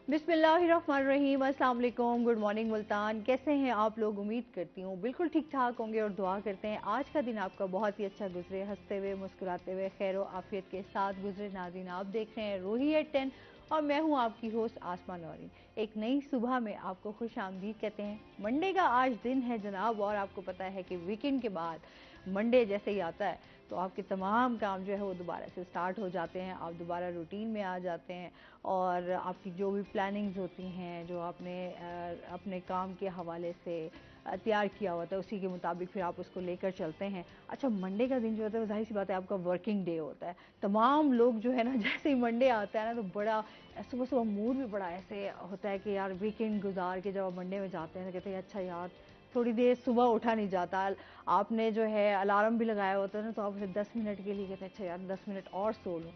बिस्मिल्लाहिर्रहमानिर्रहीम। अस्सलाम वालेकुम, गुड मॉर्निंग मुल्तान। कैसे हैं आप लोग? उम्मीद करती हूँ बिल्कुल ठीक ठाक होंगे और दुआ करते हैं आज का दिन आपका बहुत ही अच्छा गुजरे, हंसते हुए मुस्कुराते हुए खैर व आफियत के साथ गुजरे। नाज़रीन, आप देख रहे हैं रोही एट 10 और मैं हूँ आपकी होस्ट आसमा नौरीन। एक नई सुबह में आपको खुश आमदीद कहते हैं। मंडे का आज दिन है जनाब, और आपको पता है कि वीकेंड के बाद मंडे जैसे ही आता है तो आपके तमाम काम जो है वो दोबारा से स्टार्ट हो जाते हैं, आप दोबारा रूटीन में आ जाते हैं और आपकी जो भी प्लानिंग्स होती हैं, जो आपने अपने काम के हवाले से तैयार किया हुआ था, उसी के मुताबिक फिर आप उसको लेकर चलते हैं। अच्छा, मंडे का दिन जो होता है वो जाहिर सी बात है आपका वर्किंग डे होता है। तमाम लोग जो है ना, जैसे ही मंडे आता है ना तो बड़ा सुबह सुबह मूड भी बड़ा ऐसे होता है कि यार वीकेंड गुजार के जब आप मंडे में जाते हैं तो कहते हैं अच्छा यार थोड़ी देर सुबह उठा नहीं जाता। आपने जो है अलार्म भी लगाया होता है ना तो आप उसे 10 मिनट के लिए कहते हैं अच्छा यार 10 मिनट और सो लूँ।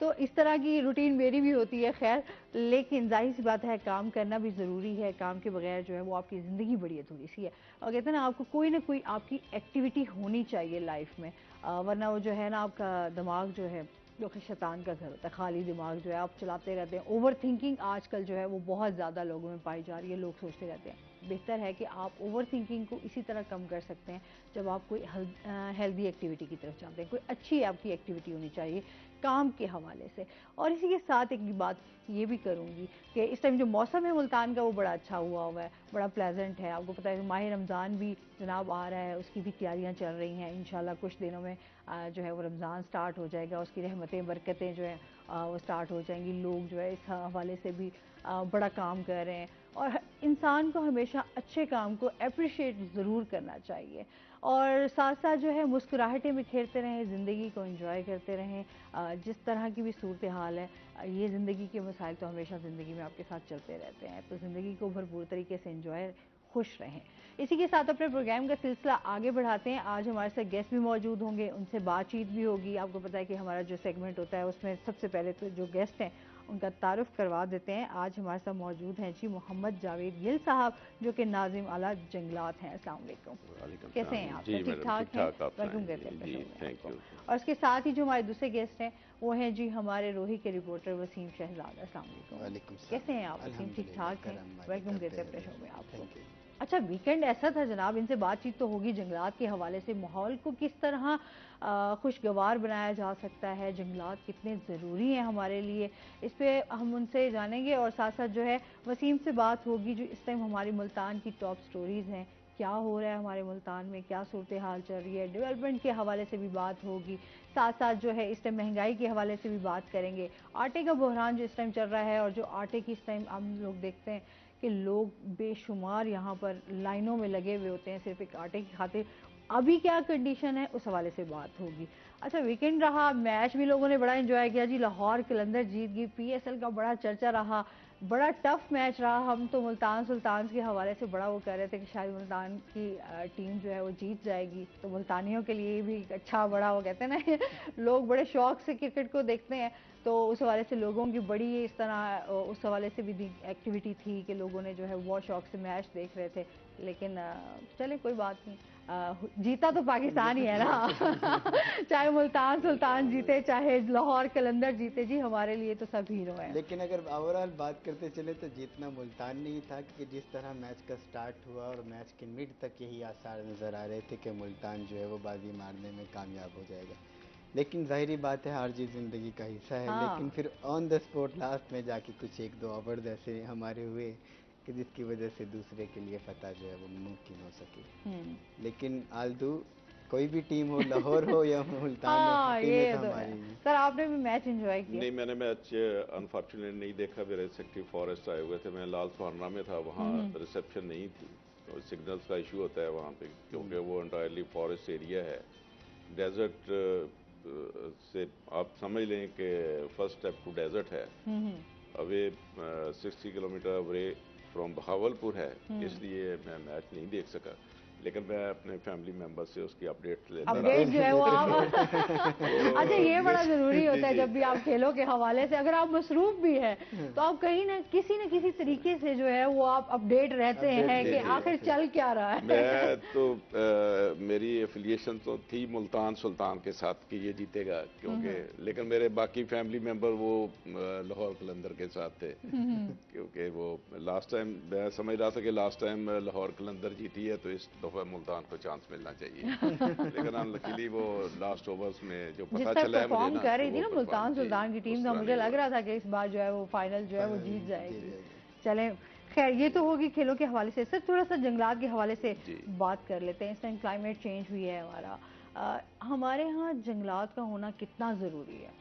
तो इस तरह की रूटीन मेरी भी होती है खैर, लेकिन जाहिर सी बात है काम करना भी ज़रूरी है। काम के बगैर जो है वो आपकी ज़िंदगी बड़ी अधूरी सी है। और कहते हैं ना आपको कोई ना कोई आपकी एक्टिविटी होनी चाहिए लाइफ में, वरना वो जो है ना आपका दिमाग जो है जो कि शैतान का घर होता है। खाली दिमाग जो है आप चलाते रहते हैं। ओवर थिंकिंग आजकल जो है वो बहुत ज़्यादा लोगों में पाई जा रही है। लोग सोचते रहते हैं। बेहतर है कि आप ओवर थिंकिंग को इसी तरह कम कर सकते हैं जब आप कोई हेल्दी एक्टिविटी की तरफ जाते हैं। कोई अच्छी आपकी एक्टिविटी होनी चाहिए काम के हवाले से। और इसी के साथ एक बात ये भी करूँगी कि इस टाइम जो मौसम है मुल्तान का वो बड़ा अच्छा हुआ है, बड़ा प्लेजेंट है। आपको पता है माह रमज़ान भी जनाब आ रहा है, उसकी भी तैयारियां चल रही हैं। इंशाल्लाह कुछ दिनों में जो है वो रमज़ान स्टार्ट हो जाएगा, उसकी रहमतें बरकतें जो हैं वो स्टार्ट हो जाएंगी। लोग जो है इस हवाले से भी बड़ा काम कर रहे हैं। और इंसान को हमेशा अच्छे काम को अप्रिशिएट ज़रूर करना चाहिए और साथ साथ जो है मुस्कुराहटें बिखेरते रहें, ज़िंदगी को एंजॉय करते रहें। जिस तरह की भी सूरत हाल है, ये ज़िंदगी के मसाइल तो हमेशा ज़िंदगी में आपके साथ चलते रहते हैं, तो ज़िंदगी को भरपूर तरीके से एंजॉय, खुश रहें। इसी के साथ अपने प्रोग्राम का सिलसिला आगे बढ़ाते हैं। आज हमारे साथ गेस्ट भी मौजूद होंगे, उनसे बातचीत भी होगी। आपको पता है कि हमारा जो सेगमेंट होता है उसमें सबसे पहले तो जो गेस्ट हैं उनका तारुफ करवा देते हैं। आज हमारे साथ मौजूद हैं जी मोहम्मद जावेद गिल साहब, जो कि नाजिम आला जंगलात हैं। अस्सलाम वालेकुम, कैसे हैं आप? जी ठीक मैडम, ठाक ठीक हैं? ठाक। आप वेलकम सुनाएं? करते हैं जी अपने जी, शो में थैंक आपको। यू। और इसके साथ ही जो हमारे दूसरे गेस्ट हैं वो हैं जी हमारे रोही के रिपोर्टर वसीम शहजाद। अस्सलाम वालेकुम, कैसे हैं आप वसीम? ठीक ठाक हैं? वेलकम करते हैं अपने शो में आपको। अच्छा, वीकेंड ऐसा था जनाब, इनसे बातचीत तो होगी जंगलात के हवाले से। माहौल को किस तरह खुशगवार बनाया जा सकता है, जंगलात कितने ज़रूरी हैं हमारे लिए, इस पे हम उनसे जानेंगे। और साथ साथ जो है वसीम से बात होगी जो इस टाइम हमारी मुल्तान की टॉप स्टोरीज़ हैं, क्या हो रहा है हमारे मुल्तान में, क्या सूरत हाल चल रही है, डेवलपमेंट के हवाले से भी बात होगी। साथ साथ जो है इस टाइम महंगाई के हवाले से भी बात करेंगे। आटे का बहरान जो इस टाइम चल रहा है और जो आटे की इस टाइम हम लोग देखते हैं कि लोग बेशुमार यहाँ पर लाइनों में लगे हुए होते हैं सिर्फ एक आटे की खातिर। अभी क्या कंडीशन है उस हवाले से बात होगी। अच्छा, वीकेंड रहा, मैच भी लोगों ने बड़ा एंजॉय किया जी। लाहौर कलंदर जीत गई, पीएसएल का बड़ा चर्चा रहा, बड़ा टफ मैच रहा। हम तो मुल्तान सुल्तान के हवाले से बड़ा वो कह रहे थे कि शायद मुल्तान की टीम जो है वो जीत जाएगी, तो मुल्तानियों के लिए भी अच्छा बड़ा वो कहते हैं ना लोग बड़े शौक से क्रिकेट को देखते हैं, तो उस हवाले से लोगों की बड़ी इस तरह उस हवाले से भी एक्टिविटी थी कि लोगों ने जो है बहुत शौक से मैच देख रहे थे। लेकिन चले कोई बात नहीं, जीता तो पाकिस्तान ही है ना चाहे मुल्तान सुल्तान जीते, चाहे लाहौर कलंदर जीते, जी हमारे लिए तो सब हीरो हैं। लेकिन अगर ओवरऑल बात करते चले तो जीतना मुल्तान नहीं था, क्योंकि जिस तरह मैच का स्टार्ट हुआ और मैच के मिड तक यही आसार नज़र आ रहे थे कि मुल्तान जो है वो बाजी मारने में कामयाब हो जाएगा। लेकिन ज़ाहिरी बात है हार जीत ज़िंदगी का हिस्सा है। लेकिन हाँ, फिर ऑन द स्पॉट लास्ट में जाके कुछ एक दो ओवर्स ऐसे हमारे हुए कि जिसकी वजह से दूसरे के लिए फतह जो है वो मुमकिन हो सकी। लेकिन आलदू कोई भी टीम हो, लाहौर हो या मुल्तान हो, हाँ टीमें ये तो तो है। हमारी ही। सर आपने भी मैच एंजॉय किया? नहीं, मैंने मैच अनफॉर्चुनेट नहीं देखा। मेरे सेक्रेटरी फॉरेस्ट आए हुए थे, मैं लाल सुहाना में था, वहाँ रिसेप्शन नहीं थी। तो सिग्नल्स का इशू होता है वहाँ पे, क्योंकि वो एंटायरली फॉरेस्ट एरिया है। डेजर्ट से आप समझ लें कि फर्स्ट स्टेप टू डेजर्ट है। Away 60 kilometre away from Bahawalpur है, इसलिए मैं मैच नहीं देख सका। लेकिन मैं अपने फैमिली मेंबर से उसकी अपडेट लेता रहा। अपडेट जो है वो आप अच्छा, ये बड़ा जरूरी होता है जब भी आप खेलों के हवाले से, अगर आप मसरूफ भी है तो आप कहीं ना किसी तरीके से जो है वो आप अपडेट रहते हैं कि आखिर चल क्या रहा है। मैं तो मेरी एफिलिएशन तो थी मुल्तान सुल्तान के साथ कि ये जीतेगा, क्योंकि लेकिन मेरे बाकी फैमिली मेंबर वो लाहौर कलंदर के साथ थे, क्योंकि वो लास्ट टाइम मैं समझ रहा था कि लास्ट टाइम लाहौर कलंदर जीती है तो इस दफा मुल्तान को चांस मिलना चाहिए। लेकिन अनलकीली वो लास्ट ओवर्स में जो पता चला है मुझे ना, कर रही थी ना मुल्तान सुल्तान की टीम, तो मुझे लग रहा था कि इस बार जो है वो फाइनल जो है वो जीत जाएगी। चलें, खैर ये तो होगी खेलों के हवाले से। सर थोड़ा सा जंगलात के हवाले से बात कर लेते हैं। इस टाइम क्लाइमेट चेंज हुई है हमारा, हमारे यहाँ जंगलात का होना कितना ज़रूरी है?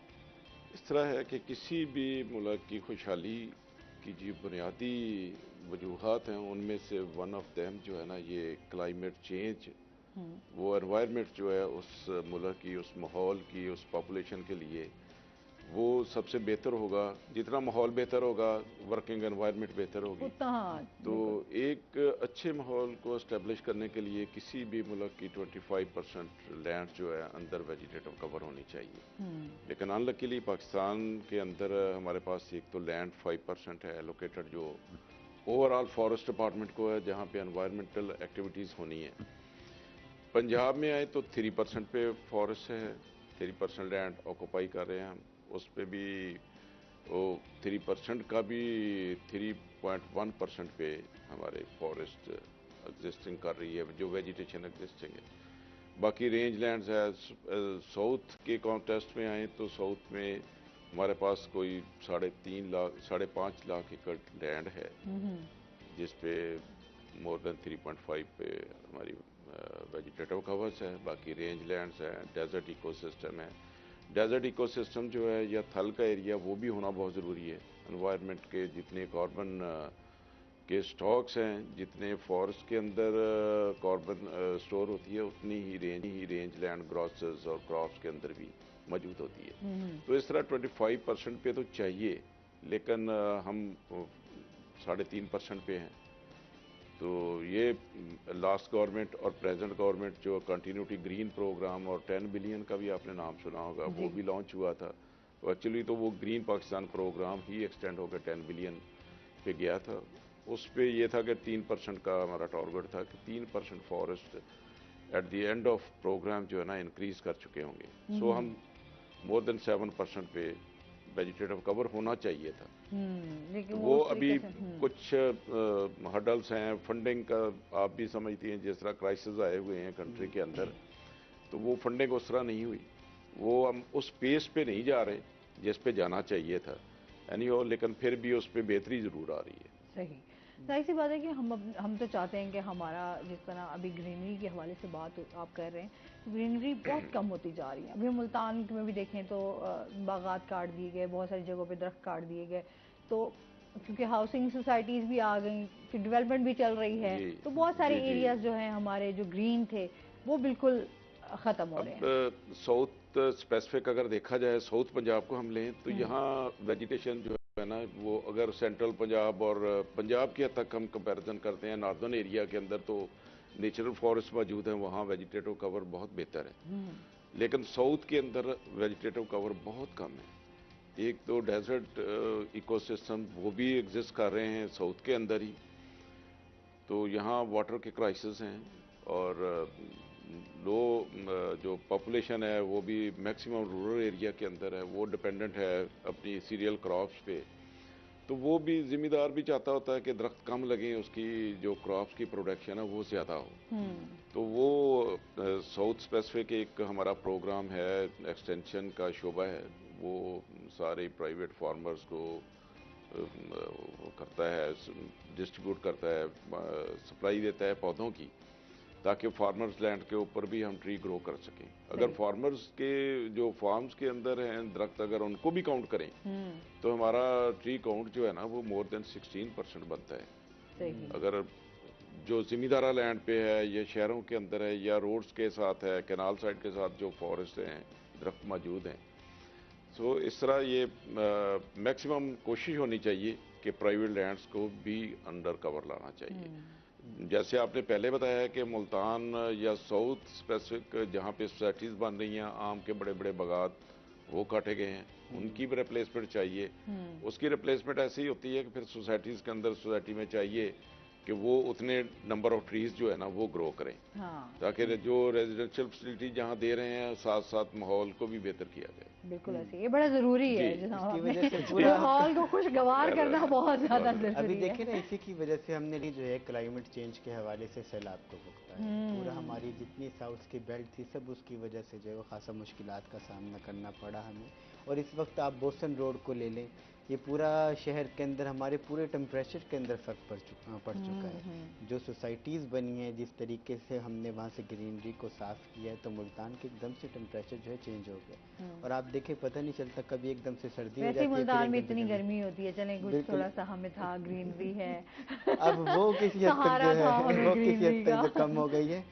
इस तरह है कि किसी भी मुल्क की खुशहाली की जो बुनियादी वजूहात हैं उनमें से वन ऑफ देम जो है ना ये क्लाइमेट चेंज, वो एनवायरनमेंट जो है उस मुल्क की, उस माहौल की, उस पॉपुलेशन के लिए वो सबसे बेहतर होगा। जितना माहौल बेहतर होगा वर्किंग एनवायरनमेंट बेहतर होगी। तो एक अच्छे माहौल को इस्टेब्लिश करने के लिए किसी भी मुल्क की 25% लैंड जो है अंदर वेजिटेटिव कवर होनी चाहिए। लेकिन अनलकीली पाकिस्तान के अंदर हमारे पास एक तो लैंड 5% है एलोकेटेड, जो ओवरऑल फॉरेस्ट डिपार्टमेंट को है, जहाँ पे एनवायरमेंटल एक्टिविटीज़ होनी है। पंजाब में आए तो 3% पे फॉरेस्ट है, 3% लैंड ऑक्यूपाई कर रहे हैं हम। उस पर भी वो 3% का भी 3.1% पे हमारे फॉरेस्ट एग्जिस्टिंग कर रही है, जो वेजिटेशन एग्जिस्टिंग है। बाकी रेंज लैंड्स है। साउथ के कॉन्टेस्ट में आए तो साउथ में हमारे पास कोई 5.5 लाख एकड़ लैंड है, जिस पे मोर देन 3.5 पे हमारी वेजिटेटिव कवर्स है। बाकी रेंज लैंड्स हैं, डेजर्ट इकोसिस्टम है। डेजर्ट इकोसिस्टम जो है या थल का एरिया वो भी होना बहुत ज़रूरी है। एनवायरनमेंट के जितने कार्बन के स्टॉक्स हैं, जितने फॉरेस्ट के अंदर कार्बन स्टोर होती है, उतनी ही रेंज लैंड ग्रासेस और क्रॉप्स के अंदर भी मौजूद होती है। तो इस तरह 25% पे तो चाहिए, लेकिन हम 3.5% पे हैं। तो ये लास्ट गवर्नमेंट और प्रेजेंट गवर्नमेंट जो कंटिन्यूटी ग्रीन प्रोग्राम और 10 बिलियन का भी आपने नाम सुना होगा, वो भी लॉन्च हुआ था। तो एक्चुअली तो वो ग्रीन पाकिस्तान प्रोग्राम ही एक्सटेंड होकर 10 बिलियन पे गया था। उस पे ये था कि 3% का हमारा टारगेट था कि 3% forest at the end of programme जो है ना इंक्रीज कर चुके होंगे। सो हम मोर देन 7% पे वेजिटेटिव कवर होना चाहिए था। लेकिन तो वो अभी कुछ हर्डल्स हैं फंडिंग का, आप भी समझती हैं जिस तरह क्राइसिस आए हुए हैं कंट्री के अंदर, तो वो फंडिंग उस तरह नहीं हुई, वो हम उस पेस पे नहीं जा रहे जिस पे जाना चाहिए था। लेकिन फिर भी उस पर बेहतरी ज़रूर आ रही है। सही, जाहिर सी बात है कि हम तो चाहते हैं कि हमारा, जिस तरह अभी ग्रीनरी के हवाले से बात आप कर रहे हैं, ग्रीनरी बहुत कम होती जा रही है। अभी मुल्तान में भी देखें तो बागात काट दिए गए, बहुत सारी जगहों पे दरख्त काट दिए गए, तो क्योंकि हाउसिंग सोसाइटीज़ भी आ गई, फिर डेवलपमेंट भी चल रही है, तो बहुत सारे एरियाज जो हैं हमारे जो ग्रीन थे वो बिल्कुल ख़त्म हो रहे हैं। साउथ स्पेसिफिक अगर देखा जाए, साउथ पंजाब को हम लें तो यहाँ वेजिटेशन जो है ना, वो अगर सेंट्रल पंजाब और पंजाब के हद तक हम कंपैरिजन करते हैं नॉर्दर्न एरिया के अंदर, तो नेचुरल फॉरेस्ट मौजूद हैं, वहाँ वेजिटेटिव कवर बहुत बेहतर है। लेकिन साउथ के अंदर वेजिटेटिव कवर बहुत कम है। एक तो डेजर्ट इकोसिस्टम वो भी एग्जिस्ट कर रहे हैं साउथ के अंदर ही, तो यहाँ वाटर के क्राइसिस हैं, और लो जो पॉपुलेशन है वो भी मैक्सिमम रूरल एरिया के अंदर है, वो डिपेंडेंट है अपनी सीरियल क्रॉप्स पे। तो वो भी ज़िम्मेदार भी चाहता होता है कि दरख्त कम लगे, उसकी जो क्रॉप्स की प्रोडक्शन है वो ज़्यादा हो। तो वो साउथ स्पेसिफिक एक हमारा प्रोग्राम है, एक्सटेंशन का शोबा है, वो सारे प्राइवेट फार्मर्स को वो करता है, डिस्ट्रीब्यूट करता है, सप्लाई देता है पौधों की, ताकि फार्मर्स लैंड के ऊपर भी हम ट्री ग्रो कर सकें। अगर फार्मर्स के जो फार्म्स के अंदर हैं दरख्त, अगर उनको भी काउंट करें तो हमारा ट्री काउंट जो है ना वो मोर देन 16% बनता है। अगर जो जिम्मेदारा लैंड पे है, या शहरों के अंदर है, या रोड्स के साथ है, कैनाल साइड के साथ जो फॉरेस्ट हैं, दरख्त मौजूद हैं। सो इस तरह ये मैक्सिमम कोशिश होनी चाहिए कि प्राइवेट लैंड्स को भी अंडर कवर लाना चाहिए। जैसे आपने पहले बताया है कि मुल्तान या साउथ स्पेसिफिक जहाँ पे सोसाइटीज़ बन रही हैं, आम के बड़े बड़े बागात वो काटे गए हैं, उनकी भी रिप्लेसमेंट चाहिए। उसकी रिप्लेसमेंट ऐसी ही होती है कि फिर सोसाइटीज़ के अंदर सोसाइटी में चाहिए कि वो उतने नंबर ऑफ ट्रीज जो है ना वो ग्रो करें, ताकि जो रेजिडेंशियल फैसिलिटी जहाँ दे रहे हैं साथ साथ माहौल को भी बेहतर किया जाए। बिल्कुल ऐसे, ये बड़ा जरूरी है जी। जनाब, इसकी आपने वजह से पूरा माहौल को खुशगवार करना बहुत ज्यादा अभी जरूरी है। देखिए ना, इसी की वजह से हमने जो है क्लाइमेट चेंज के हवाले से सैलाब को भुगता है। पूरा हमारी जितनी साउथ की बेल्ट थी सब उसकी वजह से जो है वो खासा मुश्किलात का सामना करना पड़ा हमें। और इस वक्त आप बोस्टन रोड को ले लें, ये पूरा शहर के अंदर हमारे पूरे टेम्परेचर के अंदर फ़र्क पड़ चुका है। जो सोसाइटीज़ बनी हैं, जिस तरीके से हमने वहाँ से ग्रीनरी को साफ़ किया है, तो मुल्तान के एकदम से टेम्परेचर जो है चेंज हो गया। और आप देखें, पता नहीं चलता कभी एकदम से सर्दी हो वैसे जाती है, फिर मुल्तान में एकदम से इतनी गर्मी होती है, चलें कुछ बिल्कुल। थोड़ा सा हमें था, ग्रीनरी है अब वो किसी हद तक सहारा जो था है हमें वो किसी हद ग्रीनरी तक का। जो कम हो गई है।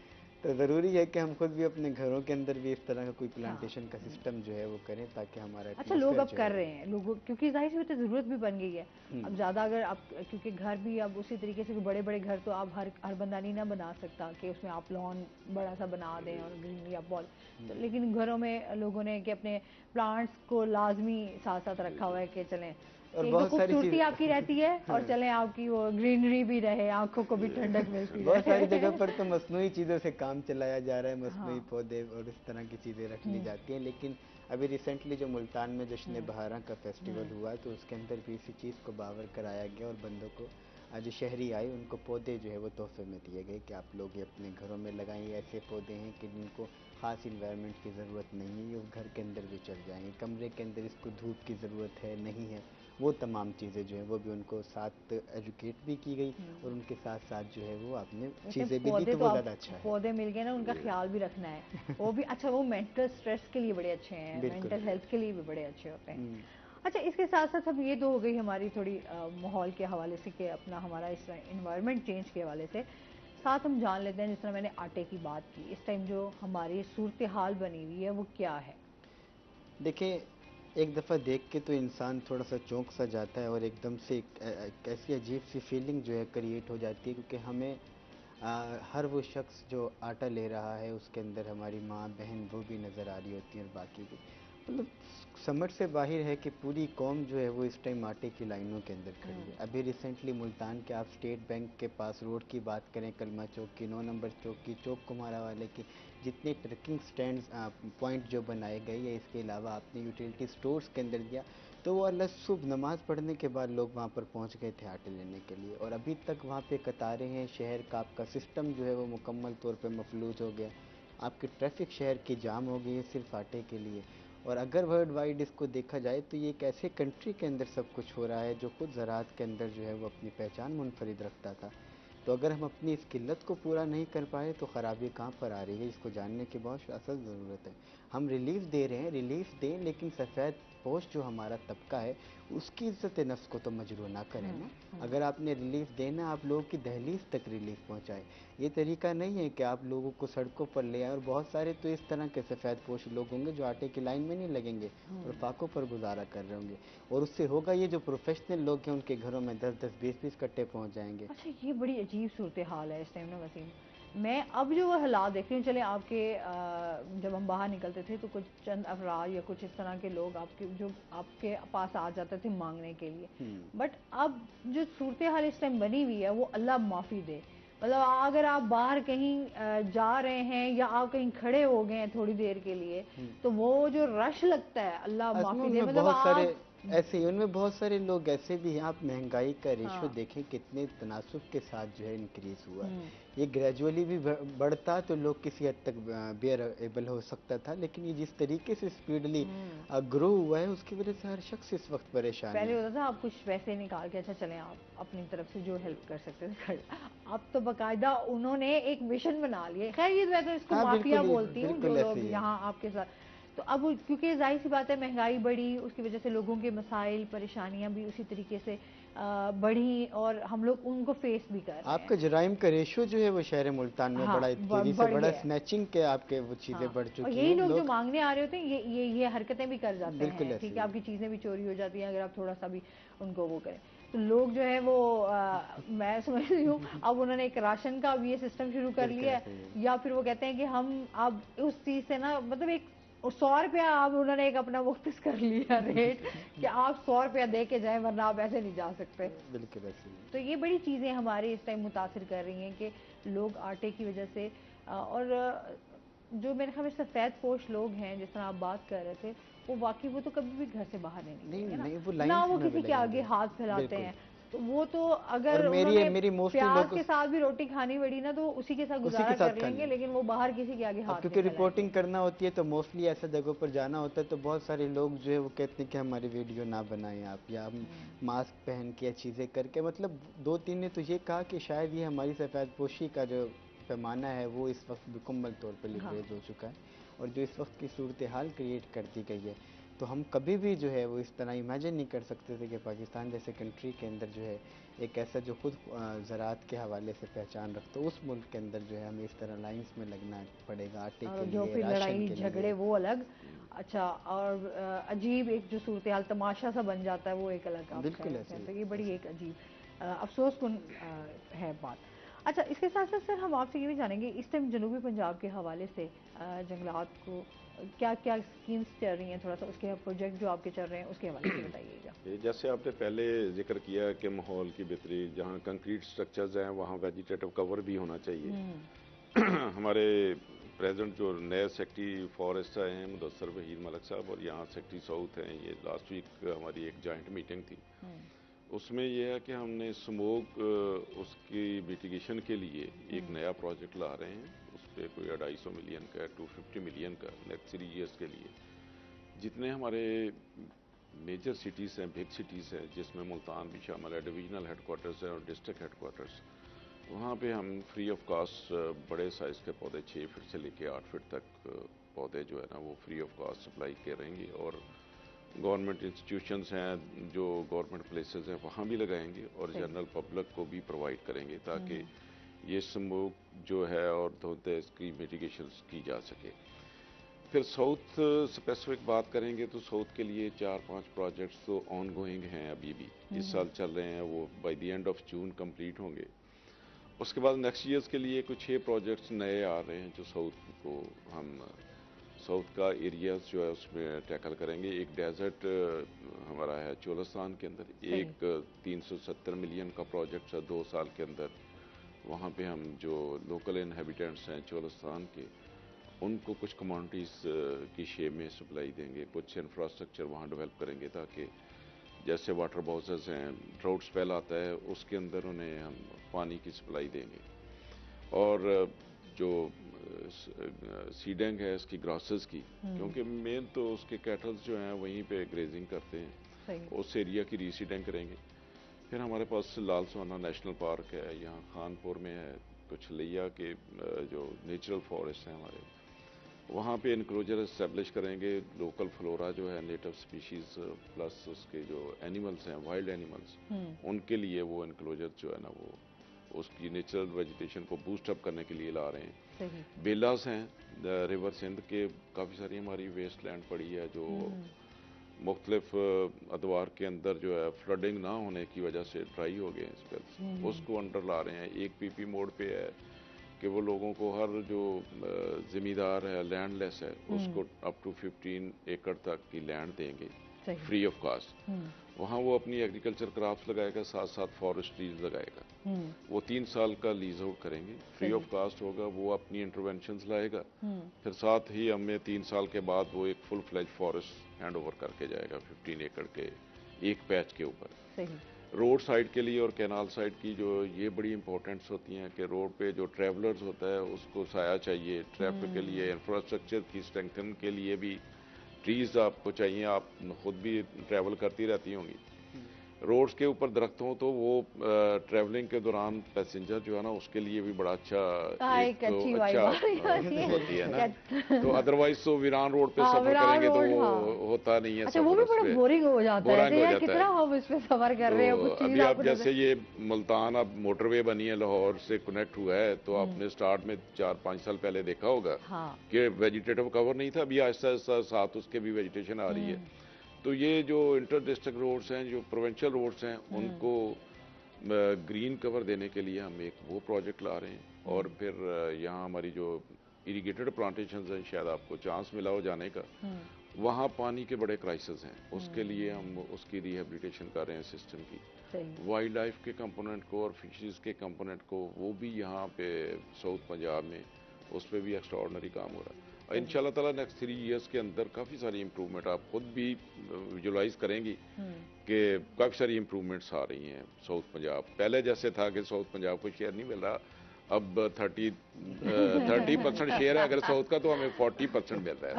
तो ज़रूरी है कि हम खुद भी अपने घरों के अंदर भी इस तरह का कोई हाँ। प्लांटेशन का सिस्टम जो है वो करें, ताकि हमारा अच्छा, लोग अब एटमॉस्फेयर जो कर है रहे हैं, लोगों क्योंकि जाहिर सी बात है ज़रूरत भी बन गई है। अब ज़्यादा अगर आप, क्योंकि घर भी अब उसी तरीके से बड़े बड़े घर तो आप हर बंदा नहीं ना बना सकता कि उसमें आप लॉन बड़ा सा बना दें और ग्रीनरी आप बहुत, तो लेकिन घरों में लोगों ने कि अपने प्लांट्स को लाजमी साथ साथ रखा हुआ है कि चलें और कि एक तो बहुत सारी खूबसूरती चीज़ आपकी रहती है और चलें आपकी वो ग्रीनरी भी रहे, आंखों को भी ठंडक मिलती बहुत सारी रहे। जगह पर तो मसनूई चीज़ों से काम चलाया जा रहा है, मसनूई हाँ। पौधे और इस तरह की चीज़ें रख ली जाती हैं। लेकिन अभी रिसेंटली जो मुल्तान में जश्न बहारा का फेस्टिवल हुआ, तो उसके अंदर भी इसी चीज़ को बावर कराया गया और बंदों को, जो शहरी आए उनको पौधे जो है वो तोहफे में दिए गए कि आप लोग ये अपने घरों में लगाएं। ऐसे पौधे हैं कि जिनको ख़ास इन्वायरमेंट की ज़रूरत नहीं है, ये घर के अंदर भी चल जाएंगे, कमरे के अंदर इसको धूप की ज़रूरत है नहीं है, वो तमाम चीज़ें जो हैं वो भी उनको साथ एजुकेट भी की गई और उनके साथ साथ जो है वो आपने चीज़ें भी दी, पौधे तो तो वो आप ज़्यादा अच्छा है। पौधे मिल गए ना, उनका ख्याल भी रखना है, वो भी अच्छा, वो मेंटल स्ट्रेस के लिए बड़े अच्छे हैं, बिल्कुल। मेंटल हेल्थ के लिए भी बड़े अच्छे होते हैं। अच्छा, इसके साथ साथ अब ये तो हो गई हमारी थोड़ी माहौल के हवाले से कि अपना हमारा इस इन्वायरमेंट चेंज के हवाले से, साथ हम जान लेते हैं जिस तरह मैंने आटे की बात की, इस टाइम जो हमारी सूरत हाल बनी हुई है वो क्या है? देखिए, एक दफ़ा देख के तो इंसान थोड़ा सा चौंक सा जाता है और एकदम से एक ऐसी अजीब सी फीलिंग जो है क्रिएट हो जाती है, क्योंकि हमें हर वो शख्स जो आटा ले रहा है उसके अंदर हमारी माँ बहन वो भी नज़र आ रही होती है और बाकी भी, मतलब समझ से बाहर है कि पूरी कौम जो है वो इस टाइम आटे की लाइनों के अंदर खड़ी है। अभी रिसेंटली मुल्तान के आप स्टेट बैंक के पास रोड की बात करें, कलमा चौक की, 9 नंबर चौक की, चौक कुमारा वाले की, जितने ट्रकिंग स्टैंड्स पॉइंट जो बनाए गए या इसके अलावा आपने यूटिलिटी स्टोर्स के अंदर दिया, तो वो अल्लाह सुबह नमाज़ पढ़ने के बाद लोग वहाँ पर पहुँच गए थे आटे लेने के लिए, और अभी तक वहाँ पे कतारें हैं। शहर का आपका सिस्टम जो है वो मुकम्मल तौर पे मफलूज हो गया, आपकी ट्रैफिक शहर की जाम हो गई है सिर्फ आटे के लिए। और अगर वर्ल्ड वाइड इसको देखा जाए तो ये एक ऐसे कंट्री के अंदर सब कुछ हो रहा है जो खुद ज़राअत के अंदर जो है वो अपनी पहचान मुनफरिद रखता था। तो अगर हम अपनी इस किल्लत को पूरा नहीं कर पाए तो ख़राबी कहाँ पर आ रही है, इसको जानने की बहुत असल ज़रूरत है। हम रिलीफ दे रहे हैं, रिलीफ दें, लेकिन सफ़ेद पोश जो हमारा तबका है उसकी इज़्ज़त नफ्स को तो मजरूह ना करें ना। अगर आपने रिलीफ देना, आप लोगों की दहलीज तक रिलीफ पहुंचाएं। ये तरीका नहीं है कि आप लोगों को सड़कों पर ले आए, और बहुत सारे तो इस तरह के सफ़ेद पोश लोग होंगे जो आटे की लाइन में नहीं लगेंगे और फाकों पर गुजारा कर रहे होंगे, और उससे होगा ये, जो प्रोफेशनल लोग हैं उनके घरों में 10-10 20-20 कट्टे पहुंच जाएंगे। अच्छा, ये बड़ी अजीब सूरत हाल है इस टाइम ना वसीम। मैं अब जो वो हालात देख रही हूँ, चले आपके जब हम बाहर निकलते थे तो कुछ चंद अफराद या कुछ इस तरह के लोग आपके जो आपके पास आ जाते थे मांगने के लिए, बट अब जो सूरत हाल इस टाइम बनी हुई है वो अल्लाह माफ़ी दे, मतलब अगर आप बाहर कहीं जा रहे हैं या आप कहीं खड़े हो गए हैं थोड़ी देर के लिए, तो वो जो रश लगता है अल्लाह माफ़ी दे, उनमें मतलब बहुत सारे आप ऐसे ही, उनमें बहुत सारे लोग ऐसे भी हैं। आप महंगाई का रेशो हाँ। देखें कितने तनासुब के साथ जो है इंक्रीज हुआ है। ये ग्रेजुअली भी बढ़ता तो लोग किसी हद तक बेयर एबल हो सकता था, लेकिन ये जिस तरीके से स्पीडली ग्रो हुआ है उसकी वजह से हर शख्स इस वक्त परेशान पहले है। होता था आप कुछ पैसे निकाल के अच्छा चलें आप अपनी तरफ से जो हेल्प कर सकते थे कर, अब तो बकायदा उन्होंने एक मिशन बना लिया। खैर ये मैं तो इसको हाँ माफिया बिल्कुल, बोलती हूँ जो बिल्कुल ऐसे लोग ही है। यहाँ आपके साथ, तो अब क्योंकि जाहिर सी बात है महंगाई बढ़ी, उसकी वजह से लोगों के मसाइल परेशानियां भी उसी तरीके से बढ़ी और हम लोग उनको फेस भी कर रहे हैं। आपका जराइम का रेशो जो है वो शहर मुल्तान में हाँ, बड़ा तेजी से बढ़ बढ़ा, गया है। स्नैचिंग के आपके वो चीज़ें हाँ, बढ़ और चुकी यही हैं। लोग जो लोग मांगने आ रहे होते हैं ये हरकतें भी कर जाते बिल्कुल हैं, ऐसे ठीक ही है, है। आपकी चीज़ें भी चोरी हो जाती हैं अगर आप थोड़ा सा भी उनको वो करें। تو لوگ جو ہے وہ میں سمجھ رہی ہوں اب انہوں نے ایک راشن کا بھی یہ سسٹم شروع کر لیا ہے، یا پھر وہ کہتے ہیں کہ ہم اب اس چیز سے نا مطلب ایک 100 روپیہ اب انہوں نے ایک اپنا مختص کر لیا ریٹ کہ آپ 100 روپیہ دے کے جائیں ورنہ آپ ایسے نہیں جا سکتے. بالکل ایسے ہی. تو یہ بڑی چیزیں ہمارے اس ٹائم متاثر کر رہی ہیں کہ لوگ آٹے کی وجہ سے اور جو میرے خیال میں سفید پوش لوگ ہیں جس طرح آپ بات کر رہے تھے وہ واقعی وہ تو کبھی بھی گھر سے باہر نہیں نکلیں گے نا، نہ وہ کسی کے آگے ہاتھ پھیلاتے ہیں. تو وہ تو اگر انہوں نے پیاز کے ساتھ بھی روٹی کھانی پڑی نا تو اسی کے ساتھ گزارا کر لیں گے، لیکن وہ باہر کسی کے آگے ہاتھ نہیں کیونکہ رپورٹنگ کرنا ہوتی ہے تو موسٹلی ایسے جگہوں پر جانا ہوتا ہے تو بہت سارے لوگ جو ہے وہ کہتے ہیں کہ ہماری ویڈیو نہ بنائیں آپ، یا ماسک پہن کے چیزیں کر کے. مطلب 2-3 نے تو یہ کہا کہ شاید یہ ہماری سفید پوشی کا جو پیمانہ ہے وہ اس وقت مکمل طور پر لیوریج ہو چکا ہے، اور جو اس وقت کی صورتحال کریٹ کر دی گئی ہے تو ہم کبھی بھی جو ہے وہ اس طرح امیجن نہیں کر سکتے تھے کہ پاکستان جیسے کنٹری کے اندر جو ہے ایک ایسا جو خود زراعت کے حوالے سے پہچان رکھتا ہے اس ملک کے اندر جو ہے ہمیں اس طرح لائنز میں لگنا پڑے گا آٹے کے لیے، جو پھر لڑائی جھگڑے وہ الگ. اچھا، اور عجیب ایک جو صورتحال تماشا سا بن جاتا ہے وہ ایک الگ آپ کہہ رہے ہیں. تو یہ بڑی ایک عجیب افسوس کن ہے بات. اچھا، اس کے ساتھ ساتھ سر ہم آپ سے یہ بھی جانیں گے اس ٹائم جنوبی پنجاب کے حوالے سے جنگلات کو کیا کیا اسکیمز چل رہی ہیں، تھوڑا سا اس کے پروجیکٹ جو آپ کے چل رہے ہیں اس کے حوالے سے بتائیے گا. جیسے آپ نے پہلے ذکر کیا کہ ماحول کی بہتری، جہاں کنکریٹ سٹرکچرز ہیں وہاں ویجیٹیٹو کور بھی ہونا چاہیے. ہمارے پریزنٹ جو نئے سیکٹری فارسٹ آئے ہیں مدثر وحید ملک صاحب، اور یہاں سیکٹری ساؤتھ ہیں، یہ لاسٹ ویک ہماری ایک جوائنٹ میٹنگ تھی. اس میں یہ ہے کہ ہم نے اسموک اس کی میٹیگیشن کے لیے ایک نیا پروجیکٹ لا رہے ہیں. اس پہ کوئی 250 ملین کا 250 ملین کا نیکسٹ 3 ایئرس کے لیے. جتنے ہمارے میجر سٹیز ہیں، بگ سٹیز ہیں، جس میں ملتان بھی شامل ہے، ڈویژنل ہیڈ کوارٹرز ہیں اور ڈسٹرکٹ ہیڈ کوارٹرز، وہاں پہ ہم فری آف کاسٹ بڑے سائز کے پودے 6 فٹ سے لے کے 8 فٹ تک پودے جو ہے نا وہ فری آف کاسٹ سپلائی کریں گے. اور گورنمنٹ انسٹیٹیوشنز ہیں جو گورنمنٹ پلیسز ہیں وہاں بھی لگائیں گے، اور جنرل پبلک کو بھی پرووائڈ کریں گے تاکہ یہ اسموک جو ہے اور دھوتے اس کی میٹیگیشن کی جا سکے. پھر ساؤتھ اسپیسیفک بات کریں گے تو ساؤتھ کے لیے 4-5 پروجیکٹس تو آن گوئنگ ہیں، ابھی بھی اس سال چل رہے ہیں، وہ by the end of June complete ہوں گے. اس کے بعد نیکسٹ ایئرس کے لیے کچھ 6 پروجیکٹس نئے آ رہے ہیں جو ساؤتھ کو ہم ساؤتھ کا ایریاز جو ہے اس میں ٹیکل کریں گے. ایک ڈیزرٹ ہمارا ہے چولستان کے اندر، ایک 370 ملین کا پروجیکٹ ہے 2 سال کے اندر. وہاں پہ ہم جو لوکل انہیبیٹنٹس ہیں چولستان کے ان کو کچھ کمانٹیز کی شیپ میں سپلائی دیں گے. کچھ انفراسٹرکچر وہاں ڈیولپ کریں گے تاکہ جیسے واٹر باؤسز ہیں، ڈراؤٹ اسپیل آتا ہے اس کے اندر انہیں ہم پانی کی سپلائی دیں گے. اور جو سیڈنگ ہے اس کی گراسز کی، کیونکہ مین تو اس کے کیٹلز جو ہیں وہیں پہ گریزنگ کرتے ہیں، اس ایریا کی ریسیڈنگ کریں گے. پھر ہمارے پاس لال سونا نیشنل پارک ہے، یہاں خانپور میں ہے. کچھ لیا کے جو نیچرل فارسٹ ہیں ہمارے، وہاں پہ انکلوجر اسٹیبلش کریں گے. لوکل فلورا جو ہے نیٹو سپیشیز پلس اس کے جو اینیملز ہیں وائلڈ اینیملز، ان کے لیے وہ انکلوجر جو ہے نا وہ اس کی نیچرل ویجیٹیشن کو بوسٹ اپ کرنے کے لیے لا رہے ہیں. بیلاز ہیں ریور سندھ کے، کافی ساری ہماری ویسٹ لینڈ پڑی ہے جو مختلف ادوار کے اندر جو ہے فلڈنگ نہ ہونے کی وجہ سے ڈرائی ہو گئے ہیں اسپیلس، اس کو انڈر لا رہے ہیں. ایک پی پی موڈ پہ ہے کہ وہ لوگوں کو ہر جو زمیندار ہے لینڈ لیس ہے اس کو اپ ٹو 15 ایکڑ تک کی لینڈ دیں گے فری آف کاسٹ. وہاں وہ اپنی ایگریکلچر کرافٹس لگائے گا، ساتھ ساتھ فارسٹ ٹریز لگائے گا. وہ 3 سال کا لیز آؤٹ کریں گے، فری آف کاسٹ ہوگا. وہ اپنی انٹروینشنز لائے گا، پھر ساتھ ہی ہمیں 3 سال کے بعد وہ ایک فل فلیج فارسٹ ہینڈ اوور کر کے جائے گا 15 ایکڑ کے ایک پیچ کے اوپر. روڈ سائڈ کے لیے اور کینال سائڈ کی جو یہ بڑی امپورٹنٹس ہوتی ہیں کہ روڈ پہ جو ٹریولرز ہوتا ہے اس کو سایہ چاہیے، ٹریفک کے لیے، انفراسٹرکچر کی اسٹرینتھن کے لیے بھی ٹریز آپ کو چاہیے. آپ خود بھی ٹریول کرتی رہتی ہوں گی، روڈز کے اوپر درخت ہوں تو وہ ٹریولنگ کے دوران پیسنجر جو ہے نا اس کے لیے بھی بڑا اچھا ہوتی ہے نا. تو ادروائز تو ویران روڈ پہ سفر کریں گے تو وہ ہوتا نہیں ہے، وہ بھی بڑا بورنگ ہو جاتا ہے. کتنا ہم اس پہ سفر کر رہے ہیں. ابھی آپ جیسے یہ ملتان اب موٹر وے بنی ہے، لاہور سے کنیکٹ ہوا ہے، تو آپ نے سٹارٹ میں 4-5 سال پہلے دیکھا ہوگا کہ ویجیٹیٹو کور نہیں تھا. ابھی آہستہ آہستہ ساتھ اس کے بھی ویجیٹیشن آ رہی ہے. تو یہ جو انٹر ڈسٹرکٹ روڈز ہیں، جو پروونشل روڈز ہیں، ان کو گرین کور دینے کے لیے ہم ایک وہ پروجیکٹ لا رہے ہیں، اور پھر یہاں ہماری جو اریگیٹڈ پلانٹیشنز ہیں، شاید آپ کو چانس ملا ہو جانے کا، وہاں پانی کے بڑے کرائسس ہیں، اس کے لیے ہم اس کی ریہیبلیٹیشن کر رہے ہیں سسٹم کی، وائلڈ لائف کے کمپوننٹ کو اور فشریز کے کمپوننٹ کو، وہ بھی یہاں پہ ساؤتھ پنجاب میں اس پہ بھی ایکسٹراڈنری کام ہو رہا ہے، اور ان شاء اللہ تعالیٰ نیکسٹ 3 ایئرس کے اندر کافی ساری امپرومنٹ آپ خود بھی ویژولائز کریں گی کہ کافی ساری امپرومنٹس آ رہی ہیں ساؤتھ پنجاب. پہلے جیسے تھا کہ ساؤتھ پنجاب کو شیئر نہیں مل رہا، اب 30% شیئر ہے اگر ساؤتھ کا، تو ہمیں 40% مل رہا ہے.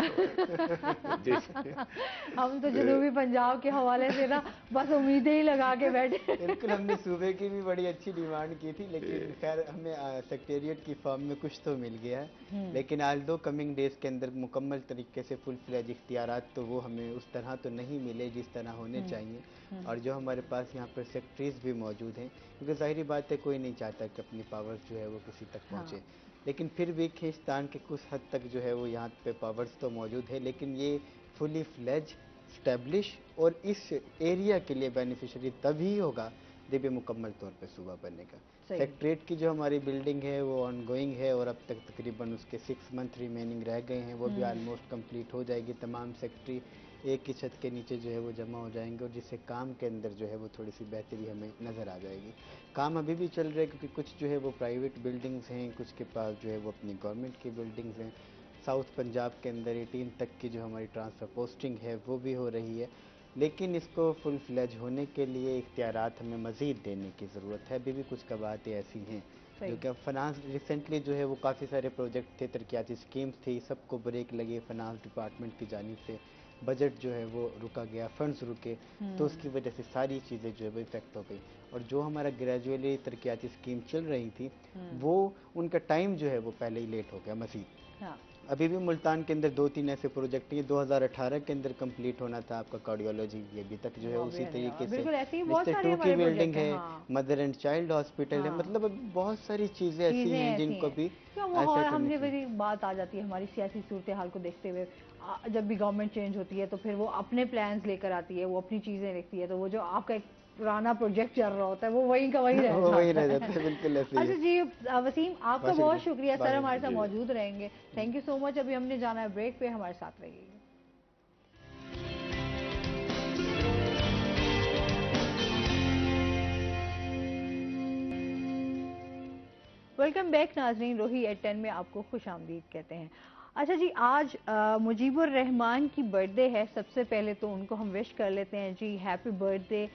ہم تو جنوبی پنجاب کے حوالے سے نا بس امیدیں ہی لگا کے بیٹھے. بالکل، ہم نے صوبے کی بھی بڑی اچھی ڈیمانڈ کی تھی، لیکن خیر ہمیں سیکریٹریٹ کی فارم میں کچھ تو مل گیا ہے، لیکن آج دو کمنگ ڈیز کے اندر مکمل طریقے سے فل فلیج اختیارات تو وہ ہمیں اس طرح تو نہیں ملے جس طرح ہونے چاہیے، اور جو ہمارے پاس یہاں پر سیکٹریز بھی موجود ہیں، کیونکہ ظاہری بات ہے کوئی نہیں چاہتا کہ اپنی پاورز جو ہے وہ کسی تک پہنچے، لیکن پھر بھی کھینچتان کے کچھ حد تک جو ہے وہ یہاں پہ پاورز تو موجود ہے، لیکن یہ فلی فلیج اسٹیبلش اور اس ایریا کے لیے بینیفیشری تبھی ہوگا جب یہ مکمل طور پہ صوبہ بننے کا. سیکٹریٹ کی جو ہماری بلڈنگ ہے وہ آن گوئنگ ہے، اور اب تک تقریباً اس کے 6 منتھ ریمیننگ رہ گئے ہیں، وہ بھی آلموسٹ کمپلیٹ ہو جائے گی. تمام سیکٹری ایک ہی چھت کے نیچے جو ہے وہ جمع ہو جائیں گے، اور جس سے کام کے اندر جو ہے وہ تھوڑی سی بہتری ہمیں نظر آ جائے گی. کام ابھی بھی چل رہا ہے کیونکہ کچھ جو ہے وہ پرائیویٹ بلڈنگز ہیں، کچھ کے پاس جو ہے وہ اپنی گورنمنٹ کی بلڈنگز ہیں. ساؤتھ پنجاب کے اندر 18 تک کی جو ہماری ٹرانسفر پوسٹنگ ہے وہ بھی ہو رہی ہے، لیکن اس کو فل فلیج ہونے کے لیے اختیارات ہمیں مزید دینے کی ضرورت ہے. ابھی بھی کچھ قواعد ایسی ہیں جو کہ فنانس ریسنٹلی جو ہے وہ کافی سارے پروجیکٹ تھے، ترقیاتی اسکیمز تھی، سب کو بریک لگے، فنانس ڈپارٹمنٹ کی جانب سے بجٹ جو ہے وہ رکا گیا، فنڈز رکے، تو اس کی وجہ سے ساری چیزیں جو ہے وہ افیکٹ ہو گئی، اور جو ہمارا گریجولی ترقیاتی اسکیم چل رہی تھی وہ ان کا ٹائم جو ہے وہ پہلے ہی لیٹ ہو گیا مزید. ابھی بھی ملتان کے اندر 2-3 ایسے پروجیکٹ ہیں، 2018 کے اندر کمپلیٹ ہونا تھا آپ کا کارڈیولوجی، یہ ابھی تک جو ہے اسی طریقے سے مسٹر 2 کی بلڈنگ ہے، مدر اینڈ چائلڈ ہاسپٹل ہے، مطلب بہت ساری چیزیں ایسی ہیں جن کو بھی ہم نے وہی بات آ جاتی ہے ہماری سیاسی صورتحال کو دیکھتے ہوئے، جب بھی گورنمنٹ چینج ہوتی ہے تو پھر وہ اپنے پلانز لے کر آتی ہے، وہ اپنی چیزیں لکھتی ہے، تو وہ جو آپ کا ایک پرانا پروجیکٹ چل رہا ہوتا ہے وہ وہیں کا وہیں رہ جاتا ہے. بالکل ایسے ہی. اچھا جی وسیم، آپ کا بہت شکریہ سر، ہمارے ساتھ موجود رہیں گے. تھینک یو سو مچ. ابھی ہم نے جانا ہے بریک پہ، ہمارے ساتھ رہیے گا. ویلکم بیک ناظرین، روہی ایٹ 10 میں آپ کو خوش آمدید کہتے ہیں. اچھا جی، آج مجیب الرحمان کی برتھ ڈے ہے. سب سے پہلے تو ان کو ہم وش کر لیتے ہیں جی ہیپی برتھ ڈے.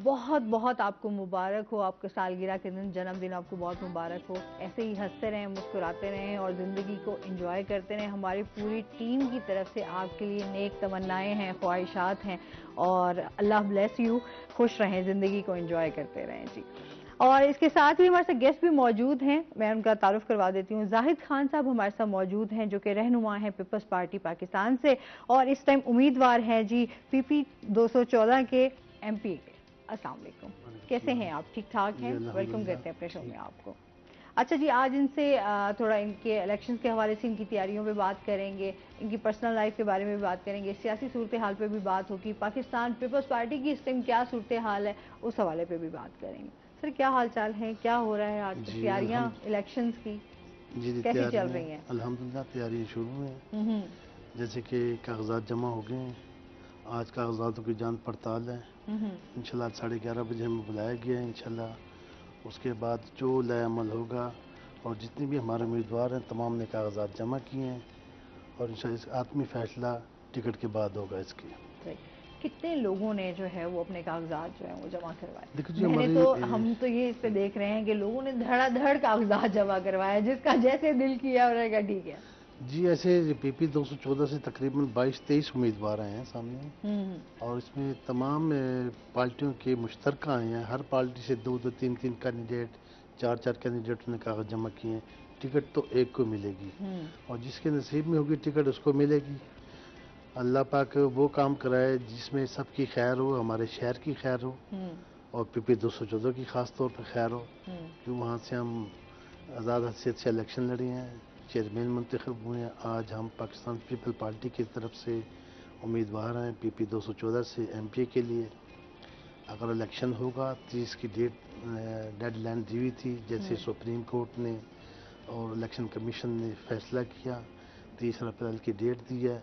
بہت بہت آپ کو مبارک ہو، آپ کے سالگرہ کے دن، جنم دن آپ کو بہت مبارک ہو. ایسے ہی ہنستے رہیں، مسکراتے رہیں اور زندگی کو انجوائے کرتے رہیں. ہماری پوری ٹیم کی طرف سے آپ کے لیے نیک تمنائیں ہیں، خواہشات ہیں، اور اللہ بلیس یو. خوش رہیں، زندگی کو انجوائے کرتے رہیں جی. اور اس کے ساتھ ہی ہمارے ساتھ گیسٹ بھی موجود ہیں، میں ان کا تعارف کروا دیتی ہوں. زاہد خان صاحب ہمارے ساتھ موجود ہیں جو کہ رہنما ہیں پیپلز پارٹی پاکستان سے، اور اس ٹائم امیدوار ہیں جی PP 214 کے MP کے. السلام علیکم، کیسے ہیں آپ؟ ٹھیک ٹھاک ہیں؟ ویلکم کرتے ہیں اپنے شو میں آپ کو. اچھا جی، آج ان سے تھوڑا ان کے الیکشنز کے حوالے سے ان کی تیاریوں پہ بات کریں گے، ان کی پرسنل لائف کے بارے میں بھی بات کریں گے، سیاسی صورتحال پہ بھی بات ہوگی، پاکستان پیپلز پارٹی کی اس ٹائم کیا صورتحال ہے اس حوالے پہ بھی بات کریں گے. سر کیا حال چال ہے، کیا ہو رہا ہے آج کی تیاریاں الیکشنز کی کیسی چل رہی ہیں؟ الحمدللہ تیاریاں شروع ہیں، جیسے کہ کاغذات جمع ہو گئے ہیں، آج کاغذاتوں کی جانچ پڑتال ہے. انشاءاللہ 11:30 بجے ہمیں بلایا گیا ہے. انشاءاللہ اس کے بعد جو لائے عمل ہوگا، اور جتنے بھی ہمارے امیدوار ہیں تمام نے کاغذات جمع کیے ہیں، اور انشاءاللہ اس آتمی فیصلہ ٹکٹ کے بعد ہوگا اس کی. کتنے لوگوں نے جو ہے وہ اپنے کاغذات جو ہیں وہ جمع کروائے؟ ہم تو یہ اس پہ دیکھ رہے ہیں کہ لوگوں نے دھڑا دھڑ کاغذات جمع کروائے، جس کا جیسے دل کیا انہوں نے کہا ٹھیک ہے. جی ایسے PP 214 سے تقریباً 22-23 امیدوار آئے ہیں سامنے، اور اس میں تمام پارٹیوں کے مشترکہ آئے ہیں. ہر پارٹی سے 2-2 3-3 کینڈیڈیٹ، 4-4 کینڈیڈیٹ نے کاغذ جمع کیے ہیں. ٹکٹ تو ایک کو ملے گی، اور جس کے نصیب میں ہوگی ٹکٹ اس کو ملے گی. اللہ پاک وہ کام کرائے جس میں سب کی خیر ہو، ہمارے شہر کی خیر ہو، اور PP 214 کی خاص طور پہ خیر ہو، کہ وہاں سے ہم آزاد حیثیت سے الیکشن لڑے ہیں، چیئرمین منتخب ہوئے ہیں. آج ہم پاکستان پیپل پارٹی کی طرف سے उम्मीदवार हैं PP 214 से MP के लिए। अगर इलेक्शन होगा 30 की डेडलाइन दी हुई थी, जैसे सुप्रीम कोर्ट ने और इलेक्शन कमीशन ने फैसला किया, 30 अप्रैल की डेट दी है।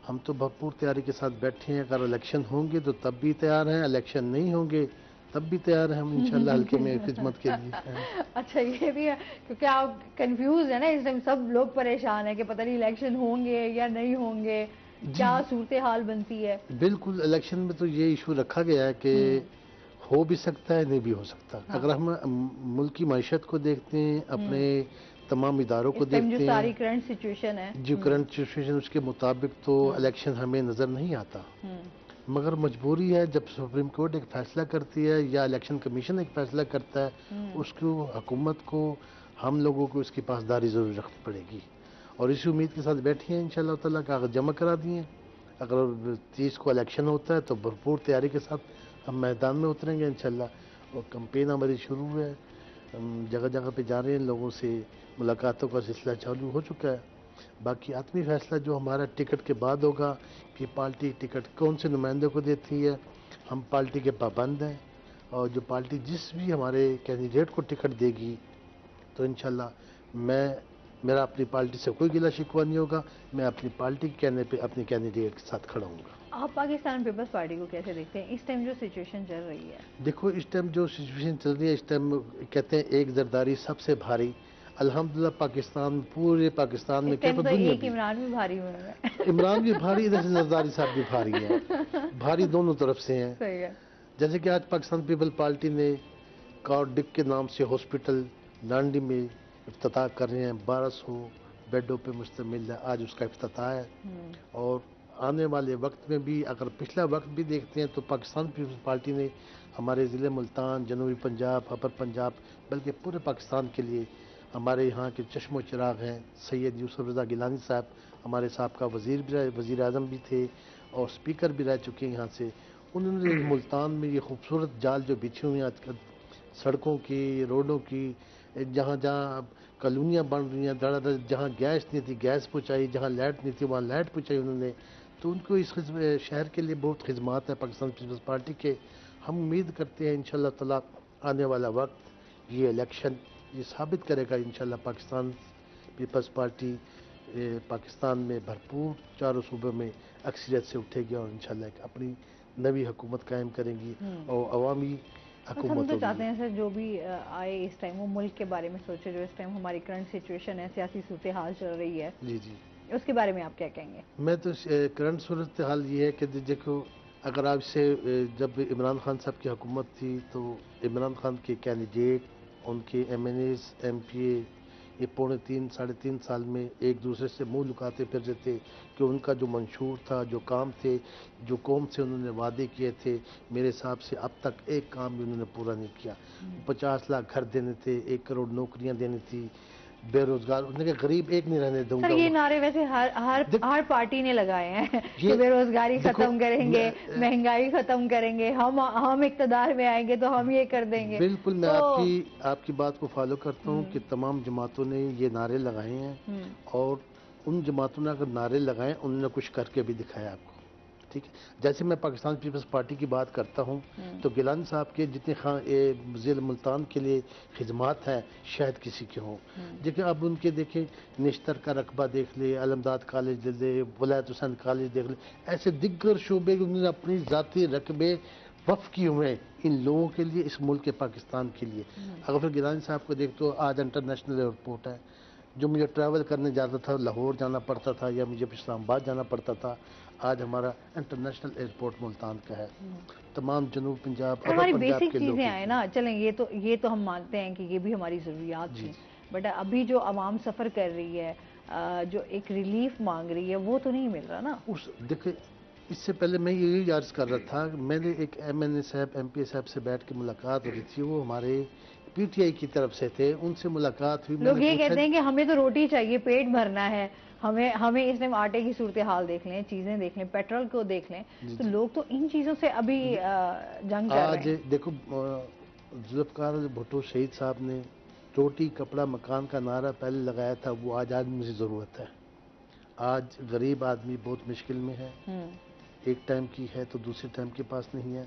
हम तो भरपूर तैयारी के साथ बैठे हैं। अगर इलेक्शन होंगे तो तब भी तैयार हैं, इलेक्शन नहीं होंगे तब भी तैयार हैं हम इंशाल्लाह हल्के में खिदमत के लिए। अच्छा, ये भी है क्योंकि आप कंफ्यूज है ना इस टाइम, सब लोग परेशान है कि पता नहीं इलेक्शन होंगे या नहीं होंगे, क्या सूरत हाल बनती है। बिल्कुल, इलेक्शन में तो ये इशू रखा गया है कि हो भी सकता है, नहीं भी हो सकता। हाँ। अगर हम मुल्क की मईशत को देखते हैं, अपने तमाम इदारों को देखते हैं, जो सारी करंट सिचुएशन है, जो करंट सिचुएशन उसके मुताबिक तो इलेक्शन हमें नज़र नहीं आता। मगर मजबूरी है, जब सुप्रीम कोर्ट एक फैसला करती है या इलेक्शन कमीशन एक फैसला करता है, उसको हुकूमत को, हम लोगों को इसकी पासदारी ज़रूर रखनी पड़ेगी। और इसी उम्मीद के साथ बैठे हैं इंशाल्लाह ताला, कागज जमा करा दिए। अगर 30 को इलेक्शन होता है तो भरपूर तैयारी के साथ हम मैदान में उतरेंगे इंशाल्लाह। और कैंपेन हमारी शुरू है, हम जगह जगह पे जा रहे हैं, लोगों से मुलाकातों का सिलसिला चालू हो चुका है। बाकी आखिरी फैसला जो हमारा टिकट के बाद होगा कि पार्टी टिकट कौन से नुमाइंदे को देती है, हम पार्टी के पाबंद हैं। और जो पार्टी जिस भी हमारे कैंडिडेट को टिकट देगी तो इंशाल्लाह मेरा अपनी पार्टी से कोई गिला शिकवा नहीं होगा। मैं अपनी पार्टी के कहने पे अपने कैंडिडेट के साथ खड़ा हूँगा। आप पाकिस्तान पीपल्स पार्टी को कैसे देखते हैं इस टाइम जो सिचुएशन चल रही है? देखो, इस टाइम जो सिचुएशन चल रही है, इस टाइम कहते हैं एक जरदारी सबसे भारी। अल्हम्दुलिल्लाह पाकिस्तान, पूरे पाकिस्तान में क्या दुनिया एक इमरान भी भारी हुए हैं। इमरान भी भारी, इधर से जरदारी साहब भी भारी है, भारी दोनों तरफ से हैं। सही है। जैसे कि आज पाकिस्तान पीपल पार्टी ने कार्डिक के नाम से हॉस्पिटल लांडी में इफ्तिताह कर रहे हैं, 1200 बेडों पे मुश्तमिल है, आज उसका इफ्तिताह है। और आने वाले वक्त में भी अगर पिछला वक्त भी देखते हैं तो पाकिस्तान पीपल्स पार्टी ने हमारे ज़िले मुल्तान, जनूबी पंजाब, अपर पंजाब, बल्कि पूरे पाकिस्तान के लिए हमारे यहाँ के चश्मो चिराग हैं। सैयद यूसुफ रज़ा गिलानी साहब हमारे साहब का वज़ीर भी रहे, वज़ीर आज़म भी थे और स्पीकर भी रह चुके हैं यहाँ से। उन्होंने मुल्तान में ये खूबसूरत जाल जो बिछी हुई हैं आजकल सड़कों की, रोडों की, जहाँ जहाँ कॉलोनियाँ बन रही हैं, धड़ाधड़, जहाँ गैस नहीं थी गैस पहुँचाई, जहाँ लाइट नहीं थी वहाँ लाइट पहुँचाई उन्होंने। तो उनको इस शहर के लिए बहुत खिदमात है पाकिस्तान पीपल्स पार्टी के। हम उम्मीद करते हैं इंशाल्लाह ताला आने वाला वक्त ये इलेक्शन ये साबित करेगा इंशाल्लाह पाकिस्तान पीपल्स पार्टी पाकिस्तान में भरपूर चारों सूबों में अक्सरियत से उठेगी और इंशाल्लाह अपनी नवी हुकूमत कायम करेंगी और अवामी हुकूमत हम तो चाहते हैं सर जो भी आए इस टाइम वो मुल्क के बारे में सोचे। जो इस टाइम हमारी करंट सिचुएशन है, सियासी सूरत हाल चल रही है, जी जी, उसके बारे में आप क्या कहेंगे? मैं तो करंट सूरत हाल ये है कि देखो, अगर आप से जब इमरान खान साहब की हुकूमत थी तो इमरान खान के कैंडिडेट, उनके MNAs, MPA ये पौने 3-3.5 साल में एक दूसरे से मुंह लुकाते फिर रहे थे कि उनका जो मंशूर था, जो काम थे, जो कौम से उन्होंने वादे किए थे, मेरे हिसाब से अब तक एक काम भी उन्होंने पूरा नहीं किया। 50 लाख घर देने थे, 1 करोड़ नौकरियां देनी थी, बेरोजगार, उसने कहा गरीब एक नहीं रहने दूंगा। सर ये नारे वैसे हर पार्टी ने लगाए हैं कि बेरोजगारी खत्म करेंगे, महंगाई खत्म करेंगे, हम इक़्तिदार में आएंगे तो हम ये कर देंगे। बिल्कुल, मैं आपकी बात को फॉलो करता हूँ कि तमाम जमातों ने ये नारे लगाए हैं और उन जमातों ने अगर नारे लगाए उन्होंने कुछ करके भी दिखाया आपको, ठीक है। जैसे मैं पाकिस्तान पीपल्स पार्टी की बात करता हूँ तो गिलानी साहब के जितने ज़िले मुल्तान के लिए खिदमात हैं शायद किसी के हों। देखिए अब उनके देखें निश्तर का रकबा देख ले, अलमदाद कॉलेज दे ले, वलायत हुसैन कॉलेज देख ले, ऐसे दिग्गर शोबे उन्होंने अपनी ज़ाती रकबे वफ़ किए हुए हैं इन लोगों के लिए, इस मुल्क के पाकिस्तान के लिए। अगर फिर गिलानी साहब को देख तो आज इंटरनेशनल एयरपोर्ट है, जो मुझे ट्रैवल करने जाता था लाहौर जाना पड़ता था या मुझे इस्लामाबाद जाना पड़ता था, आज हमारा इंटरनेशनल एयरपोर्ट मुल्तान का है। तमाम जनूब पंजाब, हमारी बेसिक चीजें आए ना, चलें ये तो हम मानते हैं कि ये भी हमारी ज़रूरियात थी, बट अभी जो आवाम सफ़र कर रही है, जो एक रिलीफ मांग रही है, वो तो नहीं मिल रहा ना। देखिए इससे पहले मैं यही अर्ज कर रहा था, मैंने एक MNA साहब, MP साहब से बैठ के मुलाकात हो रही थी, वो हमारे PTI की तरफ से थे, उनसे मुलाकात हुई। लोग ये कहते हैं कि हमें तो रोटी चाहिए, पेट भरना है, हमें इस टाइम आटे की सूरत हाल देख लें, चीजें देख लें, पेट्रोल को देख लें, तो लोग तो इन चीजों से अभी जंग कर रहे हैं। आज देखो जुल्फ़िकार भुट्टो शहीद साहब ने रोटी कपड़ा मकान का नारा पहले लगाया था, वो आज आदमी से ज़रूरत है। आज गरीब आदमी बहुत मुश्किल में है, ایک ٹائم کی ہے تو دوسرے ٹائم کے پاس نہیں ہے،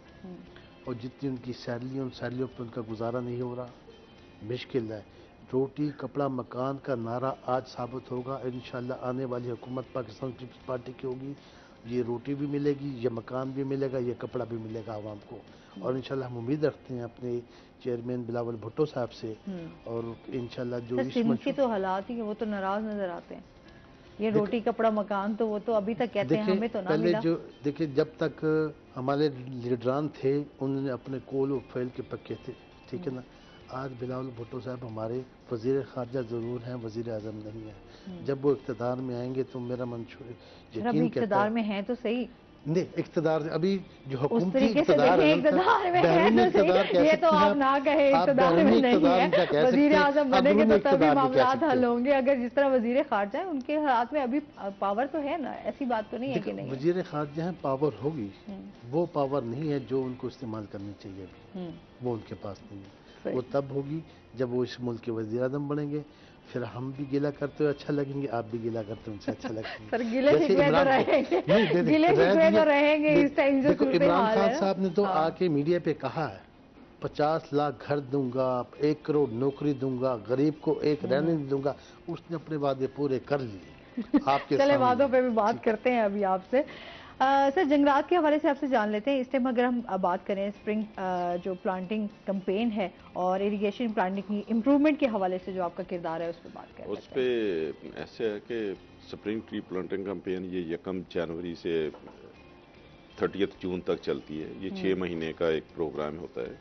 اور جتنی ان کی سیلری ان سیلریوں پہ ان کا گزارا نہیں ہو رہا، مشکل ہے۔ روٹی کپڑا مکان کا نعرہ آج ثابت ہوگا انشاءاللہ، آنے والی حکومت پاکستان پیپلز پارٹی کی ہوگی، یہ روٹی بھی ملے گی، یہ مکان بھی ملے گا، یہ کپڑا بھی ملے گا عوام کو، اور انشاءاللہ ہم امید رکھتے ہیں اپنے چیئرمین بلاول بھٹو صاحب سے، اور انشاءاللہ جو سر سندھ کے تو حالات ہی وہ تو ناراض نظر آتے ہیں، یہ روٹی کپڑا مکان تو وہ تو ابھی تک کہتے ہیں ہمیں تو نہ پہلے ملا۔ جو دیکھیں جب تک ہمارے لیڈران تھے انہوں نے اپنے کول و فعل کے پکے تھے، ٹھیک ہے نا۔ آج بلاول بھٹو صاحب ہمارے وزیر خارجہ ضرور ہیں، وزیر اعظم نہیں ہیں، جب وہ اقتدار میں آئیں گے تو میرا منشور سر ابھی یقین کہتا اقتدار ہے میں ہیں تو صحیح، نہیں اقتدار ابھی جو اس حکومتی طریقے سے اقتدار دیکھیں ہے اقتدار میں ہے بیرونی تو اقتدار صحیح، کہہ یہ سکتے تو ہیں آپ نہ کہیں آپ اقتدار میں بیرونی نہیں اقتدار ہے، ان کا کہہ سکتے وزیر ہیں، اعظم آپ بنیں گے بیرونی تو تبھی اقتدار بھی کہہ معاملات سکتے حل ہیں۔ ہوں گے، اگر جس طرح وزیر خارجہ ہے ان کے ہاتھ میں ابھی پاور تو ہے نا، ایسی بات تو نہیں ہے کہ نہیں ہے۔ وزیر خارجہ ہیں، پاور ہوگی، وہ پاور نہیں ہے جو ان کو استعمال کرنی چاہیے ابھی، وہ ان کے پاس نہیں ہے، وہ تب ہوگی جب وہ اس ملک کے وزیر اعظم بنیں گے، پھر ہم بھی گلہ کرتے ہوئے اچھا لگیں گے، آپ بھی گلہ کرتے ہوئے ان سے اچھا لگیں گے۔ سر گلے شکوے تو رہیں گے، گلے شکوے تو رہیں گے اس ٹائم جو دیکھو عمران صورتحال ہے خان نا۔ صاحب نے تو آ کے میڈیا پہ کہا ہے 50 لاکھ گھر دوں گا، 1 کروڑ نوکری دوں گا، غریب کو ایک رہنے نہیں دوں گا، اس نے اپنے وعدے پورے کر لیے آپ کے چلے سامنے۔ وعدوں پہ بھی بات کرتے ہیں ابھی آپ سے۔ سر جنگلات کے حوالے سے آپ سے جان لیتے ہیں، اس ٹائم اگر ہم بات کریں اسپرنگ جو پلانٹنگ کمپین ہے اور اریگیشن پلانٹنگ کی امپرومنٹ کے حوالے سے جو آپ کا کردار ہے اس پہ بات کر اس لیتے پہ ہیں۔ ایسے ہے کہ سپرنگ ٹری پلانٹنگ کمپین یہ 1 جنوری سے 30 جون تک چلتی ہے، یہ 6 مہینے کا ایک پروگرام ہوتا ہے۔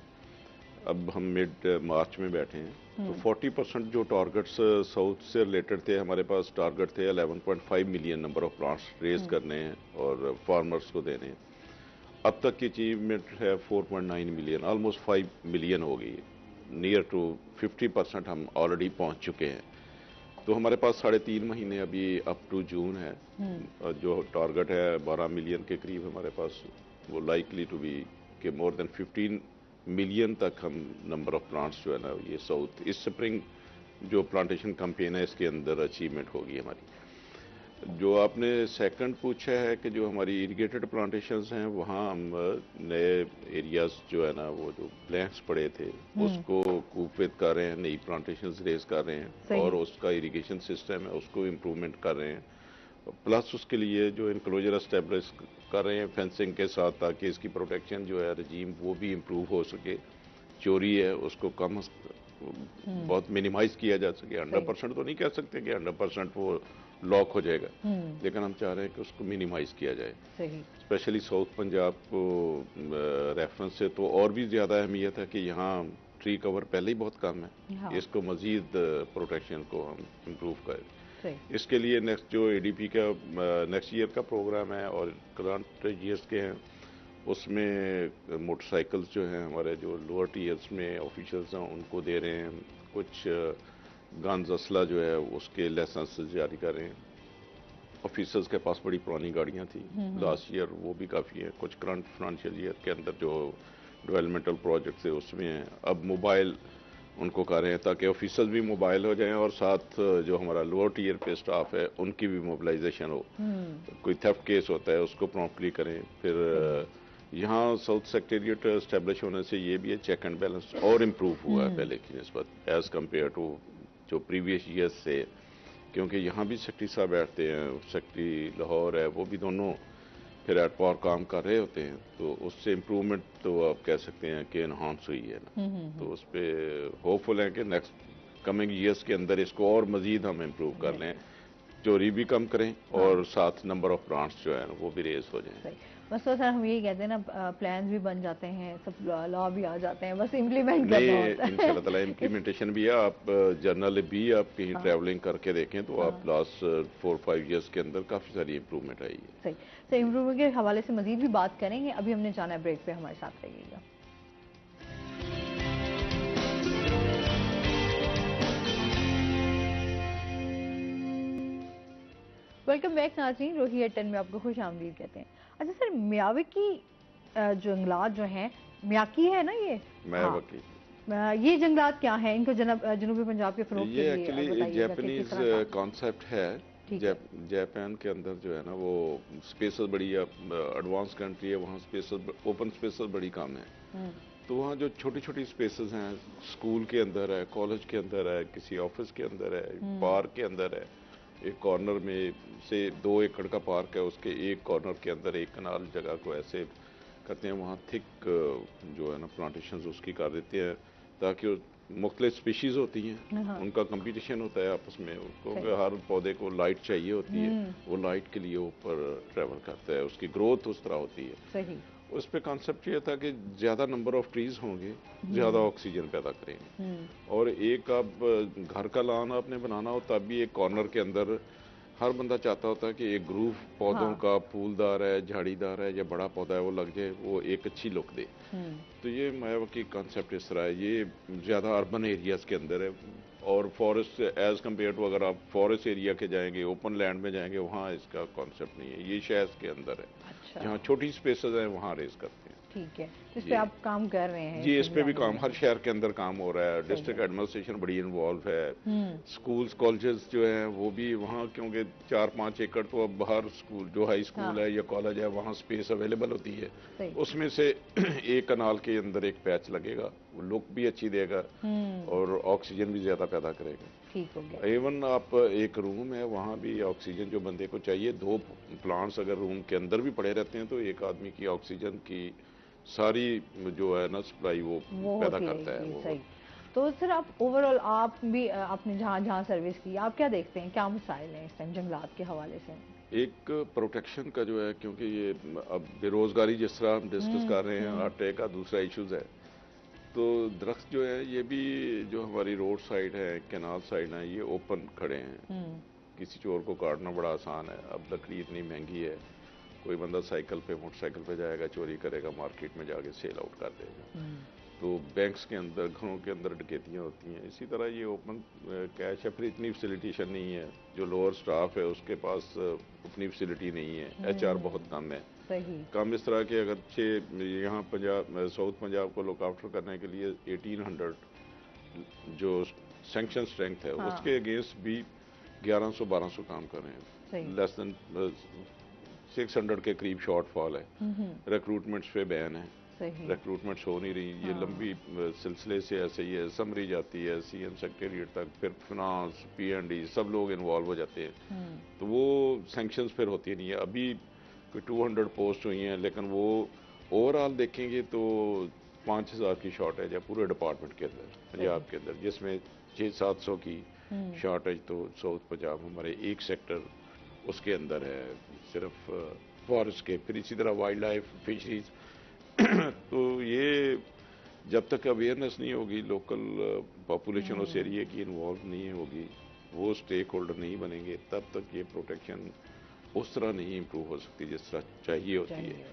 اب ہم مڈ مارچ میں بیٹھے ہیں تو 40% جو ٹارگٹس ساؤتھ سے ریلیٹڈ تھے، ہمارے پاس ٹارگٹ تھے 11.5 million number of plants raise کرنے ہیں اور فارمرز کو دینے ہیں۔ اب تک کی اچیومنٹ ہے 4.9 ملین، آلموسٹ 5 ملین ہو گئی، نیئر ٹو 50% ہم آلریڈی پہنچ چکے ہیں۔ تو ہمارے پاس 3.5 مہینے ابھی اپ ٹو جون ہے، جو ٹارگٹ ہے 12 ملین کے قریب ہمارے پاس، وہ لائکلی ٹو بی کہ مور دین 15 ملین تک ہم نمبر آف پلانٹس جو ہے نا یہ ساؤتھ اس سپرنگ جو پلانٹیشن کمپین ہے اس کے اندر اچیومنٹ ہوگی ہماری۔ جو آپ نے سیکنڈ پوچھا ہے کہ جو ہماری اریگیٹڈ پلانٹیشنز ہیں وہاں ہم نئے ایریاز جو ہے نا وہ جو بلینکس پڑے تھے اس کو کوپیت کر رہے ہیں، نئی پلانٹیشنز ریز کر رہے ہیں اور اس کا اریگیشن سسٹم ہے اس کو امپرومنٹ کر رہے ہیں، پلس اس کے لیے جو انکلوجر اسٹیبلش کر رہے ہیں فینسنگ کے ساتھ، تاکہ اس کی پروٹیکشن جو ہے رجیم وہ بھی امپروو ہو سکے، چوری ہے اس کو کم بہت منیمائز کیا جا سکے۔ 100% تو نہیں کہہ سکتے کہ 100% وہ لاک ہو جائے گا، لیکن ہم چاہ رہے ہیں کہ اس کو منیمائز کیا جائے، اسپیشلی ساؤتھ پنجاب کو ریفرنس سے تو اور بھی زیادہ اہمیت ہے کہ یہاں ٹری کور پہلے ہی بہت کم ہے، اس کو مزید پروٹیکشن کو ہم امپروو کریں۔ اس کے لیے نیکسٹ جو اے ڈی پی کا نیکسٹ ایئر کا پروگرام ہے اور کرنٹ ایئرس کے ہیں، اس میں موٹر سائیکلز جو ہیں ہمارے جو لوور ٹیئرس میں آفیشلز ہیں ان کو دے رہے ہیں، کچھ گنز اسلحہ جو ہے اس کے لائسنس جاری کر رہے ہیں۔ آفیسرز کے پاس بڑی پرانی گاڑیاں تھیں لاسٹ ایئر، وہ بھی کافی ہیں، کچھ کرنٹ فنانشیل ایئر کے اندر جو ڈیولپمنٹل پروجیکٹس ہیں اس میں ہیں، اب موبائل ان کو کر رہے ہیں تاکہ آفیسرز بھی موبائل ہو جائیں اور ساتھ جو ہمارا لوور ٹیئر پہ اسٹاف ہے ان کی بھی موبلائزیشن ہو، کوئی تھیفٹ کیس ہوتا ہے اس کو پرومپٹلی کریں۔ پھر یہاں ساؤتھ سیکریٹریٹ اسٹیبلش ہونے سے یہ بھی ہے چیک اینڈ بیلنس اور امپروو ہوا ہے پہلے کی نسبت ایز کمپیئر ٹو جو پریویس ایئرس سے، کیونکہ یہاں بھی سیکرٹری صاحب بیٹھتے ہیں، سیکرٹری لاہور ہے، وہ بھی دونوں پھر ایٹ پاور کام کر رہے ہوتے ہیں، تو اس سے امپرومنٹ تو آپ کہہ سکتے ہیں کہ انہانس ہوئی ہے نا، تو اس پہ ہوپ فل ہیں کہ نیکسٹ کمنگ ایئرس کے اندر اس کو اور مزید ہم امپروو کر لیں، چوری بھی کم کریں اور ساتھ نمبر آف پلانٹس جو ہے وہ بھی ریز ہو جائیں۔ بس تو سر ہم یہی کہتے ہیں نا، پلانز بھی بن جاتے ہیں، سب لا بھی آ جاتے ہیں، بس امپلیمنٹ کرنا ہوتا ہے۔ ان شاء اللہ تعالیٰ امپلیمنٹیشن بھی ہے، آپ جرنل بھی آپ کہیں ٹریولنگ کر کے دیکھیں تو آپ لاسٹ 4-5 ایئرس کے اندر کافی ساری امپرومنٹ آئی ہے۔ صحیح سر، امپرومنٹ کے حوالے سے مزید بھی بات کریں گے، ابھی ہم نے جانا ہے بریک پہ، ہمارے ساتھ رہیے گا۔ ویلکم بیک ناظرین، روہی ایٹ 10 میں آپ کو خوش آمدید کہتے ہیں۔ اچھا سر، میاوکی جنگلات جو ہیں، میاکی ہے نا یہ؟ میاوکی یہ جنگلات کیا ہیں؟ ان کو جنوبی پنجاب کے فروغ کے یہ لیے ایکچولی بتائیے گا کہ کس جیپنیز طرح کا؟ کانسیپٹ ہے ठीक है। जापान के अंदर जो है ना वो स्पेसेस बड़ी एडवांस कंट्री है, वहाँ स्पेसेस ओपन स्पेसेस बड़ी कम है। तो वहाँ जो छोटी छोटी स्पेसेस हैं, स्कूल के अंदर है, कॉलेज के अंदर है, किसी ऑफिस के अंदर है, पार्क के अंदर है, एक कॉर्नर में से 2 एकड़ का पार्क है, उसके एक कॉर्नर के अंदर एक कनाल जगह को ऐसे करते हैं, वहाँ थिक जो है ना प्लांटेशंस उसकी कर देते हैं, ताकि मुख्तलिफ स्पीशीज़ होती हैं, उनका कंपटीशन होता है आपस में, क्योंकि हर पौधे को लाइट चाहिए होती है, वो लाइट के लिए ऊपर ट्रैवल करता है, उसकी ग्रोथ उस तरह होती है। सही। उस पे कॉन्सेप्ट ये था कि ज़्यादा नंबर ऑफ ट्रीज होंगे, ज़्यादा ऑक्सीजन पैदा करेंगे। और एक अब घर का लान आपने बनाना हो तब भी एक कॉर्नर के अंदर हर बंदा चाहता होता है कि एक ग्रूव पौधों का फूलदार है, झाड़ीदार है या बड़ा पौधा है वो लग जाए, वो एक अच्छी लुक दे। तो ये मायावती कॉन्सेप्ट इस तरह है, ये ज़्यादा अर्बन एरियाज़ के अंदर है, और फॉरेस्ट एज़ कम्पेयर टू अगर आप फॉरेस्ट एरिया के जाएंगे, ओपन लैंड में जाएंगे, वहाँ इसका कॉन्सेप्ट नहीं है, ये शहर के अंदर है। अच्छा। जहाँ छोटी स्पेसेस हैं वहाँ रेस करते हैं। ठीक है, इस पे आप काम कर रहे हैं? जी, इस पे भी काम हर शहर के अंदर काम हो रहा है, डिस्ट्रिक्ट एडमिनिस्ट्रेशन बड़ी इन्वॉल्व है, स्कूल्स कॉलेजेस जो हैं वो भी वहाँ, क्योंकि 4-5 एकड़ तो अब बाहर स्कूल जो हाई स्कूल है या कॉलेज है वहाँ स्पेस अवेलेबल होती है, उसमें से एक कनाल के अंदर एक पैच लगेगा, वो लुक भी अच्छी देगा और ऑक्सीजन भी ज़्यादा पैदा करेगा। ठीक हो गया। इवन आप एक रूम है वहाँ भी ऑक्सीजन जो बंदे को चाहिए, 2 प्लांट्स अगर रूम के अंदर भी पड़े रहते हैं तो एक आदमी की ऑक्सीजन की सारी जो है ना सप्लाई वो पैदा करता है वो। सही। तो सर आप ओवरऑल आप भी आपने जहाँ जहाँ सर्विस की, आप क्या देखते हैं, क्या मसाइल हैं इस टाइम जंगलात के हवाले से? एक प्रोटेक्शन का जो है, क्योंकि ये अब बेरोजगारी जिस तरह हम डिस्कस कर रहे हैं, आटे का दूसरा इश्यूज है, तो दरख्त जो है ये भी जो हमारी रोड साइड है, कैनाल साइड है, ये ओपन खड़े हैं, किसी चोर को काटना बड़ा आसान है। अब लकड़ी इतनी महंगी है, कोई बंदा साइकिल पे मोटरसाइकिल पे जाएगा, चोरी करेगा, मार्केट में जाके सेल आउट कर देगा। तो बैंक्स के अंदर, घरों के अंदर डकैतियाँ होती हैं। इसी तरह ये ओपन कैश है, फिर इतनी फैसिलिटेशन नहीं है, जो लोअर स्टाफ है उसके पास उतनी फैसिलिटी नहीं है, HR बहुत कम है। कम इस तरह के, अगर यहाँ पंजाब साउथ पंजाब को लुक आफ्टर करने के लिए 1800 जो सैंक्शन स्ट्रेंथ है उसके अगेंस्ट भी 1100-1200 काम कर रहे हैं, लेस देन 600 के करीब शॉर्टफॉल है। रिक्रूटमेंट्स पे बैन है, रिक्रूटमेंट्स हो नहीं रही, ये लंबी सिलसिले से ऐसे ही है, समरी जाती है CM सेक्रेटरीट तक, फिर फिनांस P&D सब लोग इन्वॉल्व हो जाते हैं, तो वो सैंक्शंस फिर होती नहीं है। अभी कोई 200 पोस्ट हुई हैं, लेकिन वो ओवरऑल देखेंगे तो 5000 की शॉर्टेज है पूरे डिपार्टमेंट के अंदर, पंजाब के अंदर, जिसमें 600-700 की शॉर्टेज तो साउथ पंजाब हमारे एक सेक्टर उसके अंदर है, सिर्फ फॉरेस्ट के। फिर इसी तरह वाइल्ड लाइफ, फिशरीज तो ये जब तक अवेयरनेस नहीं होगी, लोकल पॉपुलेशन उस एरिया की इन्वॉल्व नहीं होगी, वो स्टेक होल्डर नहीं बनेंगे, तब तक ये प्रोटेक्शन उस तरह नहीं इम्प्रूव हो सकती जिस तरह चाहिए होती है।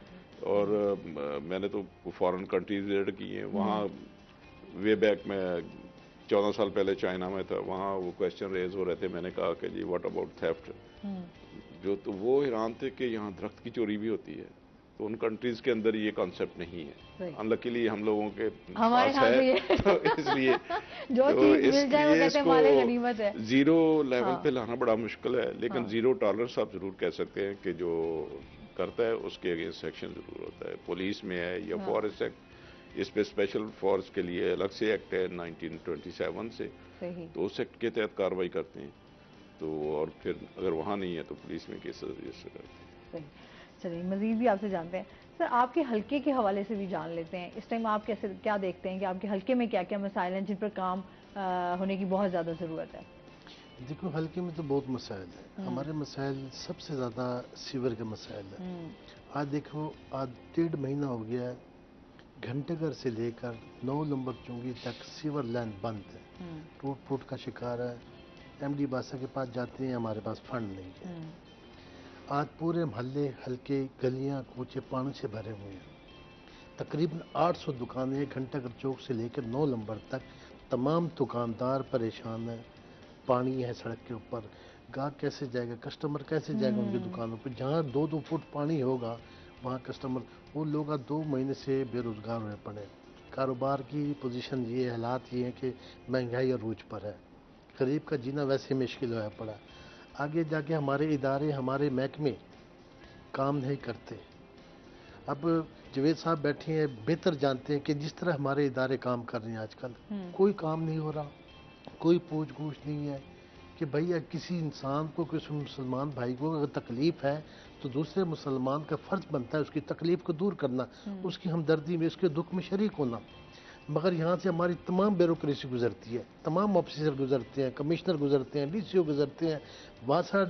और मैंने तो फॉरेन कंट्रीज विजिट की हैं, वहाँ वे बैक में 14 साल पहले चाइना में था, वहाँ वो क्वेश्चन रेज हो रहे थे, मैंने कहा कि जी व्हाट अबाउट थेफ्ट, जो तो वो हैरान थे कि यहाँ दरख्त की चोरी भी होती है, तो उन कंट्रीज के अंदर ये कॉन्सेप्ट नहीं है। अनलकीली हम लोगों के हमारे पास है, तो इसलिए जो चीज मिल जाए वो कहते हैं हमारे गनीमत है। जीरो लेवल पे लाना बड़ा मुश्किल है, लेकिन जीरो टॉलरेंस आप जरूर कह सकते हैं कि जो करता है उसके अगेंस्ट सेक्शन जरूर होता है, पुलिस में है या फॉरेस्ट एक्ट, इस पे स्पेशल फोर्स के लिए अलग से एक्ट है 1927 से, तो उस एक्ट के तहत कार्रवाई करते हैं। तो और फिर अगर वहाँ नहीं है तो पुलिस में केस रजिस्टर करते हैं। चलिए मजीद भी आपसे जानते हैं सर, आपके हल्के के हवाले से भी जान लेते हैं, इस टाइम आप कैसे क्या देखते हैं कि आपके हल्के में क्या क्या मसाइल हैं जिन पर काम होने की बहुत ज़्यादा ज़रूरत है? देखो, हल्के में तो बहुत मसाइल है, हमारे मसाइल सबसे ज़्यादा सीवर के मसाइल है। आज देखो, आज 1.5 महीना हो गया है, घंटेघर से लेकर 9 नंबर चुंगी तक सीवर लाइन बंद है, टूट फूट का शिकार है। MD बासा के पास जाते हैं, हमारे पास फंड नहीं है। आज पूरे मोहल्ले, हल्के, गलियां, कूचे पानी से भरे हुए हैं। तकरीबन 800 दुकानें घंटाघर चौक से लेकर 9 नंबर तक, तमाम दुकानदार परेशान हैं। पानी है सड़क के ऊपर, गाहक कैसे जाएगा, कस्टमर कैसे जाएगा उनकी दुकानों पर? जहाँ 2-2 फुट पानी होगा वहाँ कस्टमर, वो लोग 2 महीने से बेरोजगार हुए पड़े। कारोबार की पोजीशन ये, हालात ये हैं कि महंगाई और रूज पर है, गरीब का जीना वैसे मुश्किल हुआ पड़ा। आगे जाके हमारे इदारे, हमारे महकमे काम नहीं करते। अब जवेद साहब बैठे हैं, बेहतर जानते हैं कि जिस तरह हमारे इदारे काम कर रहे हैं आजकल, कोई काम नहीं हो रहा, कोई पूछ गूछ नहीं है कि भैया किसी इंसान को, किसी मुसलमान भाई को अगर तकलीफ है तो दूसरे मुसलमान का फ़र्ज बनता है उसकी तकलीफ को दूर करना, उसकी हमदर्दी में, उसके दुख में शरीक होना। मगर यहाँ से हमारी तमाम ब्यूरोक्रेसी गुजरती है, तमाम ऑफिसर गुजरते हैं, कमिश्नर गुजरते हैं, DCO गुजरते हैं, वासा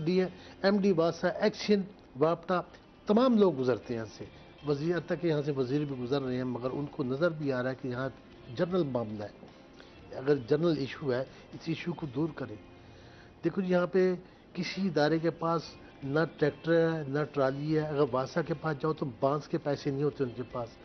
MD वासा, एक्शन, वापटा, तमाम लोग गुजरते हैं यहाँ से। वज़ीर तक यहाँ से वज़ीर भी गुजर रहे हैं, मगर उनको नज़र भी आ रहा है कि यहाँ जनरल मामला है, अगर जनरल इशू है इस इशू को दूर करें। देखो जी, यहाँ पे किसी इदारे के पास ना ट्रैक्टर है ना ट्राली है। अगर वासा के पास जाओ तो बांस के पैसे नहीं होते उनके पास।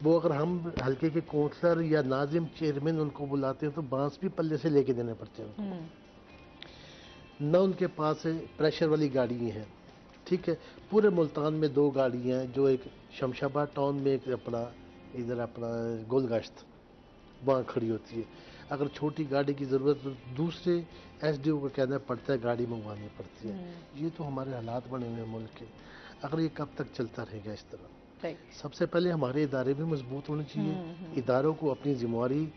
वो अगर हम हल्के के काउंसलर या नाजिम चेयरमैन उनको बुलाते हैं तो बांस भी पल्ले से लेके देने पड़ते हैं उनको। न उनके पास प्रेशर वाली गाड़ी हैं, ठीक है। पूरे मुल्तान में 2 गाड़ियाँ हैं, जो एक शमशाबाद टाउन में, एक अपना इधर अपना गोलगश्त, वहाँ खड़ी होती है। अगर छोटी गाड़ी की ज़रूरत तो दूसरे SDO को कहना पड़ता है, गाड़ी मंगवानी पड़ती है। ये तो हमारे हालात बने हुए हैं मुल्क के। अगर ये कब तक चलता रहेगा इस तरह? सबसे पहले हमारे इदारे भी मजबूत होने चाहिए, इदारों को अपनी जिम्मेवारी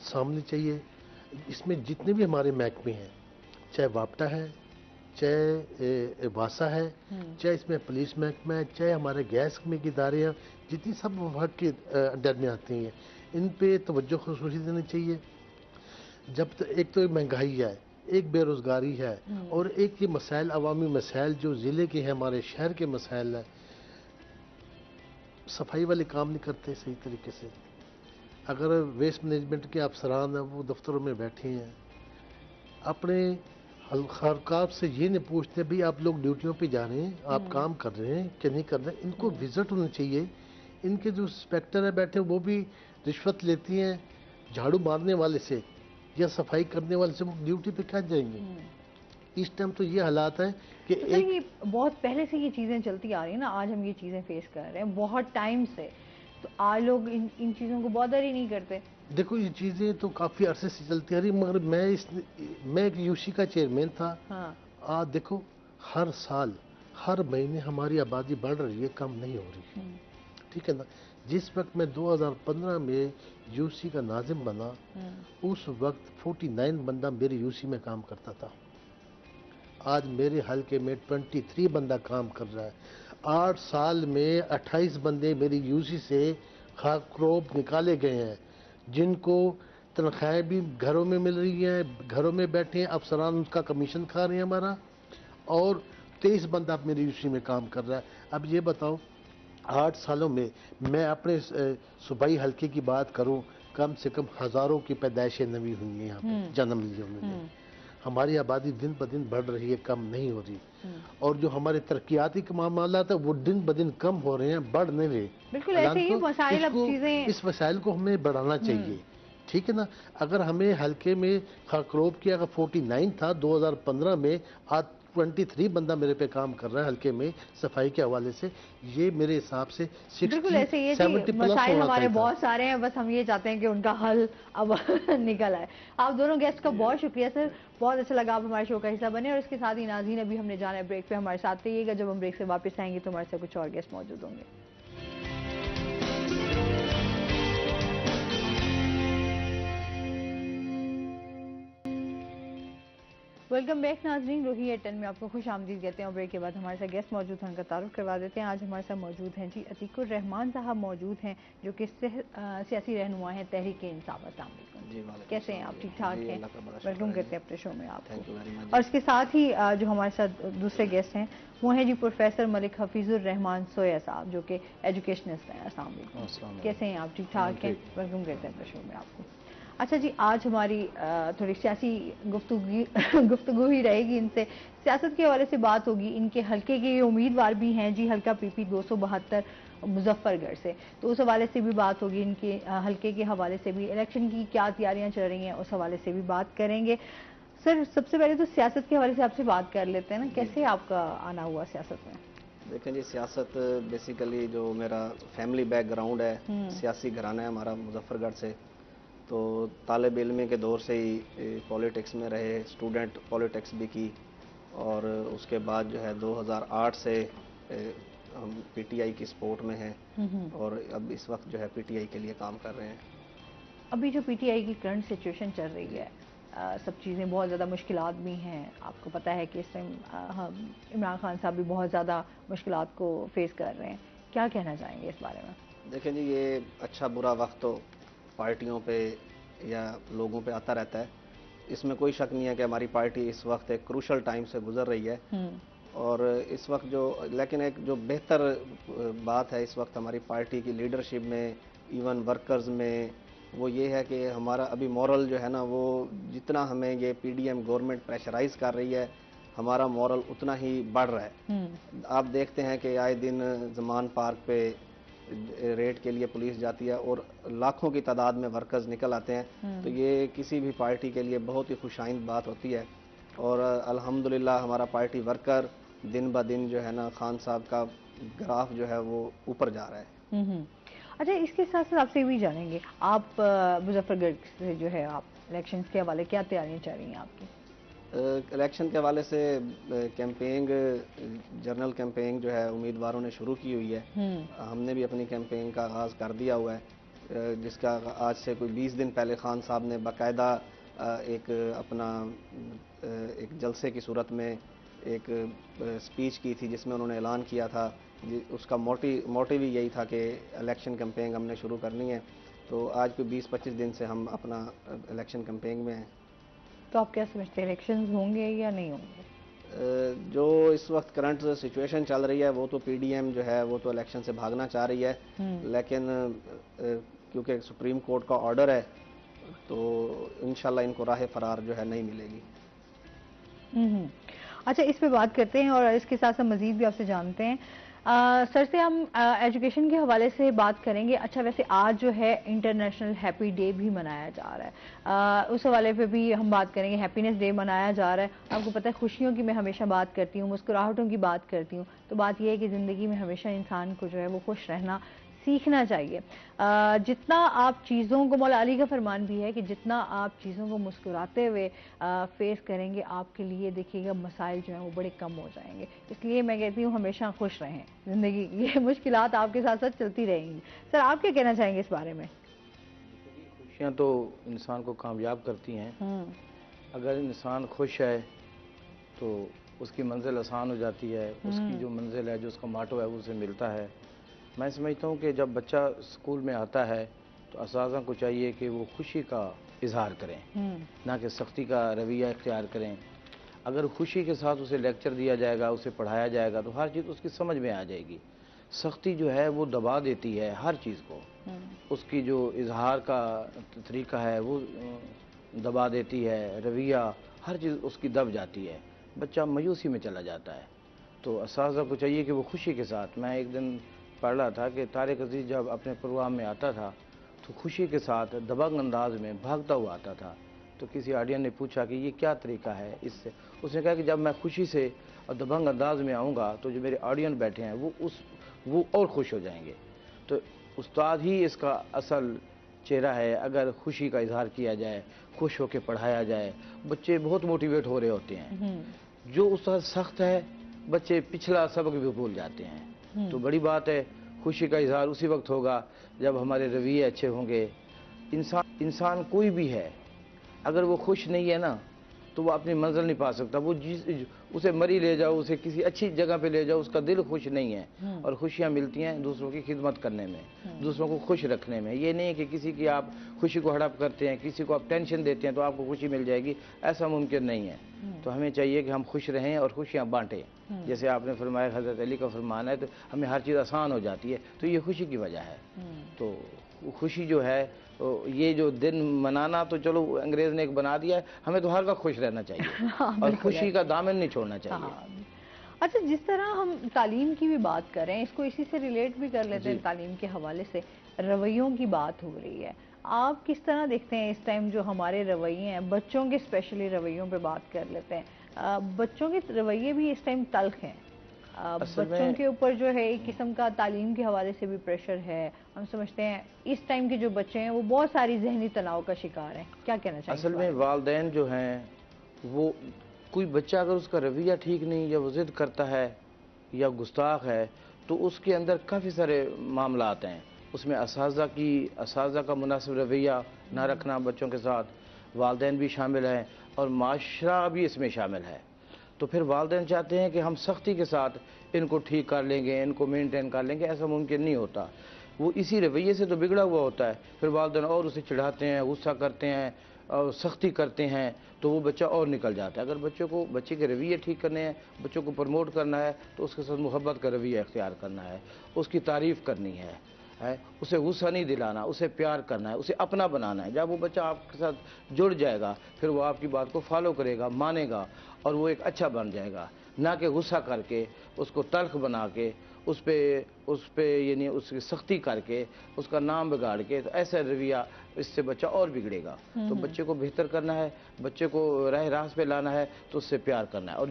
सामने चाहिए। इसमें जितने भी हमारे महकमे हैं, चाहे वापटा है, चाहे वासा है, चाहे इसमें पुलिस महकमा है, चाहे हमारे गैस में के इदारे हैं, जितनी सब विभाग के अंडर में आती हैं, इन पे तवज्जो खुसूसी देनी चाहिए। जब एक तो महंगाई है, एक बेरोज़गारी है, और एक ये मसाइल, अवामी मसाइल जो ज़िले के हैं, हमारे शहर के मसाइल है। सफाई वाले काम नहीं करते सही तरीके से। अगर वेस्ट मैनेजमेंट के अफसरान हैं, वो दफ्तरों में बैठे हैं, अपने हरकाब से ये नहीं पूछते भाई आप लोग ड्यूटियों पे जा रहे हैं, आप काम कर रहे हैं कि नहीं कर रहे हैं। इनको विजिट होना चाहिए। इनके जो इंस्पेक्टर है बैठे, वो भी रिश्वत लेती हैं झाड़ू मारने वाले से या सफाई करने वाले से, वो ड्यूटी पे क्या जाएंगे? इस टाइम तो ये हालात है कि तो ये बहुत पहले से ये चीज़ें चलती आ रही है ना, आज हम ये चीज़ें फेस कर रहे हैं बहुत टाइम से, तो आज लोग इन चीज़ों को बॉदर ही नहीं करते। देखो ये चीज़ें तो काफ़ी अरसे से चलती आ रही, मगर मैं एक UC का चेयरमैन था। आज देखो हर साल हर महीने हमारी आबादी बढ़ रही है, कम नहीं हो रही, ठीक है ना। जिस वक्त मैं 2015 में UC का नाजिम बना, उस वक्त 49 बंदा मेरे UC में काम करता था। आज मेरे हल्के में 23 बंदा काम कर रहा है। 8 साल में 28 बंदे मेरी UC से खाकरोब निकाले गए हैं, जिनको तनख्वाहें भी घरों में मिल रही हैं, घरों में बैठे हैं, अफसरान उसका कमीशन खा रहे हैं हमारा, और 23 बंदा मेरी UC में काम कर रहा है। अब ये बताओ, 8 सालों में मैं अपने सूबाई हल्के की बात करूं, कम से कम हज़ारों की पैदाइशें नवी हुई हैं, यहाँ पे जन्म लिए उन्होंने। हमारी आबादी दिन ब दिन बढ़ रही है, कम नहीं हो रही। और जो हमारे तरक्याती मामलात है वो दिन ब दिन कम हो रहे हैं, बढ़ नहीं रहे। बिल्कुल ऐसे ही मसाइल, अब चीजें, इस मसाइल को हमें बढ़ाना चाहिए, ठीक है ना। अगर हमें हल्के में खाकरोब की अगर 49 था 2015 में, आज 23 बंदा मेरे पे काम कर रहा है हल्के में सफाई के हवाले से। ये मेरे हिसाब से 60-70 मसाइल हमारे बहुत सारे हैं, बस हम ये चाहते हैं कि उनका हल अब निकल आए। आप दोनों गेस्ट का बहुत शुक्रिया सर, बहुत अच्छा लगा आप हमारे शो का हिस्सा बने। और इसके साथ ही नाज़रीन, अभी हमने जाना है ब्रेक पे, हमारे साथ रहिएगा। जब हम ब्रेक से वापस आएंगे तो हमारे साथ कुछ और गेस्ट मौजूद होंगे। वेलकम बैक नाजरीन, रोही एटन में आपको खुश आमदीद कहते हैं। और ब्रेक के बाद हमारे साथ गेस्ट मौजूद हैं, उनका तारुफ करवा देते हैं। आज हमारे साथ मौजूद हैं जी अतीकुर रहमान साहब मौजूद हैं, जो कि सियासी रहनुमा हैं तहरीक इंसाफ। अस्सलाम वालेकुम, कैसे हैं आप? ठीक ठाक हैं? वेलकम करते हैं अपने शो में आपको। और इसके साथ ही जो हमारे साथ दूसरे गेस्ट हैं वो हैं जी प्रोफेसर मलिक हफीजुर रहमान सोया साहब, जो कि एजुकेशनिस्ट हैं। अस्सलाम वालेकुम, कैसे हैं आप? ठीक ठाक हैं? वेलकम करते हैं अपने शो में आपको। अच्छा जी, आज हमारी थोड़ी सियासी गुफ्तगू ही रहेगी इनसे, सियासत के हवाले से बात होगी। इनके हल्के के उम्मीदवार भी हैं जी, हल्का PP 272 मुजफ्फरगढ़ से, तो उस हवाले से भी बात होगी। इनके हल्के के हवाले से भी इलेक्शन की क्या तैयारियां चल रही हैं, उस हवाले से भी बात करेंगे। सर, सबसे पहले तो सियासत के हवाले से आपसे बात कर लेते हैं ना, कैसे आपका आना हुआ सियासत में? देखें जी, सियासत बेसिकली जो मेरा फैमिली बैकग्राउंड है, सियासी घराना है हमारा मुजफ्फरगढ़ से, तो तालिब इल्मी के दौर से ही पॉलिटिक्स में रहे, स्टूडेंट पॉलिटिक्स भी की, اور اس کے بعد جو ہے 2008 سے ہم پی ٹی آئی کی سپورٹ میں ہیں اور اب اس وقت جو ہے پی ٹی آئی کے لیے کام کر رہے ہیں۔ ابھی جو پی ٹی آئی کی کرنٹ سچویشن چل رہی ہے، سب چیزیں بہت زیادہ مشکلات بھی ہیں، آپ کو پتہ ہے کہ اس ٹائم عمران خان صاحب بھی بہت زیادہ مشکلات کو فیس کر رہے ہیں، کیا کہنا چاہیں گے اس بارے میں؟ دیکھیں جی، یہ اچھا برا وقت تو پارٹیوں پہ یا لوگوں پہ آتا رہتا ہے، اس میں کوئی شک نہیں ہے کہ ہماری پارٹی اس وقت ایک کروشل ٹائم سے گزر رہی ہے، اور اس وقت لیکن ایک جو بہتر بات ہے اس وقت ہماری پارٹی کی لیڈرشپ میں، ایون ورکرز میں، وہ یہ ہے کہ ہمارا ابھی مورل جو ہے نا، وہ جتنا ہمیں یہ P D M government pressurise کر رہی ہے، ہمارا مورل اتنا ہی بڑھ رہا ہے۔ آپ دیکھتے ہیں کہ آئے دن زمان پارک پہ ریڈ کے لیے پولیس جاتی ہے اور لاکھوں کی تعداد میں ورکرز نکل آتے ہیں، تو یہ کسی بھی پارٹی کے لیے بہت ہی خوش آئند بات ہوتی ہے، اور الحمدللہ ہمارا پارٹی ورکر دن بہ دن جو ہے نا، خان صاحب کا گراف جو ہے وہ اوپر جا رہا ہے۔ اچھا، اس کے ساتھ ساتھ آپ سے یہ بھی جانیں گے، آپ مظفر گڑھ سے جو ہے آپ الیکشنز کے حوالے کیا تیاریاں چل رہی ہیں آپ کی؟ الیکشن کے حوالے سے کیمپینگ، جنرل کیمپینگ جو ہے امیدواروں نے شروع کی ہوئی ہے، ہم نے بھی اپنی کیمپینگ کا آغاز کر دیا ہوا ہے، جس کا آج سے کوئی 20 دن پہلے خان صاحب نے باقاعدہ ایک اپنا ایک جلسے کی صورت میں ایک سپیچ کی تھی، جس میں انہوں نے اعلان کیا تھا، اس کا موٹیو بھی یہی تھا کہ الیکشن کیمپینگ ہم نے شروع کرنی ہے، تو آج کوئی 20-25 دن سے ہم اپنا الیکشن کیمپینگ میں ہیں۔ تو آپ کیا سمجھتے ہیں، الیکشنز ہوں گے یا نہیں ہوں گے؟ جو اس وقت کرنٹ سچویشن چل رہی ہے، وہ تو پی ڈی ایم جو ہے وہ تو الیکشن سے بھاگنا چاہ رہی ہے، لیکن کیونکہ سپریم کورٹ کا آرڈر ہے تو انشاءاللہ ان کو راہ فرار جو ہے نہیں ملے گی۔ اچھا، اس پہ بات کرتے ہیں اور اس کے ساتھ مزید بھی آپ سے جانتے ہیں، سر سے ہم ایجوکیشن کے حوالے سے بات کریں گے۔ اچھا، ویسے آج جو ہے انٹرنیشنل ہیپی ڈے بھی منایا جا رہا ہے، اس حوالے پہ بھی ہم بات کریں گے، ہیپینس ڈے منایا جا رہا ہے۔ آپ کو پتہ ہے خوشیوں کی میں ہمیشہ بات کرتی ہوں، مسکراہٹوں کی بات کرتی ہوں، تو بات یہ ہے کہ زندگی میں ہمیشہ انسان کو جو ہے وہ خوش رہنا سیکھنا چاہیے۔ جتنا آپ چیزوں کو، مولا علی کا فرمان بھی ہے کہ جتنا آپ چیزوں کو مسکراتے ہوئے فیس کریں گے، آپ کے لیے دیکھیے گا مسائل جو ہیں وہ بڑے کم ہو جائیں گے۔ اس لیے میں کہتی ہوں ہمیشہ خوش رہیں، زندگی یہ مشکلات آپ کے ساتھ ساتھ چلتی رہیں گی۔ سر، آپ کیا کہنا چاہیں گے اس بارے میں؟ خوشیاں تو انسان کو کامیاب کرتی ہیں، اگر انسان خوش ہے تو اس کی منزل آسان ہو جاتی ہے، اس کی جو منزل ہے، جو اس کا ماٹو ہے، وہ اسے ملتا ہے۔ میں سمجھتا ہوں کہ جب بچہ اسکول میں آتا ہے تو اساتذہ کو چاہیے کہ وہ خوشی کا اظہار کریں، نہ کہ سختی کا رویہ اختیار کریں۔ اگر خوشی کے ساتھ اسے لیکچر دیا جائے گا، اسے پڑھایا جائے گا، تو ہر چیز اس کی سمجھ میں آ جائے گی۔ سختی جو ہے وہ دبا دیتی ہے ہر چیز کو، اس کی جو اظہار کا طریقہ ہے وہ دبا دیتی ہے، رویہ، ہر چیز اس کی دب جاتی ہے، بچہ مایوسی میں چلا جاتا ہے۔ تو اساتذہ کو چاہیے کہ وہ خوشی کے ساتھ، میں ایک دن پڑھ رہا تھا کہ طارق عزیز جب اپنے پروگرام میں آتا تھا تو خوشی کے ساتھ دبنگ انداز میں بھاگتا ہوا آتا تھا، تو کسی آڈین نے پوچھا کہ یہ کیا طریقہ ہے اس سے؟ اس نے کہا کہ جب میں خوشی سے اور دبنگ انداز میں آؤں گا تو جو میرے آڈین بیٹھے ہیں وہ اور خوش ہو جائیں گے۔ تو استاد ہی اس کا اصل چہرہ ہے، اگر خوشی کا اظہار کیا جائے، خوش ہو کے پڑھایا جائے، بچے بہت موٹیویٹ ہو رہے ہوتے ہیں۔ جو استاد سخت ہے، بچے پچھلا سبق بھی بھول جاتے ہیں۔ تو بڑی بات ہے، خوشی کا اظہار اسی وقت ہوگا جب ہمارے رویے اچھے ہوں گے۔ انسان کوئی بھی ہے، اگر وہ خوش نہیں ہے نا تو وہ اپنی منزل نہیں پا سکتا۔ وہ اسے مری لے جاؤ، اسے کسی اچھی جگہ پہ لے جاؤ، اس کا دل خوش نہیں ہے۔ اور خوشیاں ملتی ہیں دوسروں کی خدمت کرنے میں، دوسروں کو خوش رکھنے میں۔ یہ نہیں کہ کسی کی آپ خوشی کو ہڑپ کرتے ہیں، کسی کو آپ ٹینشن دیتے ہیں تو آپ کو خوشی مل جائے گی، ایسا ممکن نہیں ہے۔ تو ہمیں چاہیے کہ ہم خوش رہیں اور خوشیاں بانٹیں، جیسے آپ نے فرمایا، حضرت علی کا فرمان ہے، تو ہمیں ہر چیز آسان ہو جاتی ہے، تو یہ خوشی کی وجہ ہے۔ تو خوشی جو ہے، یہ جو دن منانا تو چلو انگریز نے ایک بنا دیا ہے، ہمیں تو ہر وقت خوش رہنا چاہیے اور خوشی کا دامن نہیں چھوڑنا چاہیے۔ اچھا، جس طرح ہم تعلیم کی بھی بات کریں، اس کو اسی سے ریلیٹ بھی کر لیتے ہیں، تعلیم کے حوالے سے رویوں کی بات ہو رہی ہے، آپ کس طرح دیکھتے ہیں اس ٹائم جو ہمارے رویے ہیں، بچوں کے اسپیشلی رویوں پہ بات کر لیتے ہیں، بچوں کے رویے بھی اس ٹائم تلخ ہیں، بچوں کے اوپر جو ہے ایک قسم کا تعلیم کے حوالے سے بھی پریشر ہے، ہم سمجھتے ہیں اس ٹائم کے جو بچے ہیں وہ بہت ساری ذہنی تناؤ کا شکار ہیں، کیا کہنا چاہیں گے؟ اصل میں والدین جو ہیں وہ कोई बच्चा अगर उसका रवैया ठीक नहीं, या वो ज़िद करता है या गुस्ताख है, तो उसके अंदर काफ़ी सारे मामला आते हैं। उसमें असातिज़ा का मुनासिब रवैया ना रखना बच्चों के साथ, वालिदैन भी शामिल हैं और माशरा भी इसमें शामिल है। तो फिर वालिदैन चाहते हैं कि हम सख्ती के साथ इनको ठीक कर लेंगे, इनको मेंटेन कर लेंगे, ऐसा मुमकिन नहीं होता। वो इसी रवैये से तो बिगड़ा हुआ होता है, फिर वालिदैन और उसे चिढ़ाते हैं, गुस्सा करते हैं और सख्ती करते हैं, तो वो बच्चा और निकल जाता है। अगर बच्चे के रवैये ठीक करने हैं, बच्चों को प्रमोट करना है, तो उसके साथ मोहब्बत का रवैया इख्तियार करना है, उसकी तारीफ़ करनी है, उसे गुस्सा नहीं दिलाना, उसे प्यार करना है, उसे अपना बनाना है। जब वो बच्चा आपके साथ जुड़ जाएगा, फिर वो आपकी बात को फॉलो करेगा, मानेगा और वो एक अच्छा बन जाएगा, ना कि गुस्सा करके, उसको तल्ख बना के, उस पे यानी उसकी सख्ती करके, उसका नाम बिगाड़ के, तो ऐसा रवैया, इससे बच्चा और बिगड़ेगा। तो बच्चे को बेहतर करना है, बच्चे को राह पे लाना है, तो उससे प्यार करना है, और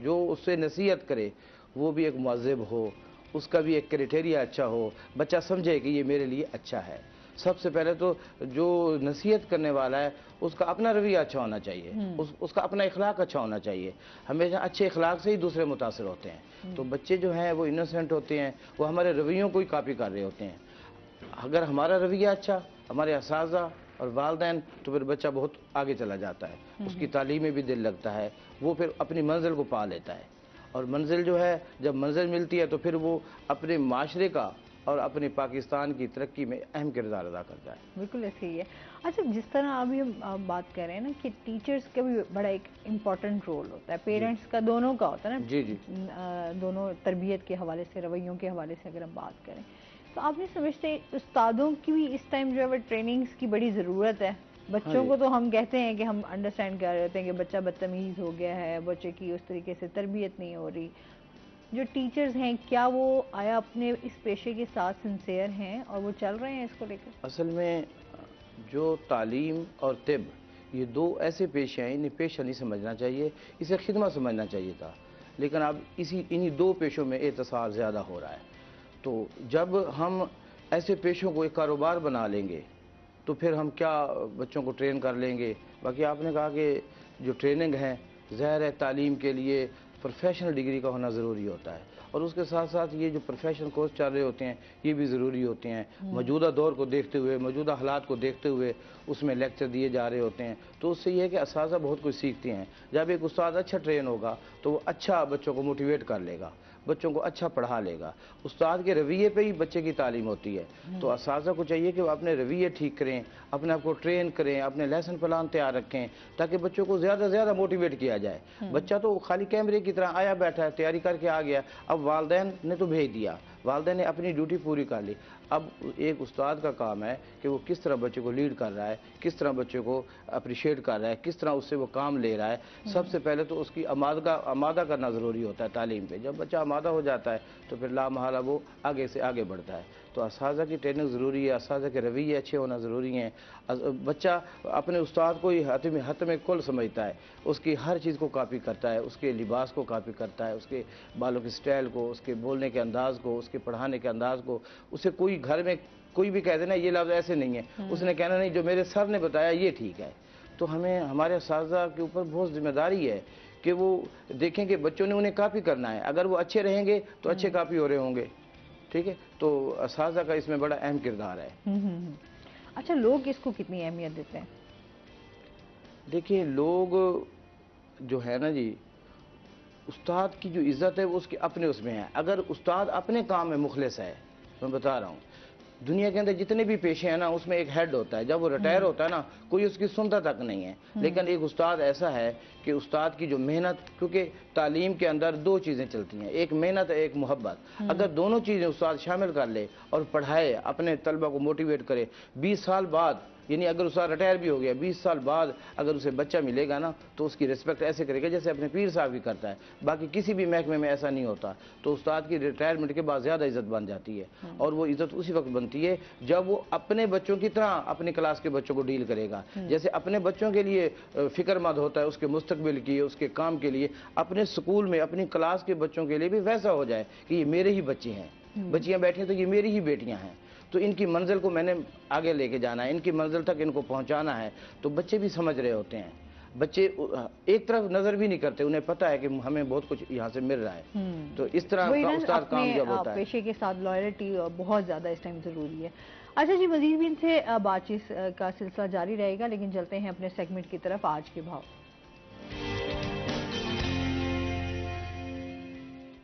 जो उससे नसीहत करे वो भी एक मुअज़्ज़िब हो, उसका भी एक क्राइटेरिया अच्छा हो, बच्चा समझे कि ये मेरे लिए अच्छा है। सबसे पहले तो जो नसीहत करने वाला है उसका अपना रवैया अच्छा होना चाहिए, उसका अपना इखलाक अच्छा होना चाहिए। हमेशा अच्छे इखलाक से ही दूसरे मुतासिर होते हैं। तो बच्चे जो हैं वो इनोसेंट होते हैं, वो हमारे रवैयों को ही कॉपी कर रहे होते हैं। अगर हमारा रवैया अच्छा, हमारे असातिज़ा और वालिदैन, तो फिर बच्चा बहुत आगे चला जाता है, उसकी तालीम में भी दिल लगता है, वो फिर अपनी मंजिल को पा लेता है। और मंजिल जो है, जब मंजिल मिलती है तो फिर वो अपने माशरे का और अपने पाकिस्तान की तरक्की में अहम किरदार अदा करता है। बिल्कुल ऐसे ही है। अच्छा, जिस तरह अभी हम बात कर रहे हैं ना कि टीचर्स का भी बड़ा एक इम्पॉर्टेंट रोल होता है, पेरेंट्स का, दोनों का होता है ना। जी जी। दोनों तरबियत के हवाले से, रवैयों के हवाले से अगर हम बात करें, तो आप नहीं समझते उस्तादों की भी इस टाइम जो है वो ट्रेनिंग्स की बड़ी ज़रूरत है? बच्चों को तो हम कहते हैं कि हम अंडरस्टैंड कर रहे होते हैं कि बच्चा बदतमीज़ हो गया है, बच्चे की उस तरीके से तरबियत नहीं हो रही, जो टीचर्स हैं क्या वो आया अपने इस पेशे के साथ सिंसियर हैं और वो चल रहे हैं इसको लेकर? असल में जो तालीम और तिब, ये दो ऐसे पेशे हैं, इन्हें पेशा नहीं समझना चाहिए, इसे खिदमत समझना चाहिए था। लेकिन अब इन्हीं दो पेशों में एतसार ज़्यादा हो रहा है। तो जब हम ऐसे पेशों को एक कारोबार बना लेंगे तो फिर हम क्या बच्चों को ट्रेन कर लेंगे। बाकी आपने कहा कि जो ट्रेनिंग है, ज़ाहिर है तालीम के लिए प्रोफेशनल डिग्री का होना ज़रूरी होता है, और उसके साथ साथ ये जो प्रोफेशनल कोर्स चल रहे होते हैं ये भी ज़रूरी होते हैं। मौजूदा दौर को देखते हुए, मौजूदा हालात को देखते हुए उसमें लेक्चर दिए जा रहे होते हैं। तो उससे ये है कि असातिज़ा बहुत कुछ सीखते हैं। जब एक उस्ताद अच्छा ट्रेन होगा तो वो अच्छा बच्चों को मोटिवेट कर लेगा, बच्चों को अच्छा पढ़ा लेगा। उस्ताद के रवैये पे ही बच्चे की तालीम होती है। तो असातिज़ा को चाहिए कि वो अपने रवैये ठीक करें, अपने आप को ट्रेन करें, अपने लेसन प्लान तैयार रखें, ताकि बच्चों को ज़्यादा से ज़्यादा मोटिवेट किया जाए। बच्चा तो खाली कैमरे की तरह आया बैठा है, तैयारी करके आ गया, अब वालिदैन ने तो भेज दिया, वालिदैन ने अपनी ड्यूटी पूरी कर ली। अब एक उस्ताद का काम है कि वो किस तरह बच्चे को लीड कर रहा है, किस तरह बच्चे को अप्रिशिएट कर रहा है, किस तरह उससे वो काम ले रहा है। सबसे पहले तो उसकी आमादा करना ज़रूरी होता है तालीम पे। जब बच्चा आमादा हो जाता है तो फिर लामहला वो आगे से आगे बढ़ता है। तो असातिज़ा की ट्रेनिंग ज़रूरी है, असातिज़ा के रवैये अच्छे होना ज़रूरी हैं। बच्चा अपने उस्ताद को ही हत में कुल समझता है, उसकी हर चीज़ को कॉपी करता है, उसके लिबास को कॉपी करता है, उसके बालों की स्टाइल को, उसके बोलने के अंदाज़ को, उसके पढ़ाने के अंदाज़ को। उसे कोई घर में कोई भी कह देना ये लफ्ज़ ऐसे नहीं है, उसने कहना नहीं जो मेरे सर ने बताया ये ठीक है। तो हमें हमारे असातिज़ा के ऊपर बहुत जिम्मेदारी है कि वो देखें कि बच्चों ने उन्हें कॉपी करना है। अगर वो अच्छे रहेंगे तो अच्छे कॉपी हो रहे होंगे, ठीक है। तो असातिज़ा का इसमें बड़ा अहम किरदार है। अच्छा, लोग इसको कितनी अहमियत देते हैं? देखिए, लोग जो है ना जी, उस्ताद की जो इज़्ज़त है वो उसके अपने उसमें है। अगर उस्ताद अपने काम में मुखलिस है, मैं बता रहा हूँ, दुनिया के अंदर जितने भी पेशे हैं ना उसमें एक हेड होता है, जब वो रिटायर होता है ना कोई उसकी सुनता तक नहीं है। लेकिन एक उस्ताद ऐसा है कि उस्ताद की जो मेहनत, क्योंकि तालीम के अंदर दो चीज़ें चलती हैं, एक मेहनत एक मोहब्बत। अगर दोनों चीज़ें उस्ताद शामिल कर ले और पढ़ाए, अपने तलबा को मोटिवेट करे, 20 साल बाद, यानी अगर उस्ताद रिटायर भी हो गया, 20 साल बाद अगर उसे बच्चा मिलेगा ना तो उसकी रिस्पेक्ट ऐसे करेगा जैसे अपने पीर साहब की करता है। बाकी किसी भी महकमे में ऐसा नहीं होता। तो उस्ताद की रिटायरमेंट के बाद ज़्यादा इज़्ज़त बन जाती है, और वो इज़्ज़त उसी वक्त बनती है जब वो अपने बच्चों की तरह अपनी क्लास के बच्चों को डील करेगा। जैसे अपने बच्चों के लिए फ़िक्रमंद होता है, उसके मुस्तकबिल की, उसके काम के लिए, अपने स्कूल में अपनी क्लास के बच्चों के लिए भी वैसा हो जाए कि ये मेरे ही बच्चे हैं, बच्चियाँ बैठी हैं तो ये मेरी ही बेटियाँ हैं, तो इनकी मंजिल को मैंने आगे लेके जाना है, इनकी मंजिल तक इनको पहुंचाना है। तो बच्चे भी समझ रहे होते हैं। बच्चे एक तरफ नजर भी नहीं करते, उन्हें पता है कि हमें बहुत कुछ यहाँ से मिल रहा है। तो इस तरह वही का ना, उस्ताद अपने कामयाब होता है। पेशे के साथ लॉयल्टी बहुत ज़्यादा इस टाइम ज़रूरी है। अच्छा जी, मजीद भी इनसे बातचीत का सिलसिला जारी रहेगा, लेकिन चलते हैं अपने सेगमेंट की तरफ। आज के भाव।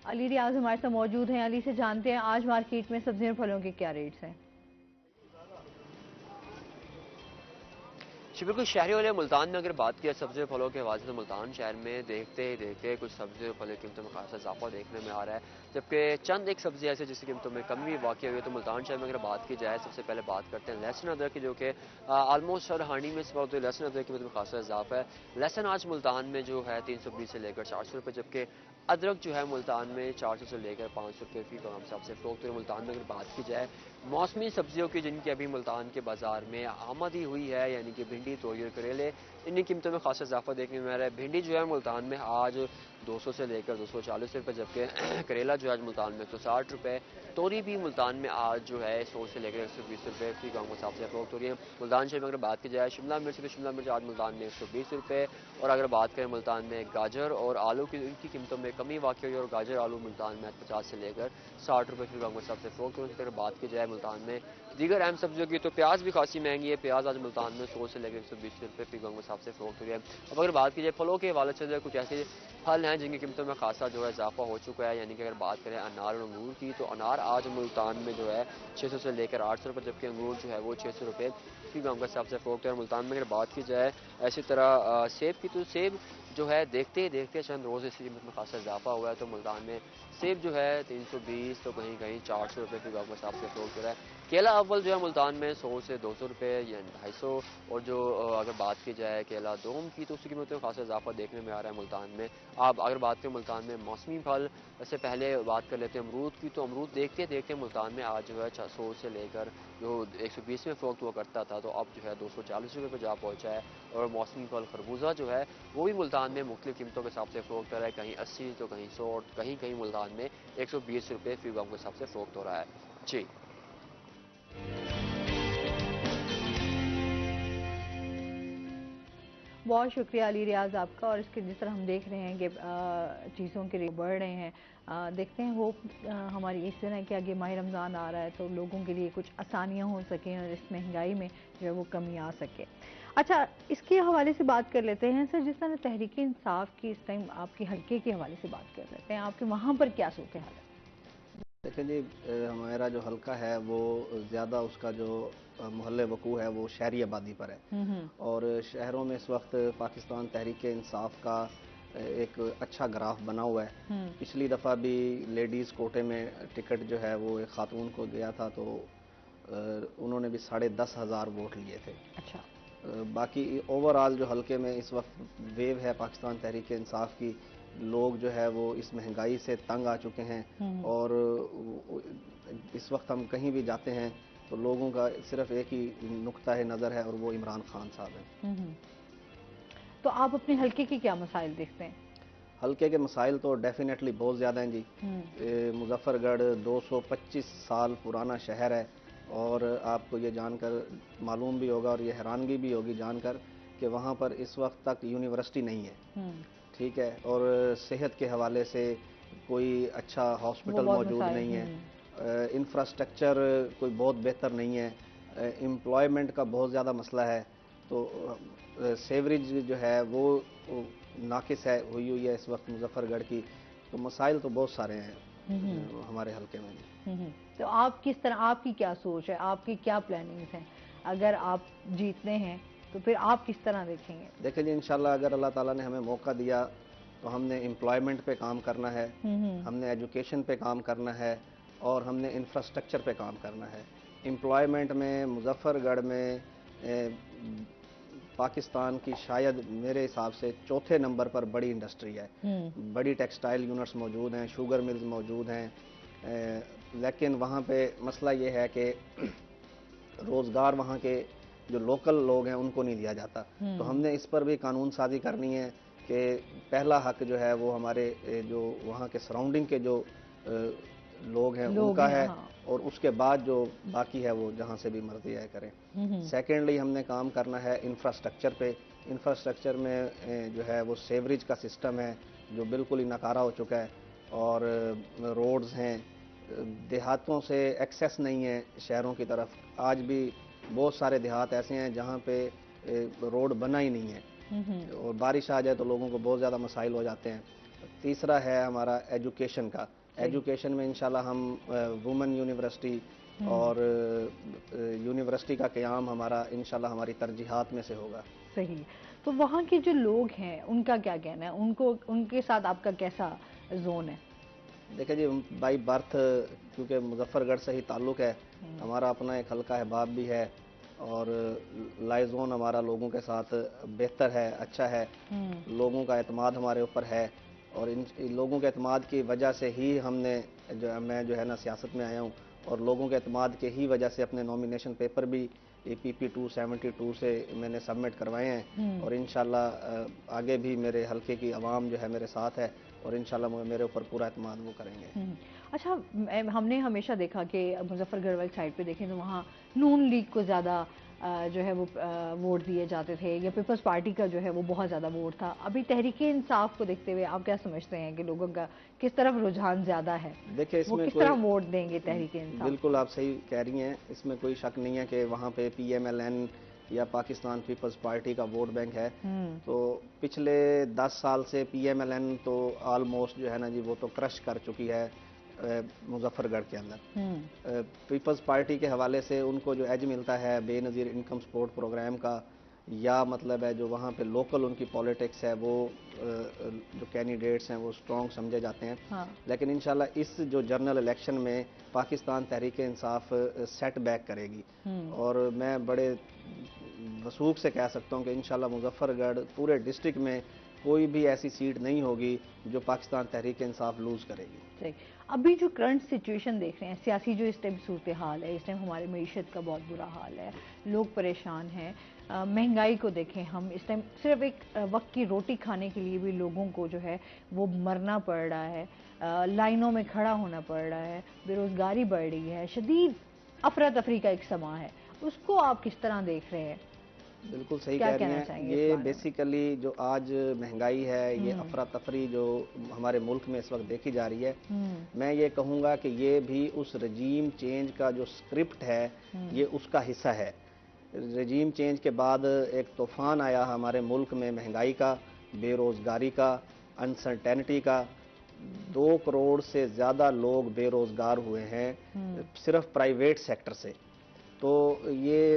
अली रियाज हमारे साथ मौजूद हैं। अली से जानते हैं आज मार्केट में सब्जियों और फलों के क्या रेट्स हैं। जी बिल्कुल, शहरी वाले मुल्तान में अगर बात किया सब्जी और फलों के हवाले से, तो मुल्तान शहर में देखते ही देखते कुछ सब्जी और फलों की कीमतों में खासा इजाफा देखने में आ रहा है, जबकि चंद एक सब्जी ऐसी जिसकी कीमतों में कमी भी वाक़ई हुई है। तो मुल्तान शहर में अगर बात की जाए, सबसे पहले बात करते हैं लहसुन अदरक की, जो कि आलमोस्ट हर हांडी में इस वक्त लहसुन अदरक की कीमत में खासा इजाफा है। लहसुन आज मुल्तान में जो है 320 से लेकर 400 रुपये, जबकि अदरक जो है मुल्तान में 400 से लेकर 500 रुपये फी ग्राम हिसाब से फरोख्त। मुल्तान में अगर बात की जाए मौसमी सब्जियों की, जिनकी अभी मुल्तान के बाजार में आमद ही हुई है, यानी कि भिंडी, तोरी और करेले, इन्हीं कीमतों में खासा इजाफा देखने में आ रहा है। भिंडी जो है मुल्तान में आज 200 से लेकर 240 रुपये, जबकि करेला जो है आज मुल्तान में 160 रुपये। तोरी भी मुल्तान में आज जो है 100 से लेकर 120 रुपये फी ग्राम के हिसाब से फरोख्त हो रही है। मुल्तान शहर में अगर बात की जाए शिमला मिर्च, तो शिमला मिर्च आज मुल्तान में 120 रुपये। और अगर बात करें मुल्तान में गाजर और आलू की, इनकी कीमतों में कमी वाक़ई हुई, और गाजर आलू मुल्तान में 50 से लेकर 60 रुपये फी ग्राम के हिसाब से फरोख्त हो रही है। अगर बात की जाए मुल्तान में दीगर अहम सब्जियों की, तो प्याज भी खासी महंगी है। प्याज आज मुल्तान में 100 से लेकर 120 रुपये फी ग्राम के हिसाब से फरोख्त हो रही है। अब अगर बात की जाए फलों के हवाले से, कुछ ऐसे फल हैं जिनकी कीमतों में खासा जो है इजाफा हो चुका है, यानी कि अगर बात करें अनार और अंगूर की, तो अनार आज मुल्तान में जो है 600 से लेकर 800 रुपये, जबकि अंगूर जो है वो 600 रुपये फी ग्राम के हिसाब से फरोख्त है। और मुल्तान में अगर बात की जाए इसी तरह सेब की, तो सेब जो है देखते ही देखते चंद रोज़ इसकी कीमत में खासा इजाफा हुआ है। तो मुल्तान में सेब जो है 320, तो कहीं कहीं 400 रुपये फी ग्राम के हिसाब से फरोख्त हो रहा है। केला अव्वल जो है मुल्तान में 100 से 200 रुपये या 250। और जो अगर बात की जाए केला दोम की, तो उसकी कीमत में खासा इजाफा देखने में आ रहा है मुल्तान में। आप अगर बात करें मुल्तान में मौसमी फल, वैसे पहले बात कर लेते हैं अमरूद की, तो अमरूद देखते देखते मुल्तान में आज जो है 100 से लेकर जो 120 में फरोख्त हुआ करता था, तो अब जो है 240 रुपये पर जा पहुँचा है। और मौसमी फल खरबूजा जो है वो भी मुल्तान में मुख्तलिफ कीमतों के हिसाब से फरोख्त कर रहा है, कहीं 80 तो कहीं 100, और कहीं कहीं मुल्तान में 120 रुपये फी ग्राम के हिसाब से फरोख्त हो रहा है। जी बहुत शुक्रिया अली रियाज आपका। और इसके जिस तरह हम देख रहे हैं कि चीज़ों के रेट बढ़ रहे हैं, देखते हैं होप हमारी इस तरह कि आगे माह रमज़ान आ रहा है, तो लोगों के लिए कुछ आसानियां हो सकें और इस महंगाई में जो है वो कमी आ सके। अच्छा, इसके हवाले से बात कर लेते हैं सर, जिस तरह तहरीक इंसाफ की इस टाइम आपके हल्के के हवाले से बात कर लेते हैं, आपके वहाँ पर क्या सूरत हाल है? देखिए जी, हमारा जो हल्का है वो ज़्यादा उसका जो मोहल्ले वकू है वो शहरी आबादी पर है। और शहरों में इस वक्त पाकिस्तान तहरीक इंसाफ का एक अच्छा ग्राफ बना हुआ है। पिछली दफ़ा भी लेडीज़ कोटे में टिकट जो है वो एक खातून को गया था, तो उन्होंने भी 10,500 वोट लिए थे। अच्छा, बाकी ओवरऑल जो हल्के में इस वक्त वेव है पाकिस्तान तहरीक इंसाफ की, लोग जो है वो इस महंगाई से तंग आ चुके हैं। और इस वक्त हम कहीं भी जाते हैं तो लोगों का सिर्फ एक ही नुक्ता है नज़र है, और वो इमरान खान साहब हैं। तो आप अपने हल्के के क्या मसाइल देखते हैं? हल्के के मसाइल तो डेफिनेटली बहुत ज़्यादा हैं जी। मुजफ्फरगढ़ 225 साल पुराना शहर है, और आपको ये जानकर मालूम भी होगा और ये हैरानगी भी होगी जानकर कि वहाँ पर इस वक्त तक यूनिवर्सिटी नहीं है। ठीक है, और सेहत के हवाले से कोई अच्छा हॉस्पिटल मौजूद नहीं है, इंफ्रास्ट्रक्चर कोई बहुत बेहतर नहीं है, एम्प्लॉयमेंट का बहुत ज़्यादा मसला है। तो सेवरेज जो है वो नाकिस है हुई है इस वक्त मुजफ्फरगढ़ की। तो मसाइल तो बहुत सारे हैं हमारे हल्के में। तो आप किस तरह, आपकी क्या सोच है, आपकी क्या प्लानिंग्स हैं? अगर आप जीतते हैं तो फिर आप किस तरह देखेंगे? देखिए जी, इंशाल्लाह अगर अल्लाह ताला ने हमें मौका दिया तो हमने एम्प्लॉयमेंट पे काम करना है, हमने एजुकेशन पे काम करना है, और हमने इंफ्रास्ट्रक्चर पे काम करना है। एम्प्लॉयमेंट में मुजफ्फरगढ़ में पाकिस्तान की शायद मेरे हिसाब से चौथे नंबर पर बड़ी इंडस्ट्री है। बड़ी टेक्सटाइल यूनिट्स मौजूद हैं, शुगर मिल्स मौजूद हैं, लेकिन वहाँ पे मसला ये है कि रोज़गार वहाँ के जो लोकल लोग हैं उनको नहीं दिया जाता। तो हमने इस पर भी कानून साजी करनी है कि पहला हक जो है वो हमारे जो वहाँ के सराउंडिंग के जो लोग हैं उनका है, और उसके बाद जो बाकी है वो जहाँ से भी मर्जी है करें। सेकेंडली हमने काम करना है इंफ्रास्ट्रक्चर पे انفراسٹرکچر میں جو ہے وہ سیوریج کا سسٹم ہے جو بالکل ہی ناکارہ ہو چکا ہے، اور روڈز ہیں، دیہاتوں سے ایکسیس نہیں ہے شہروں کی طرف. آج بھی بہت سارے دیہات ایسے ہیں جہاں پہ روڈ بنا ہی نہیں ہے، اور بارش آ جائے تو لوگوں کو بہت زیادہ مسائل ہو جاتے ہیں. تیسرا ہے ہمارا ایجوکیشن کا. ایجوکیشن میں انشاءاللہ ہم وومن یونیورسٹی اور یونیورسٹی کا قیام ہمارا انشاءاللہ ہماری ترجیحات میں سے ہوگا. صحیح. تو وہاں کے جو لوگ ہیں ان کا کیا کہنا ہے؟ ان کے ساتھ آپ کا کیسا زون ہے؟ دیکھیں جی، بائی برتھ کیونکہ مظفر گڑھ سے ہی تعلق ہے، ہمارا اپنا ایک حلقہ احباب بھی ہے، اور لائزون ہمارا لوگوں کے ساتھ بہتر ہے، اچھا ہے. لوگوں کا اعتماد ہمارے اوپر ہے، اور ان لوگوں کے اعتماد کی وجہ سے ہی میں جو ہے نا سیاست میں آیا ہوں، اور لوگوں کے اعتماد کے ہی وجہ سے اپنے نامینیشن پیپر بھی PP 272 سے میں نے سبمٹ کروائے ہیں، اور انشاءاللہ آگے بھی میرے حلقے کی عوام جو ہے میرے ساتھ ہے، اور انشاءاللہ میرے اوپر پورا اعتماد وہ کریں گے. اچھا، ہم نے ہمیشہ دیکھا کہ مظفر گڑھ والی سائڈ پہ دیکھیں تو وہاں نون لیگ کو زیادہ جو ہے وہ ووٹ دیے جاتے تھے، یا پیپلز پارٹی کا جو ہے وہ بہت زیادہ ووٹ تھا. ابھی تحریک انصاف کو دیکھتے ہوئے آپ کیا سمجھتے ہیں کہ لوگوں کا کس طرف رجحان زیادہ ہے؟ دیکھیں اس وہ میں کس طرح ووٹ دیں گے تحریک انصاف؟ بالکل آپ صحیح کہہ رہی ہیں، اس میں کوئی شک نہیں ہے کہ وہاں پہ PMLN یا پاکستان پیپلز پارٹی کا ووٹ بینک ہے. تو پچھلے 10 سال سے PMLN تو آلموسٹ جو ہے نا جی وہ تو کرش کر چکی ہے مظفر گڑھ کے اندر. پیپلز پارٹی کے حوالے سے ان کو جو ایج ملتا ہے بے نظیر انکم سپورٹ پروگرام کا، یا مطلب ہے جو وہاں پہ لوکل ان کی پالیٹکس ہے، وہ جو کینڈیڈیٹس ہیں وہ اسٹرانگ سمجھے جاتے ہیں. لیکن انشاءاللہ اس جو جنرل الیکشن میں پاکستان تحریک انصاف سیٹ بیک کرے گی، اور میں بڑے وثوق سے کہہ سکتا ہوں کہ انشاءاللہ مظفر گڑھ پورے ڈسٹرکٹ میں کوئی بھی ایسی سیٹ نہیں ہوگی جو پاکستان تحریک انصاف لوز کرے گی. ابھی جو کرنٹ سچویشن دیکھ رہے ہیں، سیاسی جو اس ٹائم صورتحال ہے، اس ٹائم ہمارے معیشت کا بہت برا حال ہے، لوگ پریشان ہیں، مہنگائی کو دیکھیں ہم، اس ٹائم صرف ایک وقت کی روٹی کھانے کے لیے بھی لوگوں کو جو ہے وہ مرنا پڑ رہا ہے، لائنوں میں کھڑا ہونا پڑ رہا ہے، بے روزگاری بڑھ رہی ہے، شدید افراتفری کا ایک سماں ہے. اس کو آپ کس طرح دیکھ رہے ہیں؟ بالکل صحیح کہہ رہی ہیں. یہ بیسیکلی جو آج مہنگائی ہے، یہ افراتفری جو ہمارے ملک میں اس وقت دیکھی جا رہی ہے، میں یہ کہوں گا کہ یہ بھی اس رجیم چینج کا جو سکرپٹ ہے یہ اس کا حصہ ہے. رجیم چینج کے بعد ایک طوفان آیا ہمارے ملک میں مہنگائی کا، بے روزگاری کا، انسرٹینٹی کا. 2 کروڑ سے زیادہ لوگ بے روزگار ہوئے ہیں صرف پرائیویٹ سیکٹر سے. تو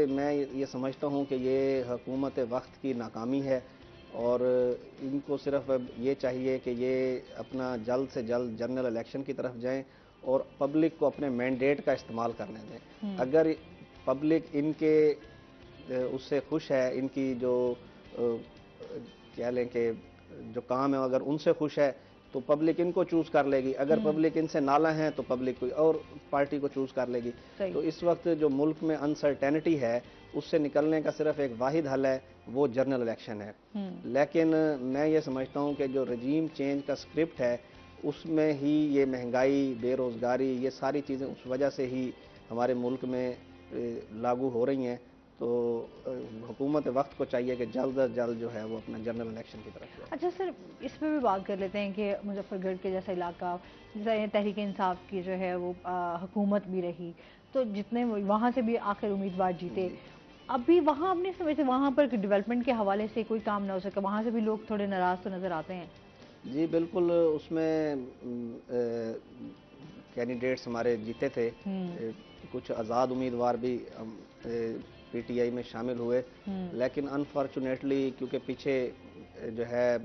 میں یہ سمجھتا ہوں کہ یہ حکومت وقت کی ناکامی ہے، اور ان کو صرف یہ چاہیے کہ یہ اپنا جلد سے جلد جنرل الیکشن کی طرف جائیں اور پبلک کو اپنے مینڈیٹ کا استعمال کرنے دیں. اگر پبلک ان کے اس سے خوش ہے، ان کی جو کہہ لیں کہ جو کام ہے اگر ان سے خوش ہے تو پبلک ان کو چوز کر لے گی. اگر پبلک ان سے نالا ہے تو پبلک کوئی اور پارٹی کو چوز کر لے گی. تو اس وقت جو ملک میں انسرٹینٹی ہے اس سے نکلنے کا صرف ایک واحد حل ہے، وہ جنرل الیکشن ہے. لیکن میں یہ سمجھتا ہوں کہ جو رجیم چینج کا سکرپٹ ہے اس میں ہی یہ مہنگائی، بے روزگاری، یہ ساری چیزیں اس وجہ سے ہی ہمارے ملک میں لاگو ہو رہی ہیں. تو حکومت وقت کو چاہیے کہ جلد از جلد جو ہے وہ اپنا جنرل الیکشن کی طرف جائے. اچھا سر، اس پہ بھی بات کر لیتے ہیں کہ مظفر گڑھ کے جیسا علاقہ، جیسا تحریک انصاف کی جو ہے وہ حکومت بھی رہی، تو جتنے وہاں سے بھی آخر امیدوار جیتے، ابھی وہاں اپنے سمجھتے وہاں پر ڈیولپمنٹ کے حوالے سے کوئی کام نہ ہو سکا، وہاں سے بھی لوگ تھوڑے ناراض تو نظر آتے ہیں؟ جی بالکل، اس میں کینڈیڈیٹس ہمارے جیتے تھے، کچھ آزاد امیدوار بھی PTI میں شامل ہوئے، لیکن انفارچونیٹلی کیونکہ پیچھے جو ہے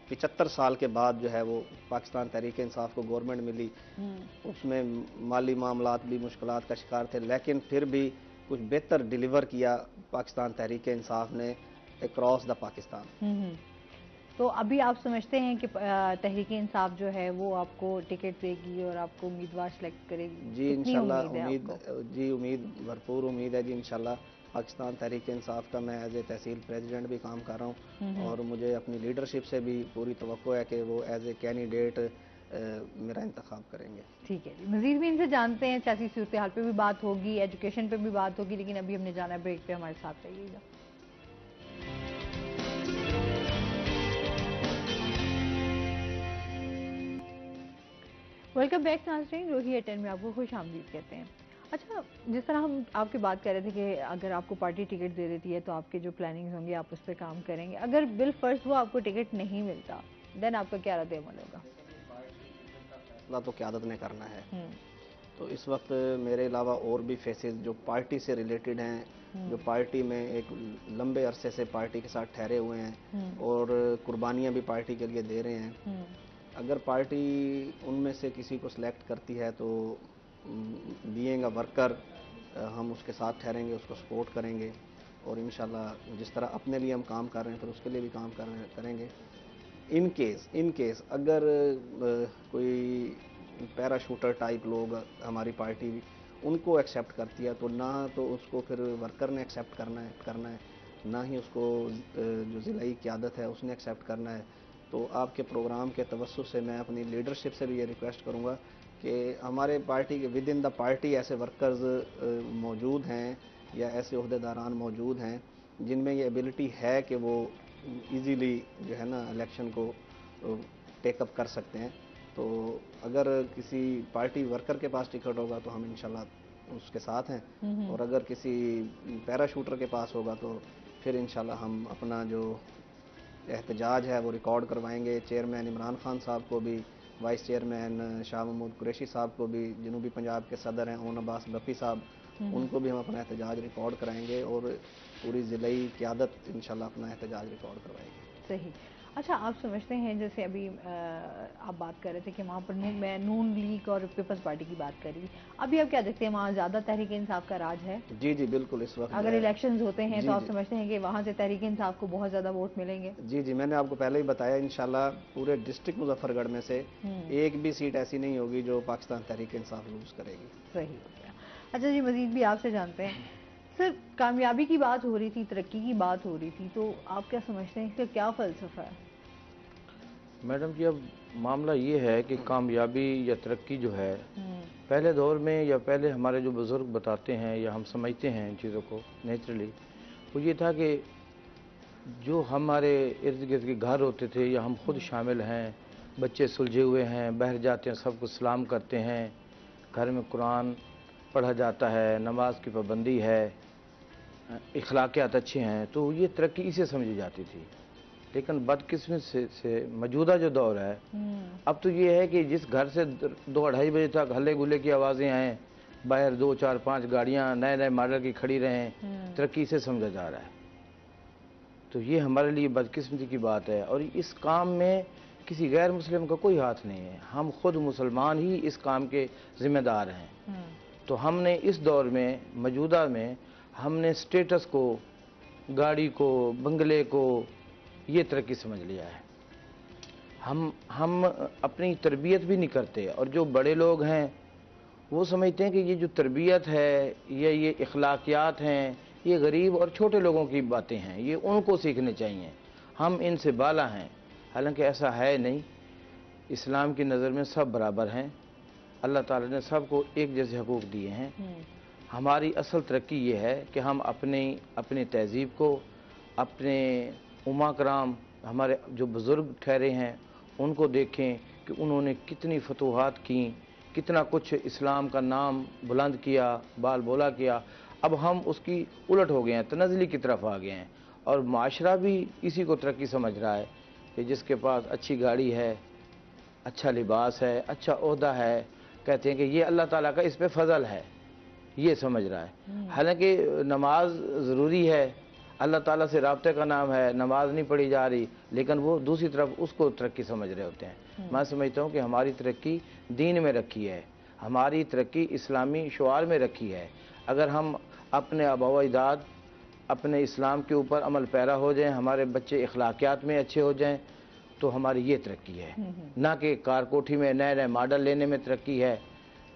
75 سال کے بعد جو ہے وہ پاکستان تحریک انصاف کو گورنمنٹ ملی، اس میں مالی معاملات بھی مشکلات کا شکار تھے، لیکن پھر بھی کچھ بہتر ڈیلیور کیا پاکستان تحریک انصاف نے اکراس دا پاکستان. تو ابھی آپ سمجھتے ہیں کہ تحریک انصاف جو ہے وہ آپ کو ٹکٹ دے گی اور آپ کو امیدوار سلیکٹ کرے گی؟ جی انشاءاللہ امید بھرپور امید ہے جی. انشاءاللہ پاکستان تحریک انصاف کا میں ایز اے تحصیل پریزیڈنٹ بھی کام کر رہا ہوں، اور مجھے اپنی لیڈرشپ سے بھی پوری توقع ہے کہ وہ ایز اے کینڈیڈیٹ میرا انتخاب کریں گے. ٹھیک ہے جی، مزید بھی ان سے جانتے ہیں، سیاسی صورتحال پہ بھی بات ہوگی، ایجوکیشن پہ بھی بات ہوگی، لیکن ابھی ہم نے جانا ہے بریک پہ، ہمارے ساتھ رہیے گا. वेलकम बैक नाज़रीन, रूही एट 10 में आपको खुश आमदीद कहते हैं। अच्छा, जिस तरह हम आपकी बात कर रहे थे कि अगर आपको पार्टी टिकट दे देती है तो आपके जो प्लानिंग्स होंगे आप उस पर काम करेंगे, अगर बिल फर्ज वो आपको टिकट नहीं मिलता देन आपका क्या रद्द अमल होगा? फैसला तो क़यादत ने करना है। तो इस वक्त मेरे अलावा और भी फेसेस जो पार्टी से रिलेटेड हैं, जो पार्टी में एक लंबे अरसे से पार्टी के साथ ठहरे हुए हैं और कुर्बानियाँ भी पार्टी के लिए दे रहे हैं, अगर पार्टी उनमें से किसी को सिलेक्ट करती है तो बीइंग अ वर्कर हम उसके साथ ठहरेंगे, उसको सपोर्ट करेंगे और इंशाल्लाह जिस तरह अपने लिए हम काम कर रहे हैं फिर उसके लिए भी काम करेंगे। इन केस अगर कोई पैराशूटर टाइप लोग हमारी पार्टी उनको एक्सेप्ट करती है तो ना तो उसको फिर वर्कर ने एक्सेप्ट करना है ना ही उसको जो ज़िलाई क़यादत है उसने एक्सेप्ट करना है। तो आपके प्रोग्राम के तवस्सुस से मैं अपनी लीडरशिप से भी ये रिक्वेस्ट करूँगा कि हमारे पार्टी के विद इन द पार्टी ऐसे वर्कर्स मौजूद हैं या ऐसे ओहदेदारान मौजूद हैं जिनमें ये एबिलिटी है कि वो इजीली जो है ना इलेक्शन को टेकअप कर सकते हैं। तो अगर किसी पार्टी वर्कर के पास टिकट होगा तो हम इंशाल्लाह उसके साथ हैं और अगर किसी पैराशूटर के पास होगा तो फिर इंशाल्लाह हम अपना जो एहतजाज है वो रिकॉर्ड करवाएंगे। चेयरमैन इमरान खान साहब को भी, वाइस चेयरमैन शाह महमूद कुरैशी साहब को भी, जनूबी पंजाब के सदर हैं ओन अब्बास रफ़ी साहब, उनको भी हम अपना एहतजाज रिकॉर्ड कराएंगे और पूरी ज़िलाई क़यादत इंशाल्लाह अपना एहतजाज रिकॉर्ड करवाएगी। सही। अच्छा, आप समझते हैं जैसे अभी आप बात कर रहे थे कि वहाँ पर मैं नून लीग और पीपल्स पार्टी की बात करी, अभी आप क्या देखते हैं वहाँ ज़्यादा तहरीक इंसाफ का राज है? जी जी बिल्कुल। इस वक्त अगर इलेक्शंस होते हैं तो आप समझते हैं कि वहाँ से तहरीक इंसाफ को बहुत ज़्यादा वोट मिलेंगे? जी जी, मैंने आपको पहले ही बताया इंशाल्लाह पूरे डिस्ट्रिक्ट मुजफ्फरगढ़ में से एक भी सीट ऐसी नहीं होगी जो पाकिस्तान तहरीक इंसाफ लूज़ करेगी। सही हो गया। अच्छा जी, मजीद भी आपसे जानते हैं सर, कामयाबी की बात हो रही थी, तरक्की की बात हो रही थी, तो आप क्या समझते हैं इसका क्या फ़लसफ़ा है? मैडम जी, अब मामला ये है कि कामयाबी या तरक्की जो है पहले दौर में या पहले हमारे जो बुज़ुर्ग बताते हैं या हम समझते हैं इन चीज़ों को नेचुरली, वो ये था कि जो हमारे इर्द गिर्द के घर होते थे या हम खुद शामिल हैं, बच्चे सुलझे हुए हैं, बहर जाते हैं, सबको सलाम करते हैं, घर में कुरान पढ़ा जाता है, नमाज की पाबंदी है, इखलाकियात अच्छे हैं, तो ये तरक्की इसे समझी जाती थी। लेकिन बदकिस्मत से मौजूदा जो दौर है अब तो ये है कि जिस घर से 2-2:30 बजे तक हल्ले गुल्ले की आवाज़ें आएँ, बाहर 2, 4, 5 गाड़ियाँ नए नए मॉडल की खड़ी रहें, तरक्की से समझा जा रहा है। तो ये हमारे लिए बदकिस्मती की बात है और इस काम में किसी गैर मुस्लिम का कोई हाथ नहीं है, हम खुद मुसलमान ही इस काम के ज़िम्मेदार हैं। तो हमने इस दौर में मौजूदा में हमने स्टेटस को, गाड़ी को, बंगले को ये तरक्की समझ लिया है। हम अपनी तरबियत भी नहीं करते और जो बड़े लोग हैं वो समझते हैं कि ये जो तरबियत है या ये इखलाकियात हैं ये गरीब और छोटे लोगों की बातें हैं, ये उनको सीखने चाहिए, हम इनसे बाला हैं। हालांकि ऐसा है नहीं, इस्लाम की नज़र में सब बराबर हैं, अल्लाह ताला ने सबको एक जैसे हकूक़ दिए हैं। हमारी असल तरक्की ये है कि हम अपने तहज़ीब को, अपने उमा कराम, हमारे जो बुज़ुर्ग ठहरे हैं उनको देखें कि उन्होंने कितनी फतूहात की, कितना कुछ इस्लाम का नाम बुलंद किया, बाल बोला किया। अब हम उसकी उलट हो गए हैं, तनज़ली की तरफ आ गए हैं और माशरा भी इसी को तरक्की समझ रहा है कि जिसके पास अच्छी गाड़ी है, अच्छा लिबास है, अच्छा ओहदा है, कहते हैं कि ये अल्लाह ताला का इस पे फजल है, ये समझ रहा है। हालांकि नमाज ज़रूरी है, अल्लाह ताला से राब्ते का नाम है, नमाज नहीं पढ़ी जा रही, लेकिन वो दूसरी तरफ उसको तरक्की समझ रहे होते हैं। मैं समझता हूँ कि हमारी तरक्की दीन में रखी है, हमारी तरक्की इस्लामी शुआर में रखी है। अगर हम अपने आबा अजदाद, अपने इस्लाम के ऊपर अमल पैरा हो जाएं, हमारे बच्चे इखलाकियात में अच्छे हो जाएं, तो हमारी ये तरक्की है, ना कि कार कोठी में नए नए मॉडल लेने में तरक्की है।